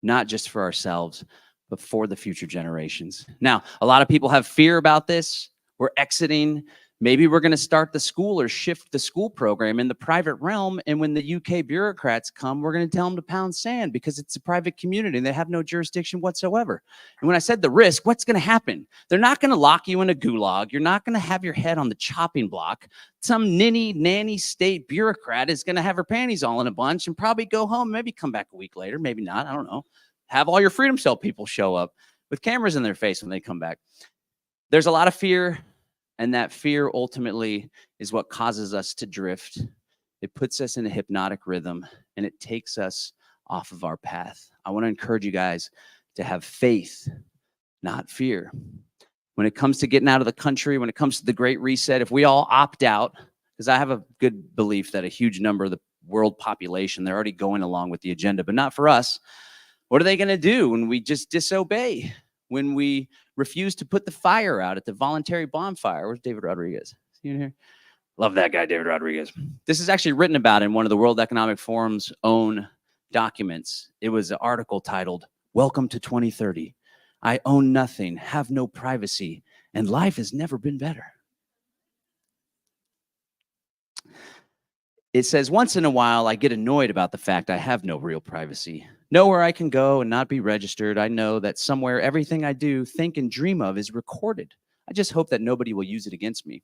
not just for ourselves, but for the future generations. Now, a lot of people have fear about this. We're exiting. Maybe we're going to start the school or shift the school program in the private realm. And when the UK bureaucrats come, we're going to tell them to pound sand because it's a private community and they have no jurisdiction whatsoever. And when I said the risk, what's going to happen? They're not going to lock you in a gulag. You're not going to have your head on the chopping block. Some nanny state bureaucrat is going to have her panties all in a bunch and probably go home, maybe come back a week later, maybe not, I don't know. Have all your Freedom Cell people show up with cameras in their face when they come back. There's a lot of fear. And that fear ultimately is what causes us to drift. It puts us in a hypnotic rhythm and it takes us off of our path. I want to encourage you guys to have faith, not fear. When it comes to getting out of the country, when it comes to the Great Reset, if we all opt out, because I have a good belief that a huge number of the world population, they're already going along with the agenda, but not for us. What are they going to do when we just disobey? When we refuse to put the fire out at the voluntary bonfire? Where's David Rodriguez? Is he in here? Love that guy, David Rodriguez. This is actually written about in one of the World Economic Forum's own documents. It was an article titled, "Welcome to 2030. I own nothing, have no privacy, and life has never been better." It says, once in a while, I get annoyed about the fact I have no real privacy. Nowhere I can go and not be registered. I know that somewhere everything I do, think, and dream of is recorded. I just hope that nobody will use it against me.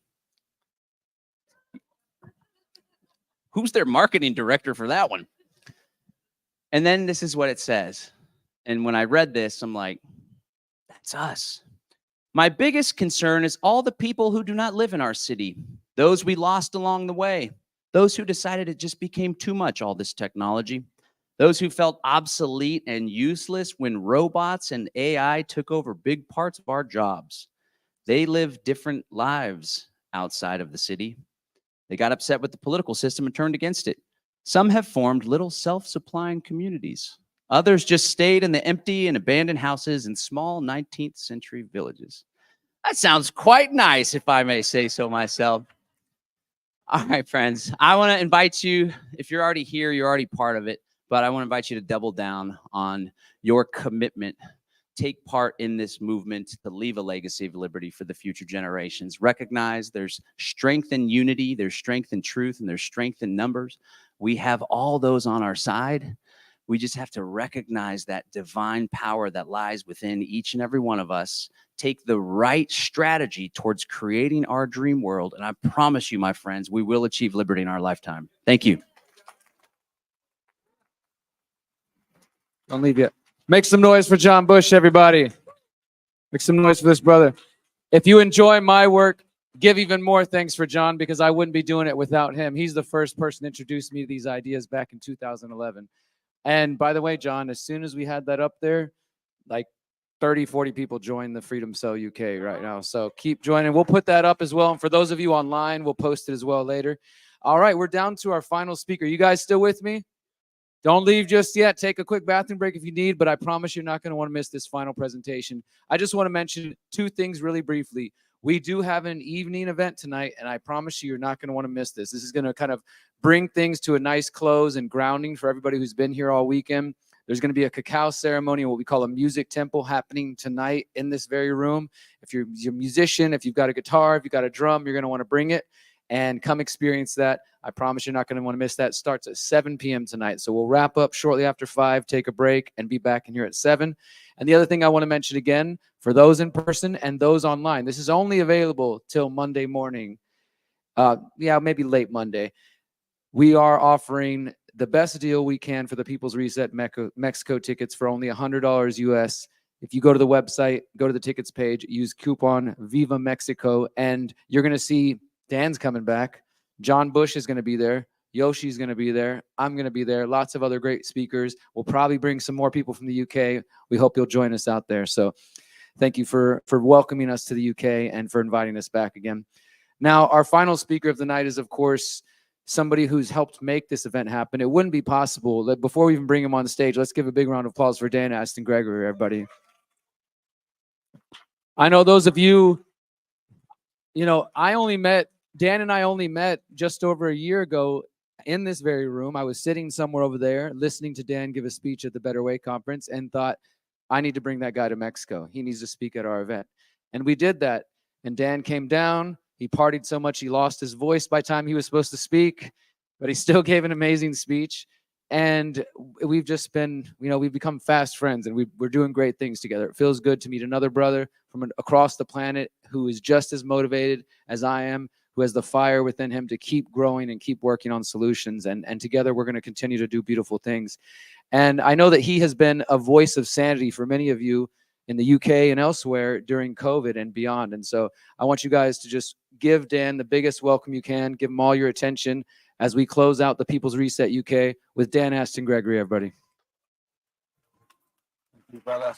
Who's their marketing director for that one? And then this is what it says. And when I read this, I'm like, that's us. My biggest concern is all the people who do not live in our city, those we lost along the way. Those who decided it just became too much, all this technology. Those who felt obsolete and useless when robots and AI took over big parts of our jobs. They live different lives outside of the city. They got upset with the political system and turned against it. Some have formed little self-supplying communities. Others just stayed in the empty and abandoned houses in small 19th century villages. That sounds quite nice, if I may say so myself. All right, friends, I want to invite you, if you're already here, you're already part of it, but I want to invite you to double down on your commitment. Take part in this movement to leave a legacy of liberty for the future generations. Recognize there's strength in unity, there's strength in truth, and there's strength in numbers. We have all those on our side. We just have to recognize that divine power that lies within each and every one of us. Take the right strategy towards creating our dream world. And I promise you, my friends, we will achieve liberty in our lifetime. Thank you. Don't leave yet. Make some noise for John Bush, everybody. Make some noise for this brother. If you enjoy my work, give even more thanks for John, because I wouldn't be doing it without him. He's the first person to introduce me to these ideas back in 2011. And by the way, John, as soon as we had that up there, like 30, 40 people join the Freedom Cell UK right now. So keep joining. We'll put that up as well. And for those of you online, we'll post it as well later. All right, we're down to our final speaker. You guys still with me? Don't leave just yet. Take a quick bathroom break if you need, but I promise you're not going to want to miss this final presentation. I just want to mention two things really briefly. We do have an evening event tonight, and I promise you're not going to want to miss this. This is going to kind of bring things to a nice close and grounding for everybody who's been here all weekend. There's going to be a cacao ceremony, what we call a music temple, happening tonight in this very room. If you're a musician, if you've got a guitar, if you've got a drum, you're going to want to bring it and come experience that. I promise you're not going to want to miss that. It starts at 7 p.m. tonight. So we'll wrap up shortly after 5, take a break, and be back in here at 7. And the other thing I want to mention again, for those in person and those online, this is only available till Monday morning. Maybe late Monday. We are offering the best deal we can for the People's Reset Mexico tickets for only $100 US. If you go to the website, go to the tickets page, use coupon Viva Mexico, and you're going to see Dan's coming back. John Bush is going to be there. Yoshi's going to be there. I'm going to be there. Lots of other great speakers. We'll probably bring some more people from the UK. We hope you'll join us out there. So thank you for welcoming us to the UK and for inviting us back again. Now, our final speaker of the night is, of course, somebody who's helped make this event happen. It wouldn't be possible. Before we even bring him on the stage, let's give a big round of applause for Dan Astin-Gregory, everybody. I know those of you, Dan and I only met just over a year ago in this very room. I was sitting somewhere over there listening to Dan give a speech at the Better Way conference and thought, I need to bring that guy to Mexico. He needs to speak at our event. And we did that. And Dan came down. He partied so much he lost his voice by the time he was supposed to speak, but he still gave an amazing speech. And we've just been, we've become fast friends, and we're doing great things together. It feels good to meet another brother from across the planet who is just as motivated as I am, who has the fire within him to keep growing and keep working on solutions. And together we're going to continue to do beautiful things. And I know that he has been a voice of sanity for many of you in the UK and elsewhere during COVID and beyond. And so I want you guys to just give Dan the biggest welcome you can. Give him all your attention as we close out the People's Reset UK with Dan Astin-Gregory, everybody. Thank you, brother.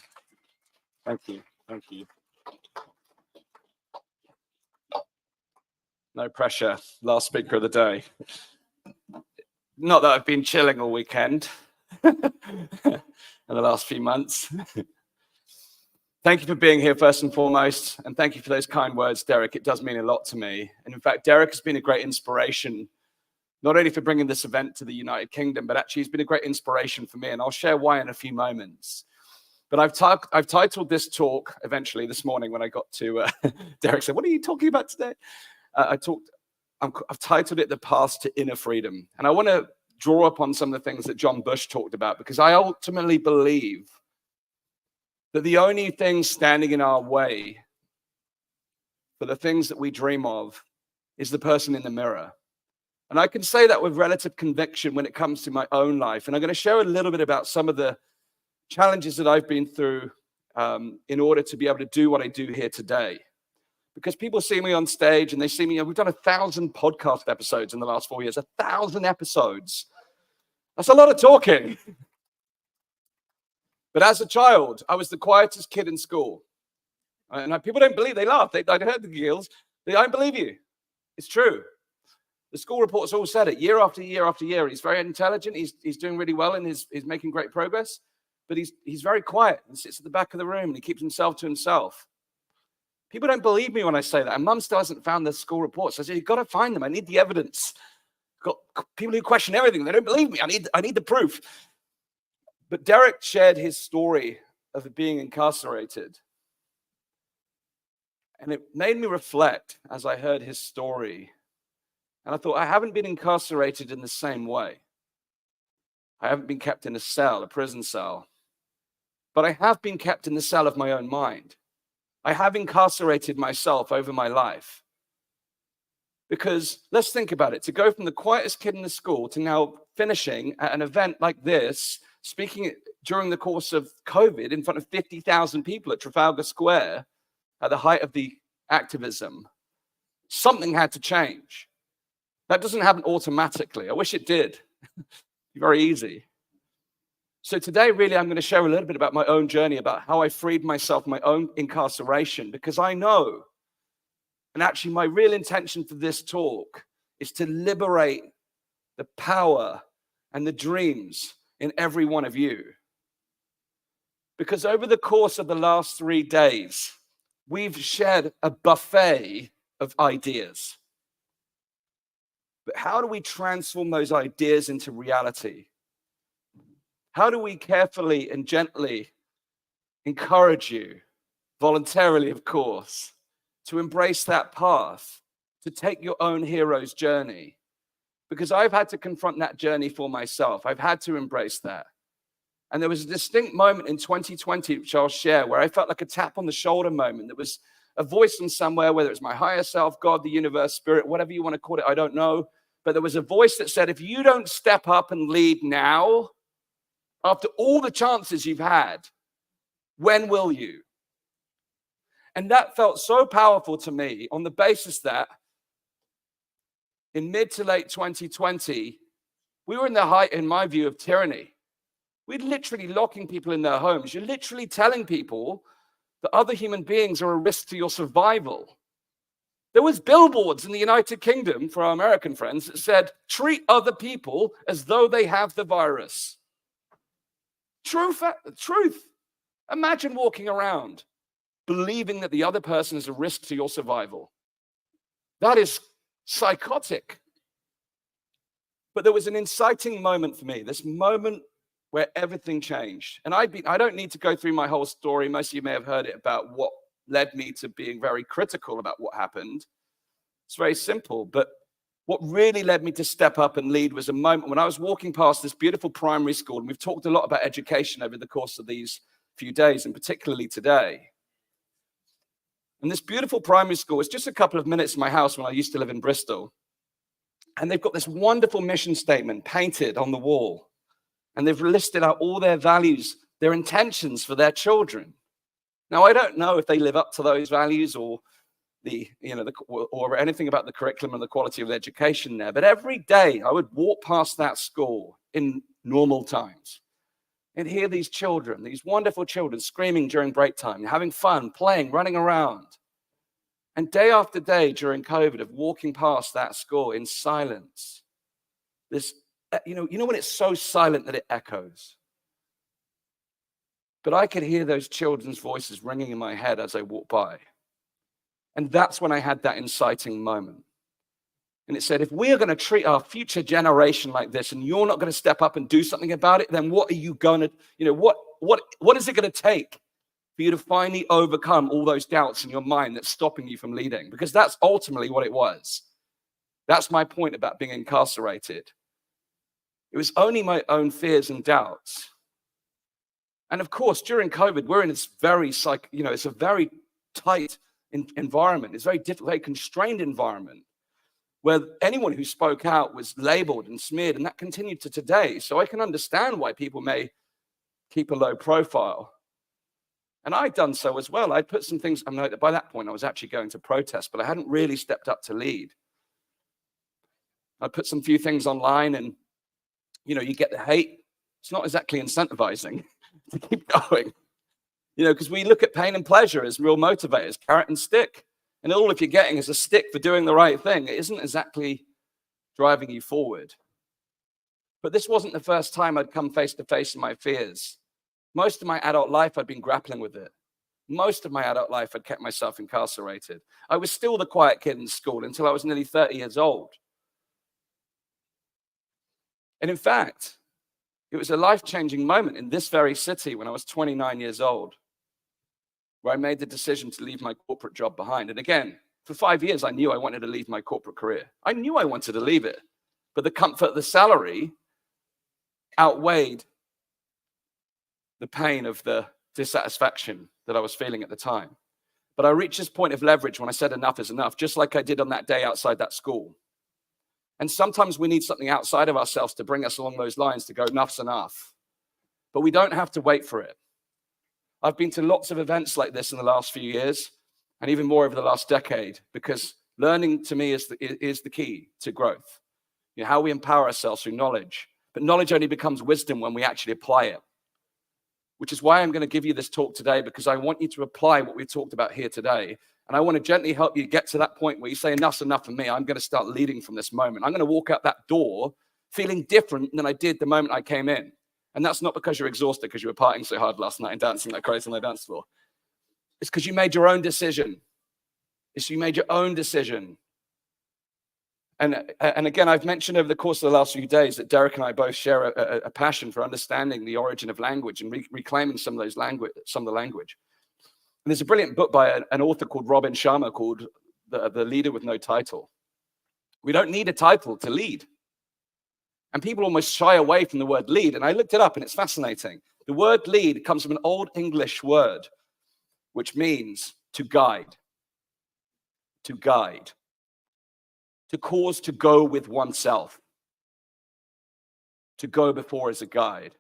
Thank you. Thank you. No pressure. Last speaker of the day. Not that I've been chilling all weekend in the last few months. Thank you for being here, first and foremost. And thank you for those kind words, Derek. It does mean a lot to me. And in fact, Derek has been a great inspiration, not only for bringing this event to the United Kingdom, but actually he's been a great inspiration for me. And I'll share why in a few moments. But I've titled this talk eventually this morning when I got to Derek said, "What are you talking about today?" I've titled it "The Path to Inner Freedom." And I want to draw upon some of the things that John Bush talked about, because I ultimately believe that the only thing standing in our way for the things that we dream of is the person in the mirror. And I can say that with relative conviction when it comes to my own life. And I'm going to share a little bit about some of the challenges that I've been through in order to be able to do what I do here today. Because people see me on stage and they see me, we've done 1,000 podcast episodes in the last 4 years, 1,000 episodes. That's a lot of talking. But as a child, I was the quietest kid in school. And people don't believe, they laugh. I heard the giggles. They don't believe you. It's true. The school reports all said it year after year after year. He's very intelligent. He's doing really well and he's making great progress. But he's very quiet and sits at the back of the room and he keeps himself to himself. People don't believe me when I say that. And Mum still hasn't found the school reports. I said, you've got to find them. I need the evidence. Got people who question everything. They don't believe me. I need the proof. But Derek shared his story of being incarcerated. And it made me reflect as I heard his story. And I thought, I haven't been incarcerated in the same way. I haven't been kept in a cell, a prison cell. But I have been kept in the cell of my own mind. I have incarcerated myself over my life. Because let's think about it. To go from the quietest kid in the school to now finishing at an event like this, speaking during the course of COVID in front of 50,000 people at Trafalgar Square at the height of the activism, something had to change. That doesn't happen automatically. I wish it did. Very easy. So today, really, I'm going to share a little bit about my own journey, about how I freed myself from my own incarceration, because I know, and actually my real intention for this talk is to liberate the power and the dreams in every one of you. Because over the course of the last 3 days, we've shared a buffet of ideas. But how do we transform those ideas into reality? How do we carefully and gently encourage you, voluntarily, of course, to embrace that path, to take your own hero's journey? Because I've had to confront that journey for myself. I've had to embrace that. And there was a distinct moment in 2020, which I'll share, where I felt like a tap on the shoulder moment. There was a voice from somewhere, whether it's my higher self, God, the universe, spirit, whatever you want to call it, I don't know. But there was a voice that said, if you don't step up and lead now, after all the chances you've had, when will you? And that felt so powerful to me on the basis that in mid to late 2020, we were in the height, in my view, of tyranny. We're literally locking people in their homes. You're literally telling people that other human beings are a risk to your survival. There was billboards in the United Kingdom for our American friends that said, treat other people as though they have the virus. Truth. Imagine walking around believing that the other person is a risk to your survival. That is psychotic. But there was an inciting moment for me, this moment where everything changed. And I don't need to go through my whole story. Most of you may have heard it about what led me to being very critical about what happened. It's very simple, but what really led me to step up and lead was a moment when I was walking past this beautiful primary school, and we've talked a lot about education over the course of these few days, and particularly today. And this beautiful primary school is just a couple of minutes from my house when I used to live in Bristol. And they've got this wonderful mission statement painted on the wall. And they've listed out all their values, their intentions for their children. Now, I don't know if they live up to those values or or anything about the curriculum and the quality of the education there. But every day I would walk past that school in normal times and hear these children, these wonderful children screaming during break time, having fun, playing, running around. And day after day during COVID of walking past that school in silence, this, you know when it's so silent that it echoes. But I could hear those children's voices ringing in my head as I walked by. And that's when I had that inciting moment. And it said, if we are going to treat our future generation like this, and you're not going to step up and do something about it, then what are you going to, what is it going to take for you to finally overcome all those doubts in your mind that's stopping you from leading? Because that's ultimately what it was. That's my point about being incarcerated. It was only my own fears and doubts. And of course, during COVID, we're in this very, it's a very tight environment. It's a very difficult, very constrained environment where anyone who spoke out was labeled and smeared, and that continued to today. So I can understand why people may keep a low profile. And I'd done so as well. I'd put some things, by that point I was actually going to protest, but I hadn't really stepped up to lead. I put some few things online, and you get the hate. It's not exactly incentivizing to keep going. Because we look at pain and pleasure as real motivators, carrot and stick. And all if you're getting is a stick for doing the right thing, it isn't exactly driving you forward. But this wasn't the first time I'd come face to face with my fears. Most of my adult life, I'd been grappling with it. Most of my adult life, I'd kept myself incarcerated. I was still the quiet kid in school until I was nearly 30 years old. And in fact, it was a life-changing moment in this very city when I was 29 years old, where I made the decision to leave my corporate job behind. And again, for 5 years, I knew I wanted to leave my corporate career. I knew I wanted to leave it, but the comfort of the salary outweighed the pain of the dissatisfaction that I was feeling at the time. But I reached this point of leverage when I said enough is enough, just like I did on that day outside that school. And sometimes we need something outside of ourselves to bring us along those lines to go, enough's enough. But we don't have to wait for it. I've been to lots of events like this in the last few years, and even more over the last decade, because learning to me is the key to growth. How we empower ourselves through knowledge. But knowledge only becomes wisdom when we actually apply it. Which is why I'm going to give you this talk today, because I want you to apply what we've talked about here today. And I want to gently help you get to that point where you say, enough's enough for me. I'm going to start leading from this moment. I'm going to walk out that door feeling different than I did the moment I came in. And that's not because you're exhausted because you were partying so hard last night and dancing like crazy on the dance floor. It's because you made your own decision. You made your own decision. And again, I've mentioned over the course of the last few days that Derek and I both share a passion for understanding the origin of language and reclaiming some of the language. And there's a brilliant book by an author called Robin Sharma called The Leader with No Title. We don't need a title to lead. And people almost shy away from the word lead. And I looked it up and it's fascinating. The word lead comes from an Old English word, which means to guide. To guide. To cause to go with oneself. To go before as a guide.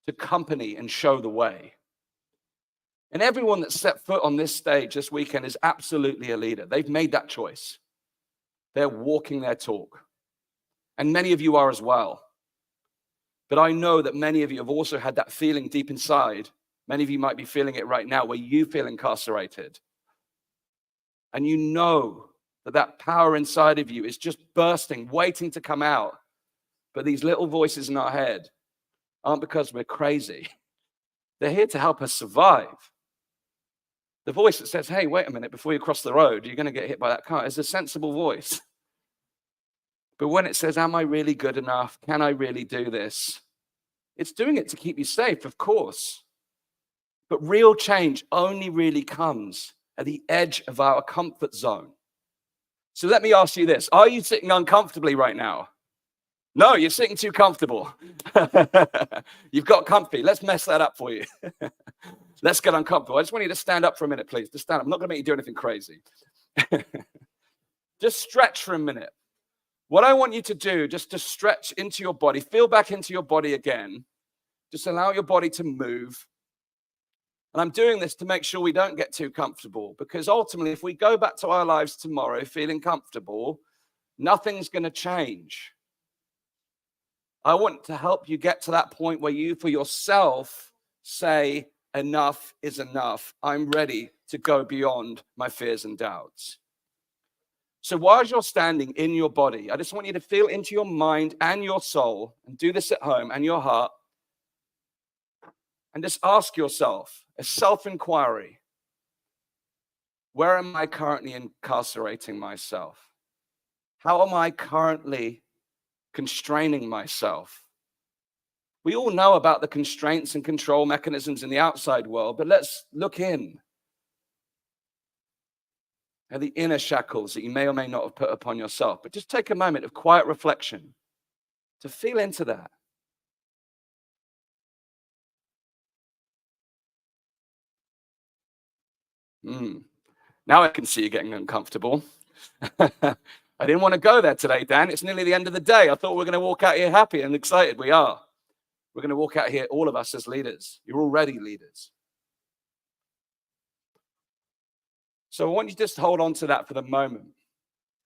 To accompany and show the way. And everyone that set foot on this stage this weekend is absolutely a leader. They've made that choice. They're walking their talk. And many of you are as well. But I know that many of you have also had that feeling deep inside. Many of you might be feeling it right now where you feel incarcerated. And you know that power inside of you is just bursting, waiting to come out. But these little voices in our head aren't because we're crazy. They're here to help us survive. The voice that says, hey, wait a minute, before you cross the road, you're going to get hit by that car, is a sensible voice. But when it says, am I really good enough? Can I really do this? It's doing it to keep you safe, of course. But real change only really comes at the edge of our comfort zone. So let me ask you this. Are you sitting uncomfortably right now? No, you're sitting too comfortable. You've got comfy. Let's mess that up for you. Let's get uncomfortable. I just want you to stand up for a minute, please. Just stand up. I'm not going to make you do anything crazy. Just stretch for a minute. What I want you to do, just to stretch into your body, feel back into your body again. Just allow your body to move. And I'm doing this to make sure we don't get too comfortable, because ultimately, if we go back to our lives tomorrow feeling comfortable, nothing's going to change. I want to help you get to that point where you, for yourself, say, enough is enough. I'm ready to go beyond my fears and doubts. So while you're standing in your body, I just want you to feel into your mind and your soul, and do this at home, and your heart, and just ask yourself a self-inquiry. Where am I currently incarcerating myself? How am I currently constraining myself? We all know about the constraints and control mechanisms in the outside world, but let's look in at the inner shackles that you may or may not have put upon yourself. But just take a moment of quiet reflection to feel into that. Now I can see you getting uncomfortable. I didn't want to go there today, Dan. It's nearly the end of the day. I thought we were going to walk out here happy and excited. We are. We're going to walk out here, all of us as leaders. You're already leaders. So I want you to just hold on to that for the moment.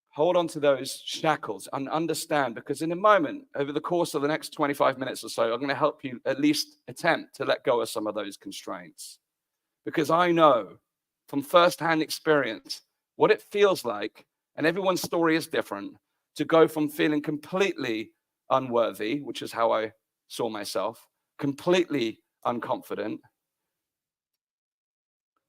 Hold on to those shackles and understand, because in a moment, over the course of the next 25 minutes or so, I'm going to help you at least attempt to let go of some of those constraints. Because I know from firsthand experience what it feels like, and everyone's story is different, to go from feeling completely unworthy, which is how I saw myself, completely unconfident,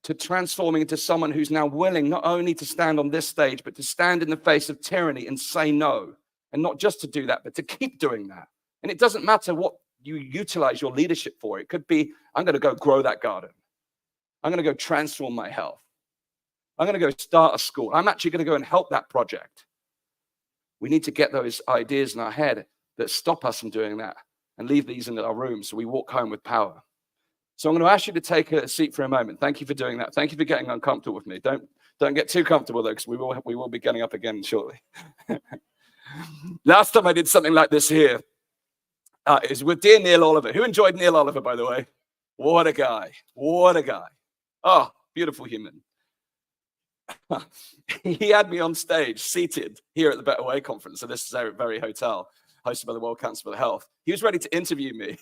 to transforming into someone who's now willing not only to stand on this stage, but to stand in the face of tyranny and say no. And not just to do that, but to keep doing that. And it doesn't matter what you utilize your leadership for. It could be, I'm going to go grow that garden. I'm going to go transform my health. I'm going to go start a school. I'm actually going to go and help that project. We need to get those ideas in our head that stop us from doing that and leave these in our rooms so we walk home with power. So I'm going to ask you to take a seat for a moment. Thank you for doing that. Thank you for getting uncomfortable with me. Don't get too comfortable, though, because we will be getting up again shortly. Last time I did something like this here is with dear Neil Oliver. Who enjoyed Neil Oliver, by the way? What a guy. What a guy. Oh, beautiful human. He had me on stage, seated here at the Better Way conference. So this is our very hotel, hosted by the World Council for Health. He was ready to interview me.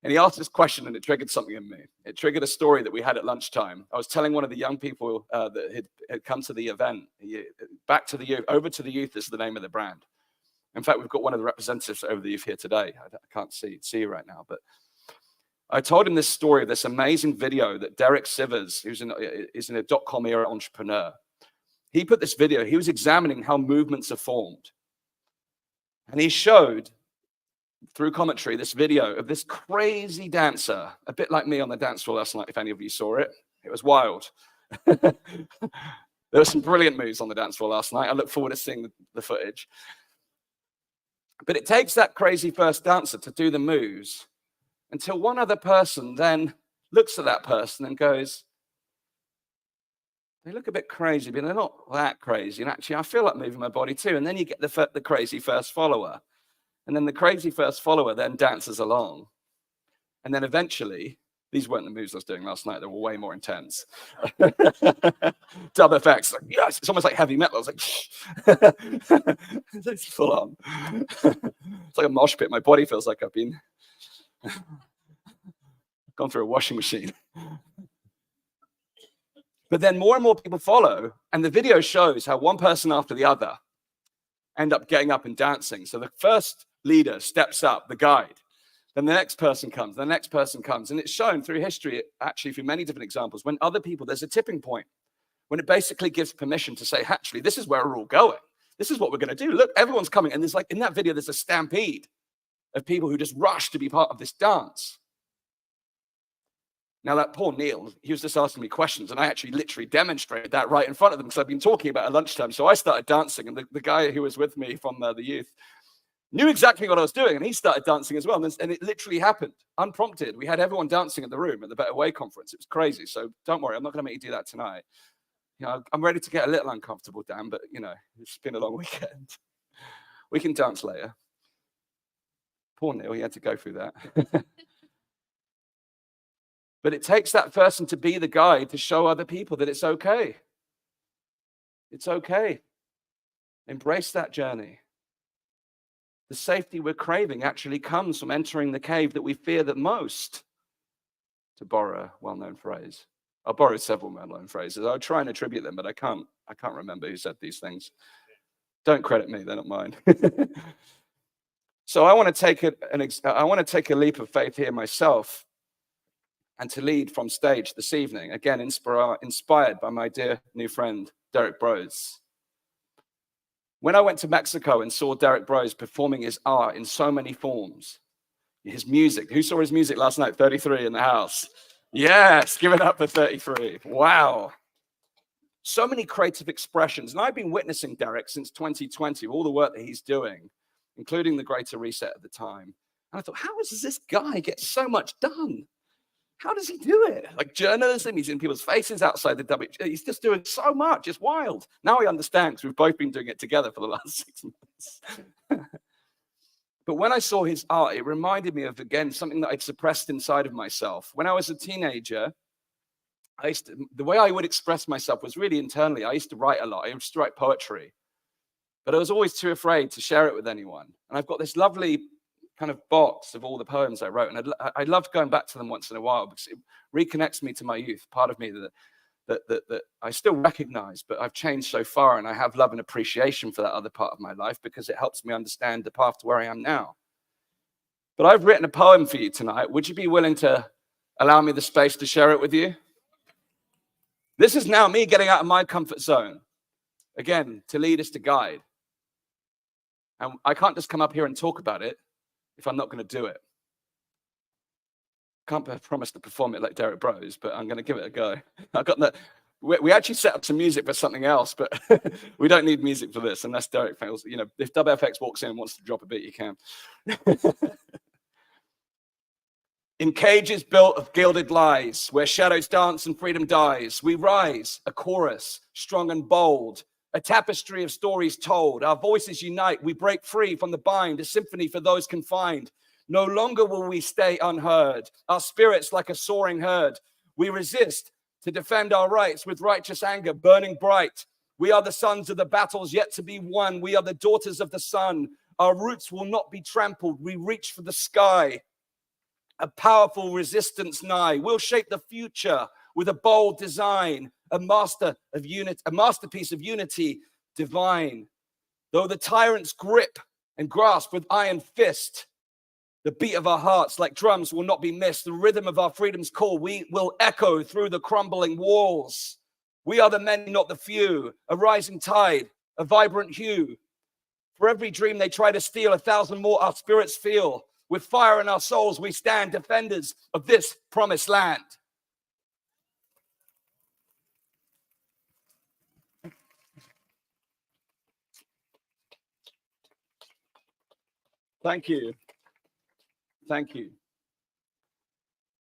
And he asked this question, and it triggered something in me. It triggered a story that we had at lunchtime. I was telling one of the young people that had come to the event, back to the youth, over to the youth is the name of the brand. In fact, we've got one of the representatives over the youth here today. I can't see you right now, but I told him this story of this amazing video that Derek Sivers, who's in a dot-com era entrepreneur, he put this video. He was examining how movements are formed. And he showed, through commentary, this video of this crazy dancer, a bit like me on the dance floor last night, if any of you saw it. It was wild. There were some brilliant moves on the dance floor last night. I look forward to seeing the footage. But it takes that crazy first dancer to do the moves until one other person then looks at that person and goes, they look a bit crazy, but they're not that crazy. And actually, I feel like moving my body too. And then you get the crazy first follower. And then the crazy first follower then dances along. And then eventually, these weren't the moves I was doing last night. They were way more intense. Dub effects. Like, yes, it's almost like heavy metal. I was like, it's full on. It's like a mosh pit. My body feels like I've been gone through a washing machine. But then more and more people follow. And the video shows how one person after the other end up getting up and dancing. So the first leader steps up, the guide. Then the next person comes, the next person comes. And it's shown through history, actually, through many different examples, when other people, there's a tipping point, when it basically gives permission to say, actually, this is where we're all going. this is what we're going to do. Look, everyone's coming. And there's like, in that video, there's a stampede of people who just rush to be part of this dance. Now, that poor Neil, he was just asking me questions, and I actually literally demonstrated that right in front of them because I've been talking about it at lunchtime. So I started dancing, and the guy who was with me from the youth knew exactly what I was doing, and he started dancing as well. And it literally happened, unprompted. We had everyone dancing in the room at the Better Way conference. It was crazy. So don't worry, I'm not going to make you do that tonight. You know, I'm ready to get a little uncomfortable, Dan, but, you know, it's been a long weekend. We can dance later. Poor Neil, he had to go through that. But it takes that person to be the guide to show other people that it's okay. It's okay. Embrace that journey. The safety we're craving actually comes from entering the cave that we fear the most, to borrow a well-known phrase. I'll borrow several well-known phrases. I'll try and attribute them, but I can't remember who said these things. Don't credit me, they're not mine. So I want to take a leap of faith here myself, and to lead from stage this evening, again, inspired by my dear new friend, Derek Brose. When I went to Mexico and saw Derek Brose performing his art in so many forms, his music, who saw his music last night? 33 in the house. Yes, give it up for 33. Wow. So many creative expressions. And I've been witnessing Derek since 2020, all the work that he's doing, including the Greater Reset at the time. And I thought, how does this guy get so much done? How does he do it? Like journalism, he's in people's faces outside the WHO. He's just doing so much. It's wild. Now I understand because we've both been doing it together for the last 6 months. But when I saw his art, it reminded me of, again, something that I'd suppressed inside of myself. When I was a teenager, the way I would express myself was really internally. I used to write a lot. I used to write poetry. But I was always too afraid to share it with anyone. And I've got this lovely kind of box of all the poems I wrote. And I love going back to them once in a while because it reconnects me to my youth, part of me that I still recognize, but I've changed so far, and I have love and appreciation for that other part of my life because it helps me understand the path to where I am now. But I've written a poem for you tonight. Would you be willing to allow me the space to share it with you? This is now me getting out of my comfort zone. Again, to lead us, to guide. And I can't just come up here and talk about it if I'm not going to do it. Can't promise to perform it like Derek Brose, but I'm going to give it a go. We actually set up some music for something else, but we don't need music for this unless Derek fails. You know, if WFX walks in and wants to drop a beat, you can. In cages built of gilded lies, where shadows dance and freedom dies, we rise, a chorus, strong and bold, a tapestry of stories told. Our voices unite, we break free from the bind, a symphony for those confined. No longer will we stay unheard, our spirits like a soaring herd. We resist to defend our rights with righteous anger burning bright. We are the sons of the battles yet to be won. We are the daughters of the sun. Our roots will not be trampled. We reach for the sky. A powerful resistance nigh. We'll shape the future with a bold design, a masterpiece of unity divine. Though the tyrants grip and grasp with iron fist, the beat of our hearts like drums will not be missed. The rhythm of our freedom's call, we will echo through the crumbling walls. We are the many, not the few, a rising tide, a vibrant hue. For every dream they try to steal, 1,000 more our spirits feel. With fire in our souls, we stand defenders of this promised land. Thank you. Thank you.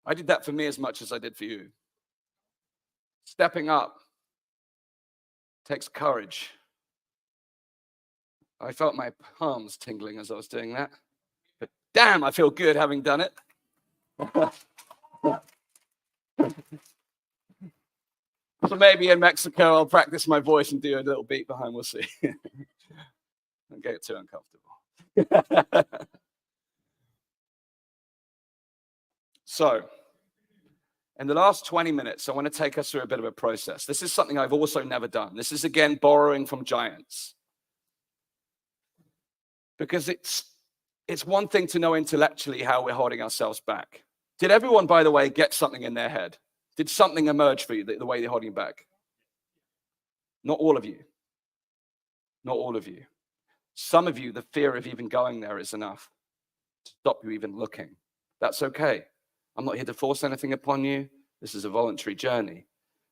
I did that for me as much as I did for you. Stepping up takes courage. I felt my palms tingling as I was doing that. But damn, I feel good having done it. So maybe in Mexico, I'll practice my voice and do a little beat behind. We'll see. Don't get too uncomfortable. So, in the last 20 minutes, I want to take us through a bit of a process. This is something I've also never done. This is, again, borrowing from giants. Because it's one thing to know intellectually how we're holding ourselves back. Did everyone, by the way, get something in their head? Did something emerge for you the way you're holding back? Not all of you. Not all of you. Some of you, the fear of even going there is enough to stop you even looking. That's okay. I'm not here to force anything upon you. This is a voluntary journey.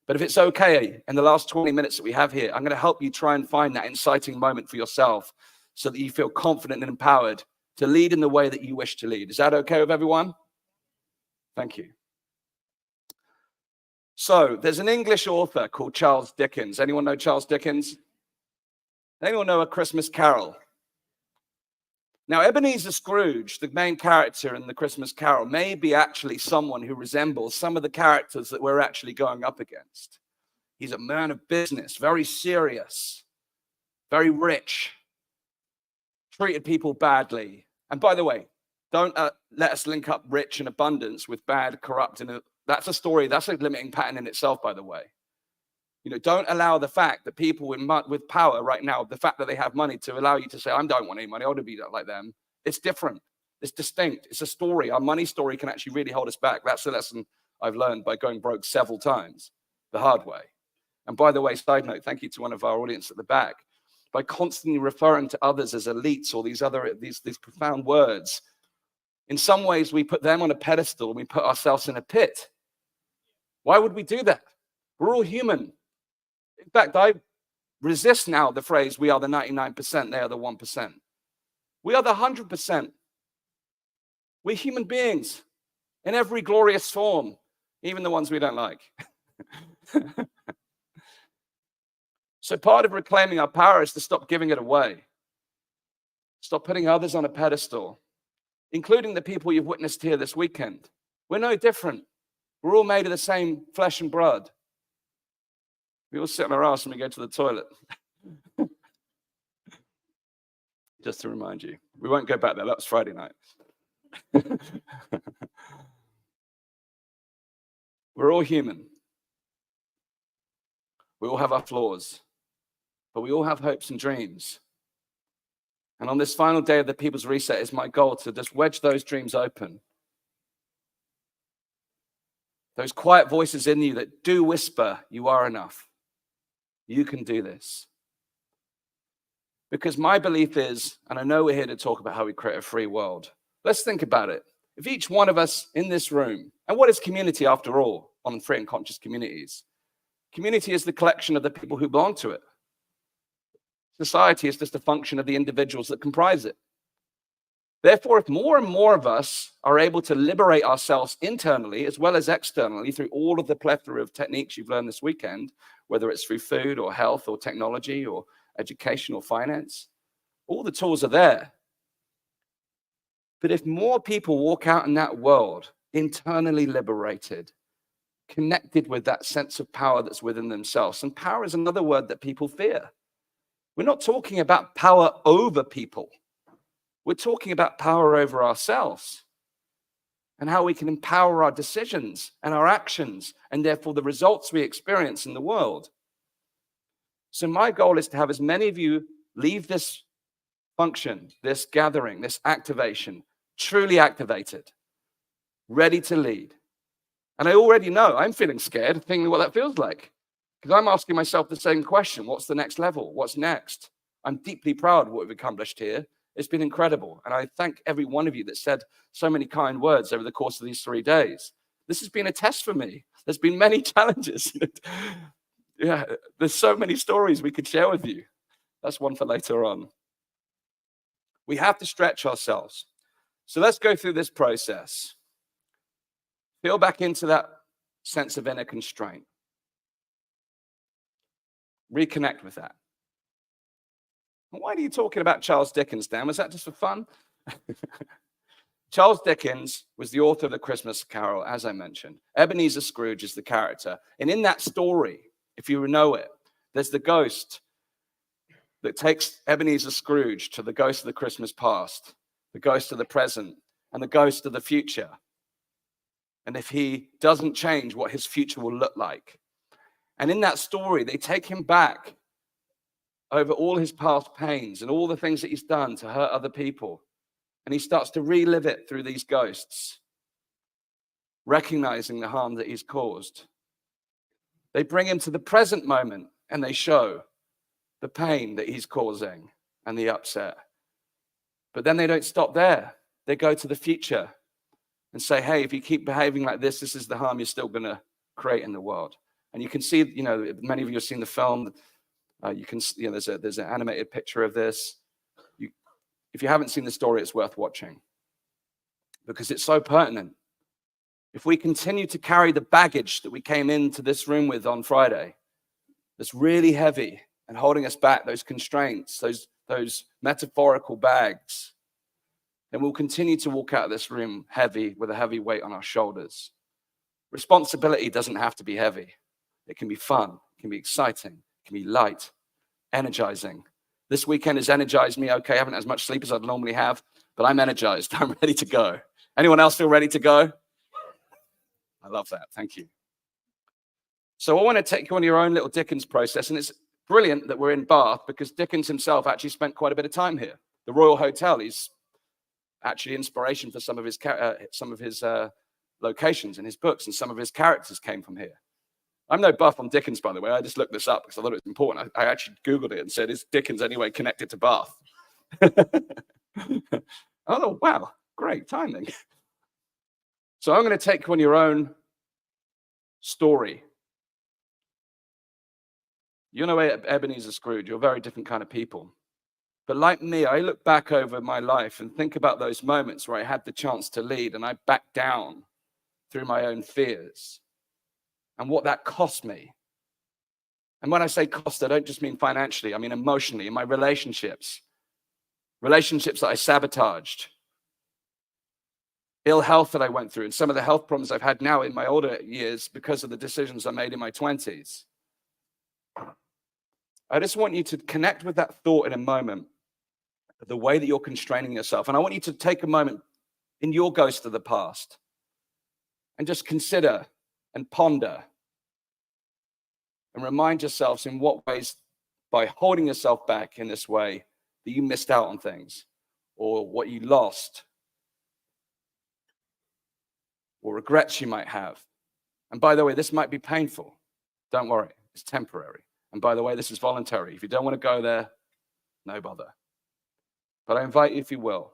But if it's okay, in the last 20 minutes that we have here, I'm going to help you try and find that inciting moment for yourself so that you feel confident and empowered to lead in the way that you wish to lead. Is that okay with everyone? Thank you. So there's an English author called Charles Dickens. Anyone know Charles Dickens? Anyone know A Christmas Carol? Now, Ebenezer Scrooge, the main character in The Christmas Carol, may be actually someone who resembles some of the characters that we're actually going up against. He's a man of business, very serious, very rich, treated people badly. And by the way, don't let us link up rich and abundance with bad, corrupt, and that's a story, that's a limiting pattern in itself, by the way. You know, don't allow the fact that people with power right now, the fact that they have money to allow you to say, I don't want any money, I want to be like them. It's different. It's distinct. It's a story. Our money story can actually really hold us back. That's the lesson I've learned by going broke several times, the hard way. And by the way, side note, thank you to one of our audience at the back. By constantly referring to others as elites or these profound words, in some ways we put them on a pedestal and we put ourselves in a pit. Why would we do that? We're all human. In fact, I resist now the phrase, we are the 99%, they are the 1%. We are the 100%. We're human beings in every glorious form, even the ones we don't like. So part of reclaiming our power is to stop giving it away. Stop putting others on a pedestal, including the people you've witnessed here this weekend. We're no different. We're all made of the same flesh and blood. We all sit on our ass when we go to the toilet. Just to remind you. We won't go back there. That was Friday night. We're all human. We all have our flaws. But we all have hopes and dreams. And on this final day of the People's Reset, it's my goal to just wedge those dreams open. Those quiet voices in you that do whisper, you are enough. You can do this. Because my belief is, and I know we're here to talk about how we create a free world. Let's think about it. If each one of us in this room, and what is community after all on free and conscious communities? Community is the collection of the people who belong to it. Society is just a function of the individuals that comprise it. Therefore, if more and more of us are able to liberate ourselves internally as well as externally through all of the plethora of techniques you've learned this weekend, whether it's through food or health or technology or education or finance, all the tools are there. But if more people walk out in that world internally liberated, connected with that sense of power that's within themselves, and power is another word that people fear. We're not talking about power over people. We're talking about power over ourselves and how we can empower our decisions and our actions and therefore the results we experience in the world. So my goal is to have as many of you leave this function, this gathering, this activation, truly activated, ready to lead. And I already know I'm feeling scared, thinking what that feels like, because I'm asking myself the same question. What's the next level? What's next? I'm deeply proud of what we've accomplished here. It's been incredible. And I thank every one of you that said so many kind words over the course of these 3 days. This has been a test for me. There's been many challenges. Yeah, there's so many stories we could share with you. That's one for later on. We have to stretch ourselves. So let's go through this process. Feel back into that sense of inner constraint. Reconnect with that. Why are you talking about Charles Dickens, Dan? Was that just for fun? Charles Dickens was the author of The Christmas Carol, as I mentioned. Ebenezer Scrooge is the character. And in that story, if you know it, there's the ghost that takes Ebenezer Scrooge to the ghost of the Christmas past, the ghost of the present, and the ghost of the future. And if he doesn't change, what his future will look like. And in that story, they take him back over all his past pains and all the things that he's done to hurt other people. And he starts to relive it through these ghosts, recognizing the harm that he's caused. They bring him to the present moment and they show the pain that he's causing and the upset. But then they don't stop there. They go to the future and say, hey, if you keep behaving like this is the harm you're still going to create in the world. And you can see, many of you have seen the film. You can, there's an animated picture of this. If you haven't seen the story, it's worth watching because it's so pertinent. If we continue to carry the baggage that we came into this room with on Friday, that's really heavy and holding us back, those constraints, those metaphorical bags, then we'll continue to walk out of this room heavy with a heavy weight on our shoulders. Responsibility doesn't have to be heavy. It can be fun, it can be exciting, it can be light, energizing. This weekend has energized me. Okay, I haven't as much sleep as I'd normally have, but I'm energized. I'm ready to go. Anyone else feel ready to go? I love that. Thank you. So I want to take you on your own little Dickens process, and it's brilliant that we're in Bath because Dickens himself actually spent quite a bit of time here. The Royal Hotel, he's actually inspiration for some of his locations in his books, and some of his characters came from here. I'm no buff on Dickens, by the way. I just looked this up because I thought it was important. I actually Googled it and said, is Dickens anyway connected to Bath? Oh, wow. Great timing. So I'm going to take you on your own story. You know Ebenezer Scrooge. You're a very different kind of people. But like me, I look back over my life and think about those moments where I had the chance to lead and I backed down through my own fears and what that cost me. And when I say cost, I don't just mean financially. I mean emotionally, in my relationships that I sabotaged, ill health that I went through, and some of the health problems I've had now in my older years because of the decisions I made in my 20s. I just want you to connect with that thought in a moment, the way that you're constraining yourself. And I want you to take a moment in your ghost of the past and just consider and ponder and remind yourselves in what ways, by holding yourself back in this way, that you missed out on things, or what you lost, or regrets you might have. And by the way, this might be painful. Don't worry, it's temporary. And by the way, this is voluntary. If you don't want to go there, no bother. But I invite you, if you will,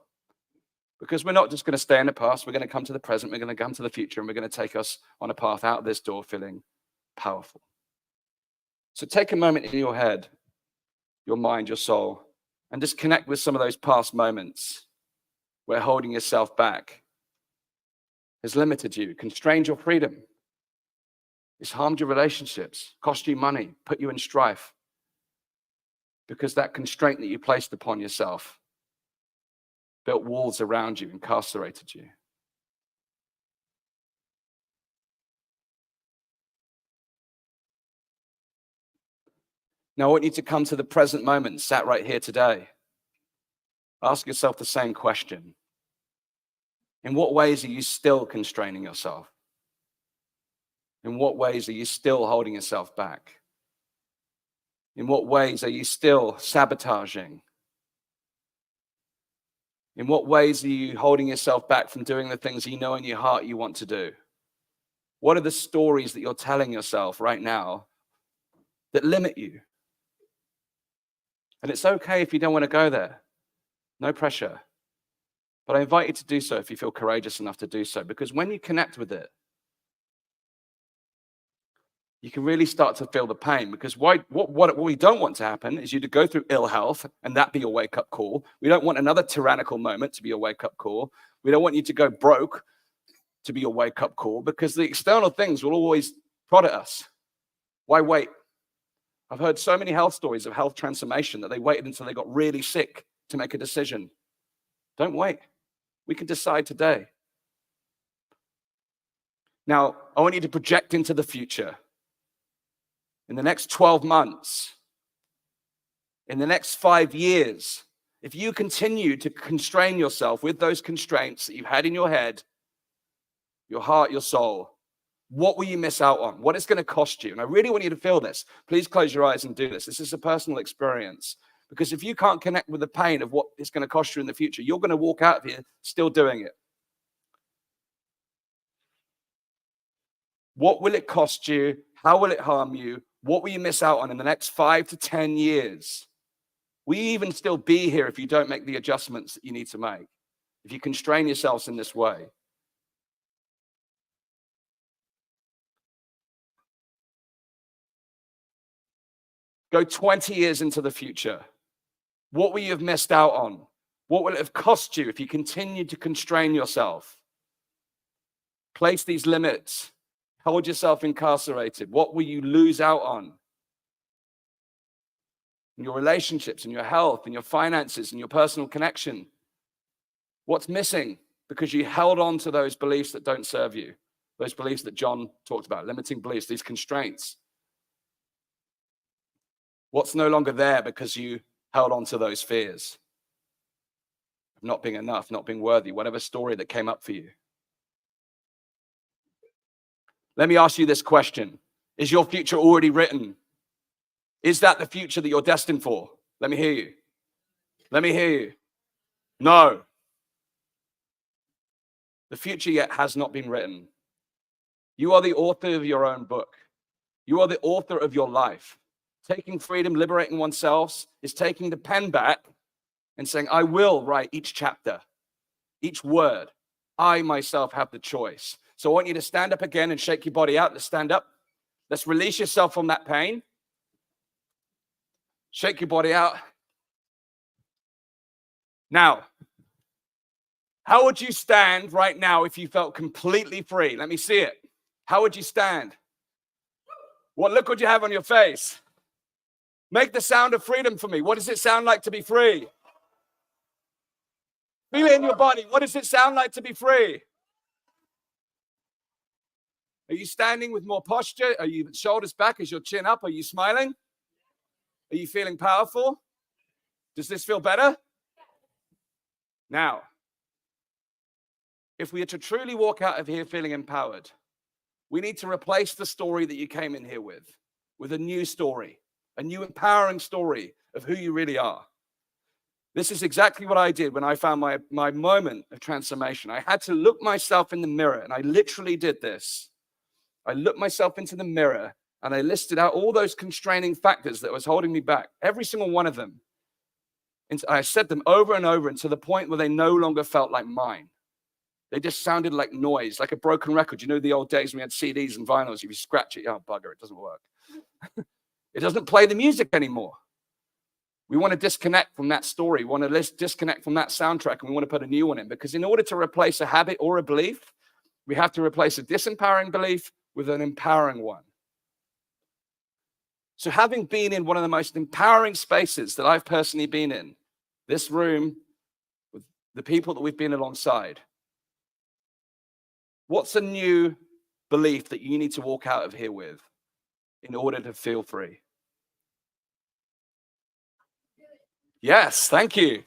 because we're not just going to stay in the past, we're going to come to the present, we're going to come to the future, and we're going to take us on a path out of this door feeling powerful. So take a moment in your head, your mind, your soul, and just connect with some of those past moments where holding yourself back has limited you, constrained your freedom. It's harmed your relationships, cost you money, put you in strife, because that constraint that you placed upon yourself built walls around you, incarcerated you. Now, I want you to come to the present moment, sat right here today. Ask yourself the same question. In what ways are you still constraining yourself? In what ways are you still holding yourself back? In what ways are you still sabotaging? In what ways are you holding yourself back from doing the things you know in your heart you want to do? What are the stories that you're telling yourself right now that limit you? And it's okay if you don't want to go there. No pressure. But I invite you to do so if you feel courageous enough to do so, because when you connect with it, you can really start to feel the pain. Because what we don't want to happen is you to go through ill health and that be your wake-up call. We don't want another tyrannical moment to be your wake-up call. We don't want you to go broke to be your wake-up call, because the external things will always prod at us. Why wait? I've heard so many health stories of health transformation that they waited until they got really sick to make a decision. Don't wait. We can decide today. Now, I want you to project into the future. In the next 12 months, in the next 5 years, if you continue to constrain yourself with those constraints that you've had in your head, your heart, your soul, what will you miss out on? What it's going to cost you? And I really want you to feel this. Please close your eyes and do this. This is a personal experience. Because if you can't connect with the pain of what it's going to cost you in the future, you're going to walk out of here still doing it. What will it cost you? How will it harm you? What will you miss out on in the next 5 to 10 years? Will you even still be here if you don't make the adjustments that you need to make? If you constrain yourselves in this way? Go 20 years into the future. What will you have missed out on? What will it have cost you if you continue to constrain yourself? Place these limits. Hold yourself incarcerated. What will you lose out on? In your relationships, in your health, in your finances, in your personal connection. What's missing because you held on to those beliefs that don't serve you? Those beliefs that John talked about, limiting beliefs, these constraints. What's no longer there because you held on to those fears? Of not being enough, not being worthy, whatever story that came up for you. Let me ask you this question. Is your future already written? Is that the future that you're destined for? Let me hear you. Let me hear you. No. The future yet has not been written. You are the author of your own book. You are the author of your life. Taking freedom, liberating oneself is taking the pen back and saying, I will write each chapter, each word. I myself have the choice. So I want you to stand up again and shake your body out. Let's stand up. Let's release yourself from that pain. Shake your body out. Now, how would you stand right now if you felt completely free? Let me see it. How would you stand? What look would you have on your face? Make the sound of freedom for me. What does it sound like to be free? Feel it in your body. What does it sound like to be free? Are you standing with more posture? Are you shoulders back? Is your chin up? Are you smiling? Are you feeling powerful? Does this feel better? Now, if we are to truly walk out of here feeling empowered, we need to replace the story that you came in here with a new story, a new empowering story of who you really are. This is exactly what I did when I found my moment of transformation. I had to look myself in the mirror, and I literally did this. I looked myself into the mirror, and I listed out all those constraining factors that was holding me back, every single one of them. And I said them over and over, and to the point where they no longer felt like mine. They just sounded like noise, like a broken record. You know the old days when we had CDs and vinyls, if you scratch it, oh, bugger, it doesn't work. It doesn't play the music anymore. We want to disconnect from that story. We want to disconnect from that soundtrack, and we want to put a new one in. Because in order to replace a habit or a belief, we have to replace a disempowering belief with an empowering one. So having been in one of the most empowering spaces that I've personally been in, this room, with the people that we've been alongside, what's a new belief that you need to walk out of here with in order to feel free? Yes, thank you.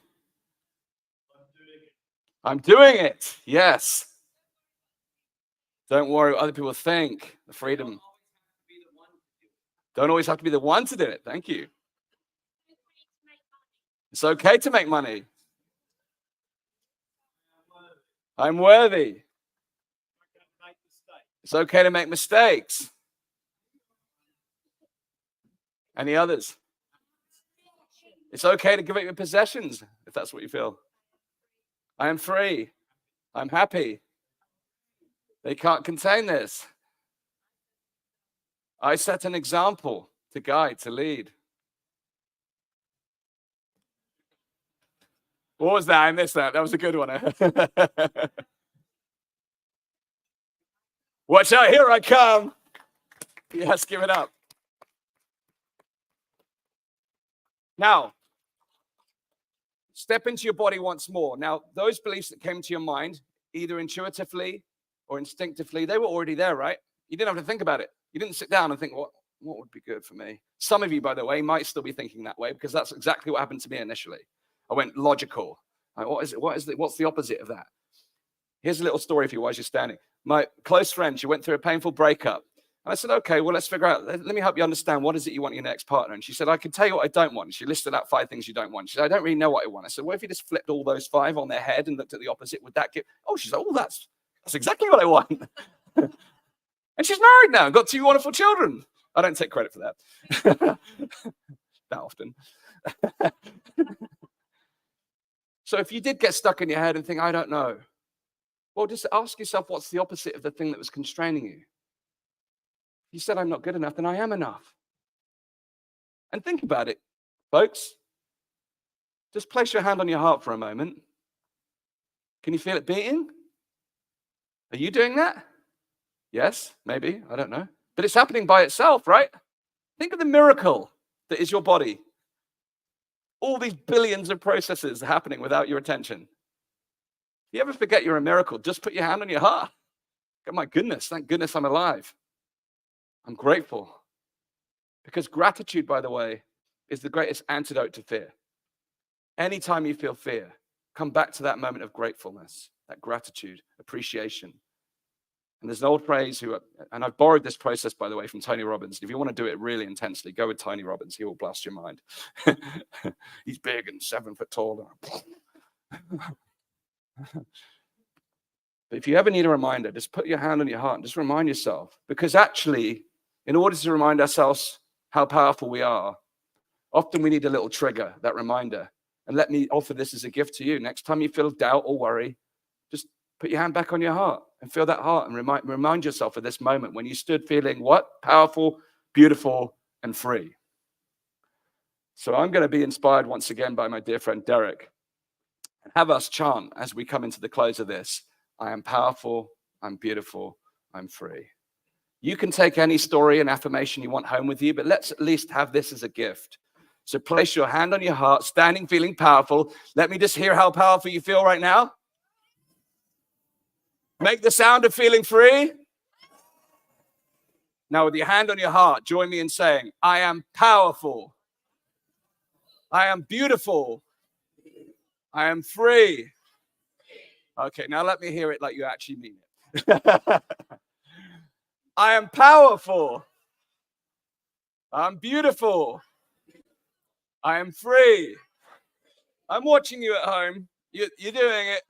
I'm doing it. Yes. Don't worry what other people think. The freedom. Don't always have to be the one to do it. Thank you. It's okay to make money. I'm worthy. It's okay to make mistakes. Any others? It's okay to give up your possessions if that's what you feel. I am free. I'm happy. They can't contain this. I set an example to guide, to lead. What was that? I missed that. That was a good one. Watch out, here I come. Yes, give it up. Now, step into your body once more. Now, those beliefs that came to your mind, either intuitively or instinctively, they were already there, right? You didn't have to think about it. You didn't sit down and think, what would be good for me? Some of you, by the way, might still be thinking that way, because that's exactly what happened to me initially. I went logical. Like, what's the opposite of that? Here's a little story for you while you're standing. My close friend, she went through a painful breakup. And I said, okay, well, let's figure out, let me help you understand, what is it you want in your next partner? And she said, I can tell you what I don't want. And she listed out 5 things you don't want. She said, I don't really know what I want. I said, well, if you just flipped all those 5 on their head and looked at the opposite, would that give? Oh, she said, oh, that's exactly what I want. And she's married now and got 2 wonderful children. I don't take credit for that. That often. So if you did get stuck in your head and think, I don't know, well, just ask yourself, what's the opposite of the thing that was constraining you? You said, I'm not good enough, then I am enough. And think about it, folks. Just place your hand on your heart for a moment. Can you feel it beating? Are you doing that? Yes, maybe, I don't know. But it's happening by itself, right? Think of the miracle that is your body. All these billions of processes are happening without your attention. If you ever forget you're a miracle, just put your hand on your heart. Oh my goodness, thank goodness I'm alive. I'm grateful. Because gratitude, by the way, is the greatest antidote to fear. Anytime you feel fear, come back to that moment of gratefulness, that gratitude, appreciation. And there's an old phrase, and I've borrowed this process, by the way, from Tony Robbins. If you want to do it really intensely, go with Tony Robbins. He will blast your mind. He's big and 7 foot tall. But if you ever need a reminder, just put your hand on your heart and just remind yourself. Because actually, in order to remind ourselves how powerful we are, often we need a little trigger, that reminder. And let me offer this as a gift to you. Next time you feel doubt or worry, just put your hand back on your heart and feel that heart and remind yourself of this moment when you stood feeling what? Powerful, beautiful, and free. So I'm going to be inspired once again by my dear friend Derek. Have us chant as we come into the close of this. I am powerful, I'm beautiful, I'm free. You can take any story and affirmation you want home with you, but let's at least have this as a gift. So place your hand on your heart, standing, feeling powerful. Let me just hear how powerful you feel right now. Make the sound of feeling free. Now with your hand on your heart, join me in saying, I am powerful. I am beautiful. I am free. Okay, now let me hear it like you actually mean it. I am powerful. I'm beautiful. I am free. I'm watching you at home. You're doing it.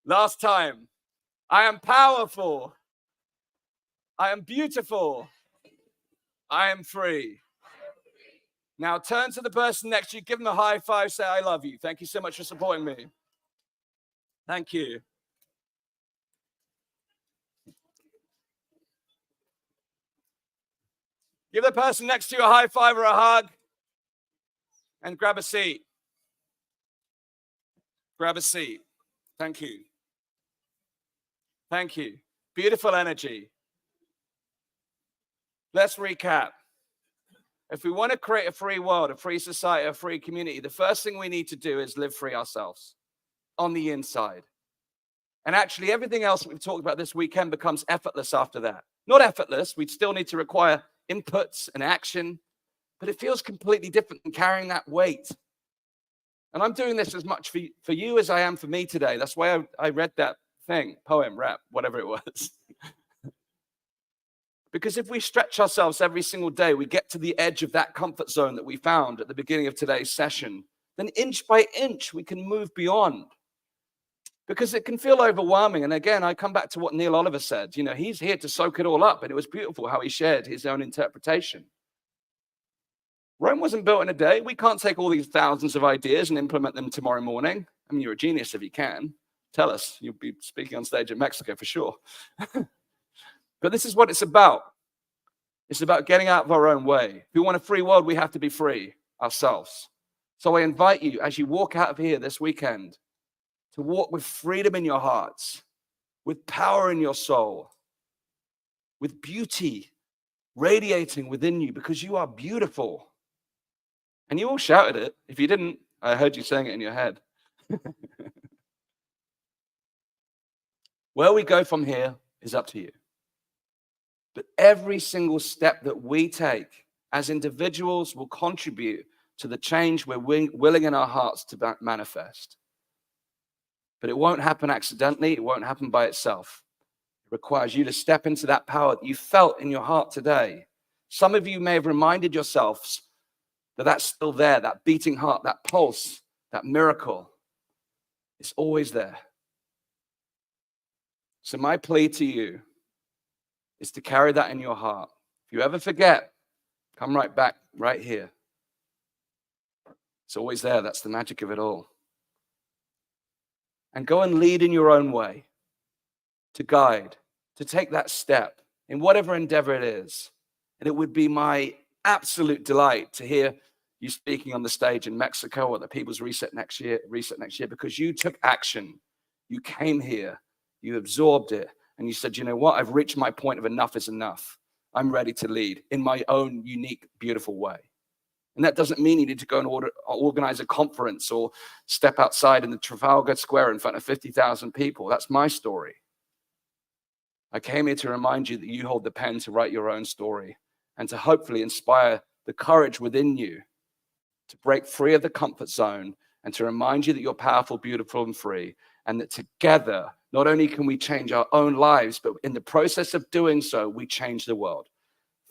Last time. I am powerful. I am beautiful. I am free. Now turn to the person next to you. Give them a high five. Say, I love you. Thank you so much for supporting me. Thank you. Give the person next to you a high five or a hug. And grab a seat. Grab a seat. Thank you. Thank you. Beautiful energy. Let's recap. If we want to create a free world, a free society, a free community, the first thing we need to do is live free ourselves on the inside. And actually, everything else we've talked about this weekend becomes effortless after that. Not effortless. We still need to require inputs and action, but it feels completely different than carrying that weight. And I'm doing this as much for you as I am for me today. That's why I read that thing, poem, rap, whatever it was. Because if we stretch ourselves every single day, we get to the edge of that comfort zone that we found at the beginning of today's session, then inch by inch, we can move beyond. Because it can feel overwhelming. And again, I come back to what Neil Oliver said. You know, he's here to soak it all up. And it was beautiful how he shared his own interpretation. Rome wasn't built in a day. We can't take all these thousands of ideas and implement them tomorrow morning. I mean, you're a genius if you can. Tell us. You'll be speaking on stage in Mexico for sure. But this is what it's about. It's about getting out of our own way. If we want a free world, we have to be free ourselves. So I invite you, as you walk out of here this weekend, to walk with freedom in your hearts, with power in your soul, with beauty radiating within you, because you are beautiful. And you all shouted it. If you didn't, I heard you saying it in your head. Where we go from here is up to you. But every single step that we take as individuals will contribute to the change we're willing in our hearts to manifest. But it won't happen accidentally. It won't happen by itself. It requires you to step into that power that you felt in your heart today. Some of you may have reminded yourselves that that's still there, that beating heart, that pulse, that miracle. It's always there. So my plea to you is to carry that in your heart. If you ever forget, Come right back, right here. It's always there. That's the magic of it all. And go and lead in your own way, to guide, to take that step in whatever endeavor it is. And it would be my absolute delight to hear you speaking on the stage in Mexico or the People's Reset next year, because you took action. You came here, you absorbed it, and you said, you know what? I've reached my point of enough is enough. I'm ready to lead in my own unique, beautiful way. And that doesn't mean you need to go and organize a conference or step outside in the Trafalgar Square in front of 50,000 people. That's my story. I came here to remind you that you hold the pen to write your own story and to hopefully inspire the courage within you to break free of the comfort zone and to remind you that you're powerful, beautiful, and free, and that together, not only can we change our own lives, but in the process of doing so, we change the world.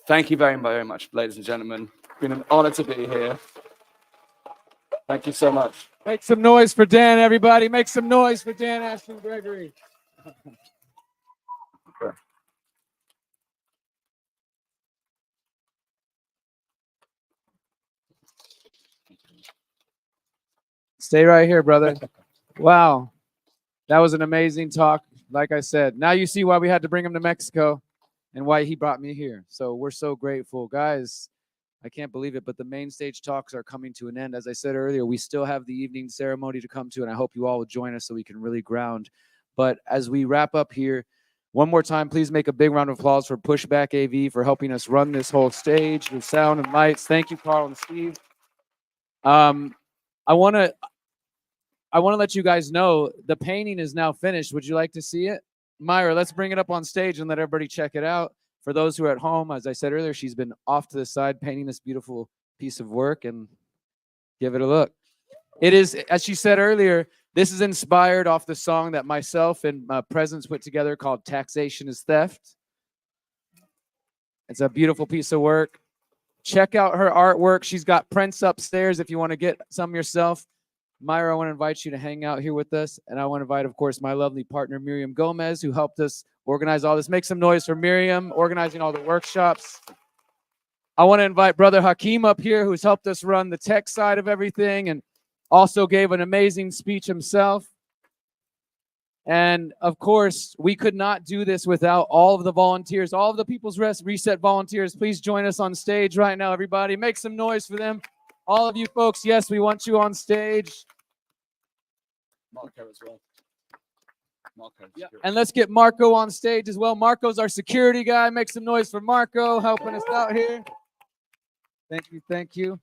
Thank you very, very much, ladies and gentlemen. It's been an honor to be here. Thank you so much. Make some noise for Dan, everybody. Make some noise for Dan Astin-Gregory. Stay right here, brother. Wow. That was an amazing talk. Like I said, now you see why we had to bring him to Mexico and why he brought me here. So we're so grateful. Guys, I can't believe it, but the main stage talks are coming to an end. As I said earlier, we still have the evening ceremony to come to, and I hope you all will join us so we can really ground. But as we wrap up here, one more time, please make a big round of applause for Pushback AV for helping us run this whole stage with sound and lights. Thank you, Carl and Steve. I want to let you guys know the painting is now finished. Would you like to see it? Myra, let's bring it up on stage and let everybody check it out. For those who are at home, as I said earlier, she's been off to the side painting this beautiful piece of work, and give it a look. It is, as she said earlier, this is inspired off the song that myself and Presence put together called Taxation is Theft. It's a beautiful piece of work. Check out her artwork. She's got prints upstairs if you want to get some yourself. Myra, I want to invite you to hang out here with us. And I want to invite, of course, my lovely partner, Miriam Gomez, who helped us organize all this. Make some noise for Miriam, organizing all the workshops. I want to invite Brother Hakeem up here, who's helped us run the tech side of everything and also gave an amazing speech himself. And, of course, we could not do this without all of the volunteers, all of the People's Reset volunteers. Please join us on stage right now, everybody. Make some noise for them. All of you folks, yes, we want you on stage. Marco as well. Marco. Yeah. And let's get Marco on stage as well. Marco's our security guy. Make some noise for Marco helping us out here. Thank you. Thank you.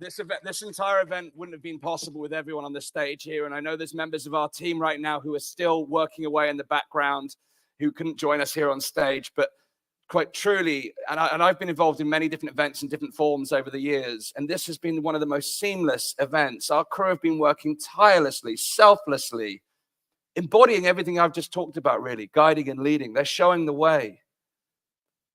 This entire event wouldn't have been possible with everyone on the stage here. And I know there's members of our team right now who are still working away in the background, who couldn't join us here on stage. But quite truly, and I've been involved in many different events in different forms over the years, and this has been one of the most seamless events. Our crew have been working tirelessly, selflessly, embodying everything I've just talked about, really, guiding and leading. They're showing the way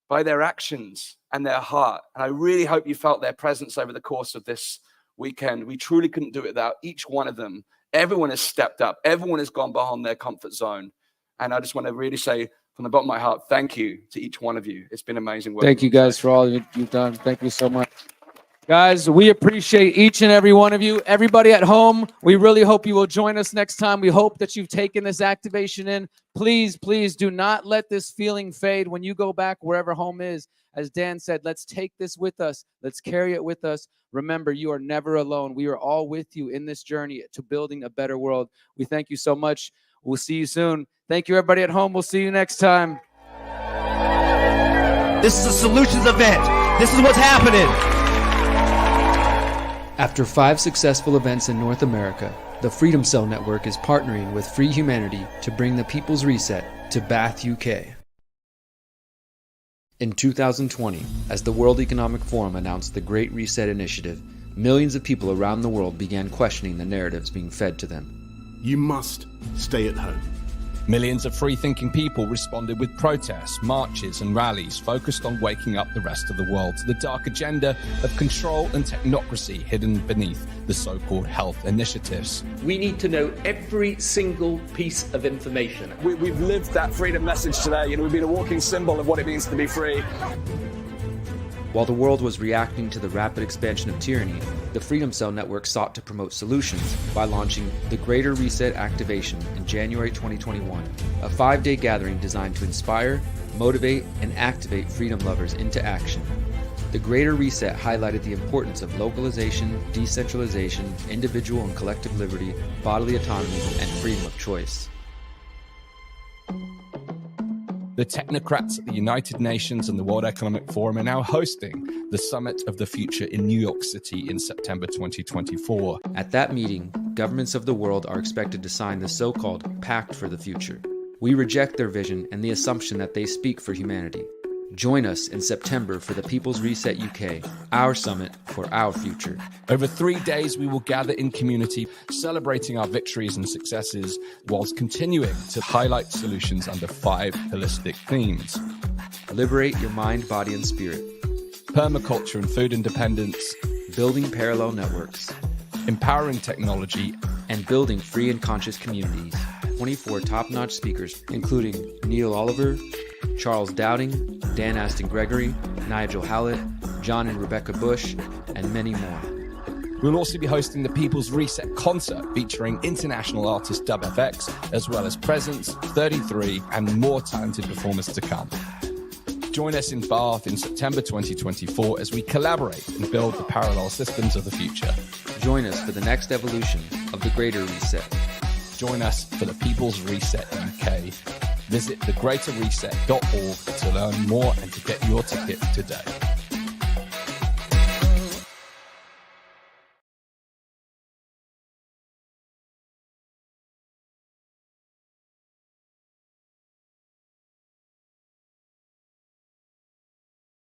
by their actions and their heart. And I really hope you felt their presence over the course of this weekend. We truly couldn't do it without each one of them. Everyone has stepped up. Everyone has gone beyond their comfort zone. And I just want to really say from the bottom of my heart, thank you to each one of you. It's been amazing work. Thank you guys for all you've done. Thank you so much. Guys, we appreciate each and every one of you. Everybody at home, we really hope you will join us next time. We hope that you've taken this activation in. Please, please do not let this feeling fade when you go back wherever home is. As Dan said, let's take this with us. Let's carry it with us. Remember, you are never alone. We are all with you in this journey to building a better world. We thank you so much. We'll see you soon. Thank you, everybody at home. We'll see you next time. This is a solutions event. This is what's happening. After 5 successful events in North America, the Freedom Cell Network is partnering with Free Humanity to bring the People's Reset to Bath, UK. In 2020, as the World Economic Forum announced the Great Reset Initiative, millions of people around the world began questioning the narratives being fed to them. You must stay at home. Millions of free-thinking people responded with protests, marches and rallies focused on waking up the rest of the world to the dark agenda of control and technocracy hidden beneath the so-called health initiatives. We need to know every single piece of information. We've lived that freedom message today, and we've been a walking symbol of what it means to be free. While the world was reacting to the rapid expansion of tyranny, the Freedom Cell Network sought to promote solutions by launching the Greater Reset Activation in January 2021, a 5-day gathering designed to inspire, motivate, and activate freedom lovers into action. The Greater Reset highlighted the importance of localization, decentralization, individual and collective liberty, bodily autonomy, and freedom of choice. The technocrats at the United Nations and the World Economic Forum are now hosting the Summit of the Future in New York City in September 2024. At that meeting, governments of the world are expected to sign the so-called Pact for the Future. We reject their vision and the assumption that they speak for humanity. Join us in September for the People's Reset UK, our summit for our future. Over 3 days, we will gather in community, celebrating our victories and successes, whilst continuing to highlight solutions under 5 holistic themes. Liberate your mind, body, and spirit. Permaculture and food independence. Building parallel networks. Empowering technology. And building free and conscious communities. 24 top-notch speakers, including Neil Oliver, Charles Dowding, Dan Astin-Gregory, Nigel Howlett, John and Rebecca Bush, and many more. We'll also be hosting the People's Reset concert featuring international artist Dub FX, as well as Presence, 33, and more talented performers to come. Join us in Bath in September 2024 as we collaborate and build the parallel systems of the future. Join us for the next evolution of the Greater Reset. Join us for the People's Reset UK. Visit thegreaterreset.org to learn more and to get your ticket today.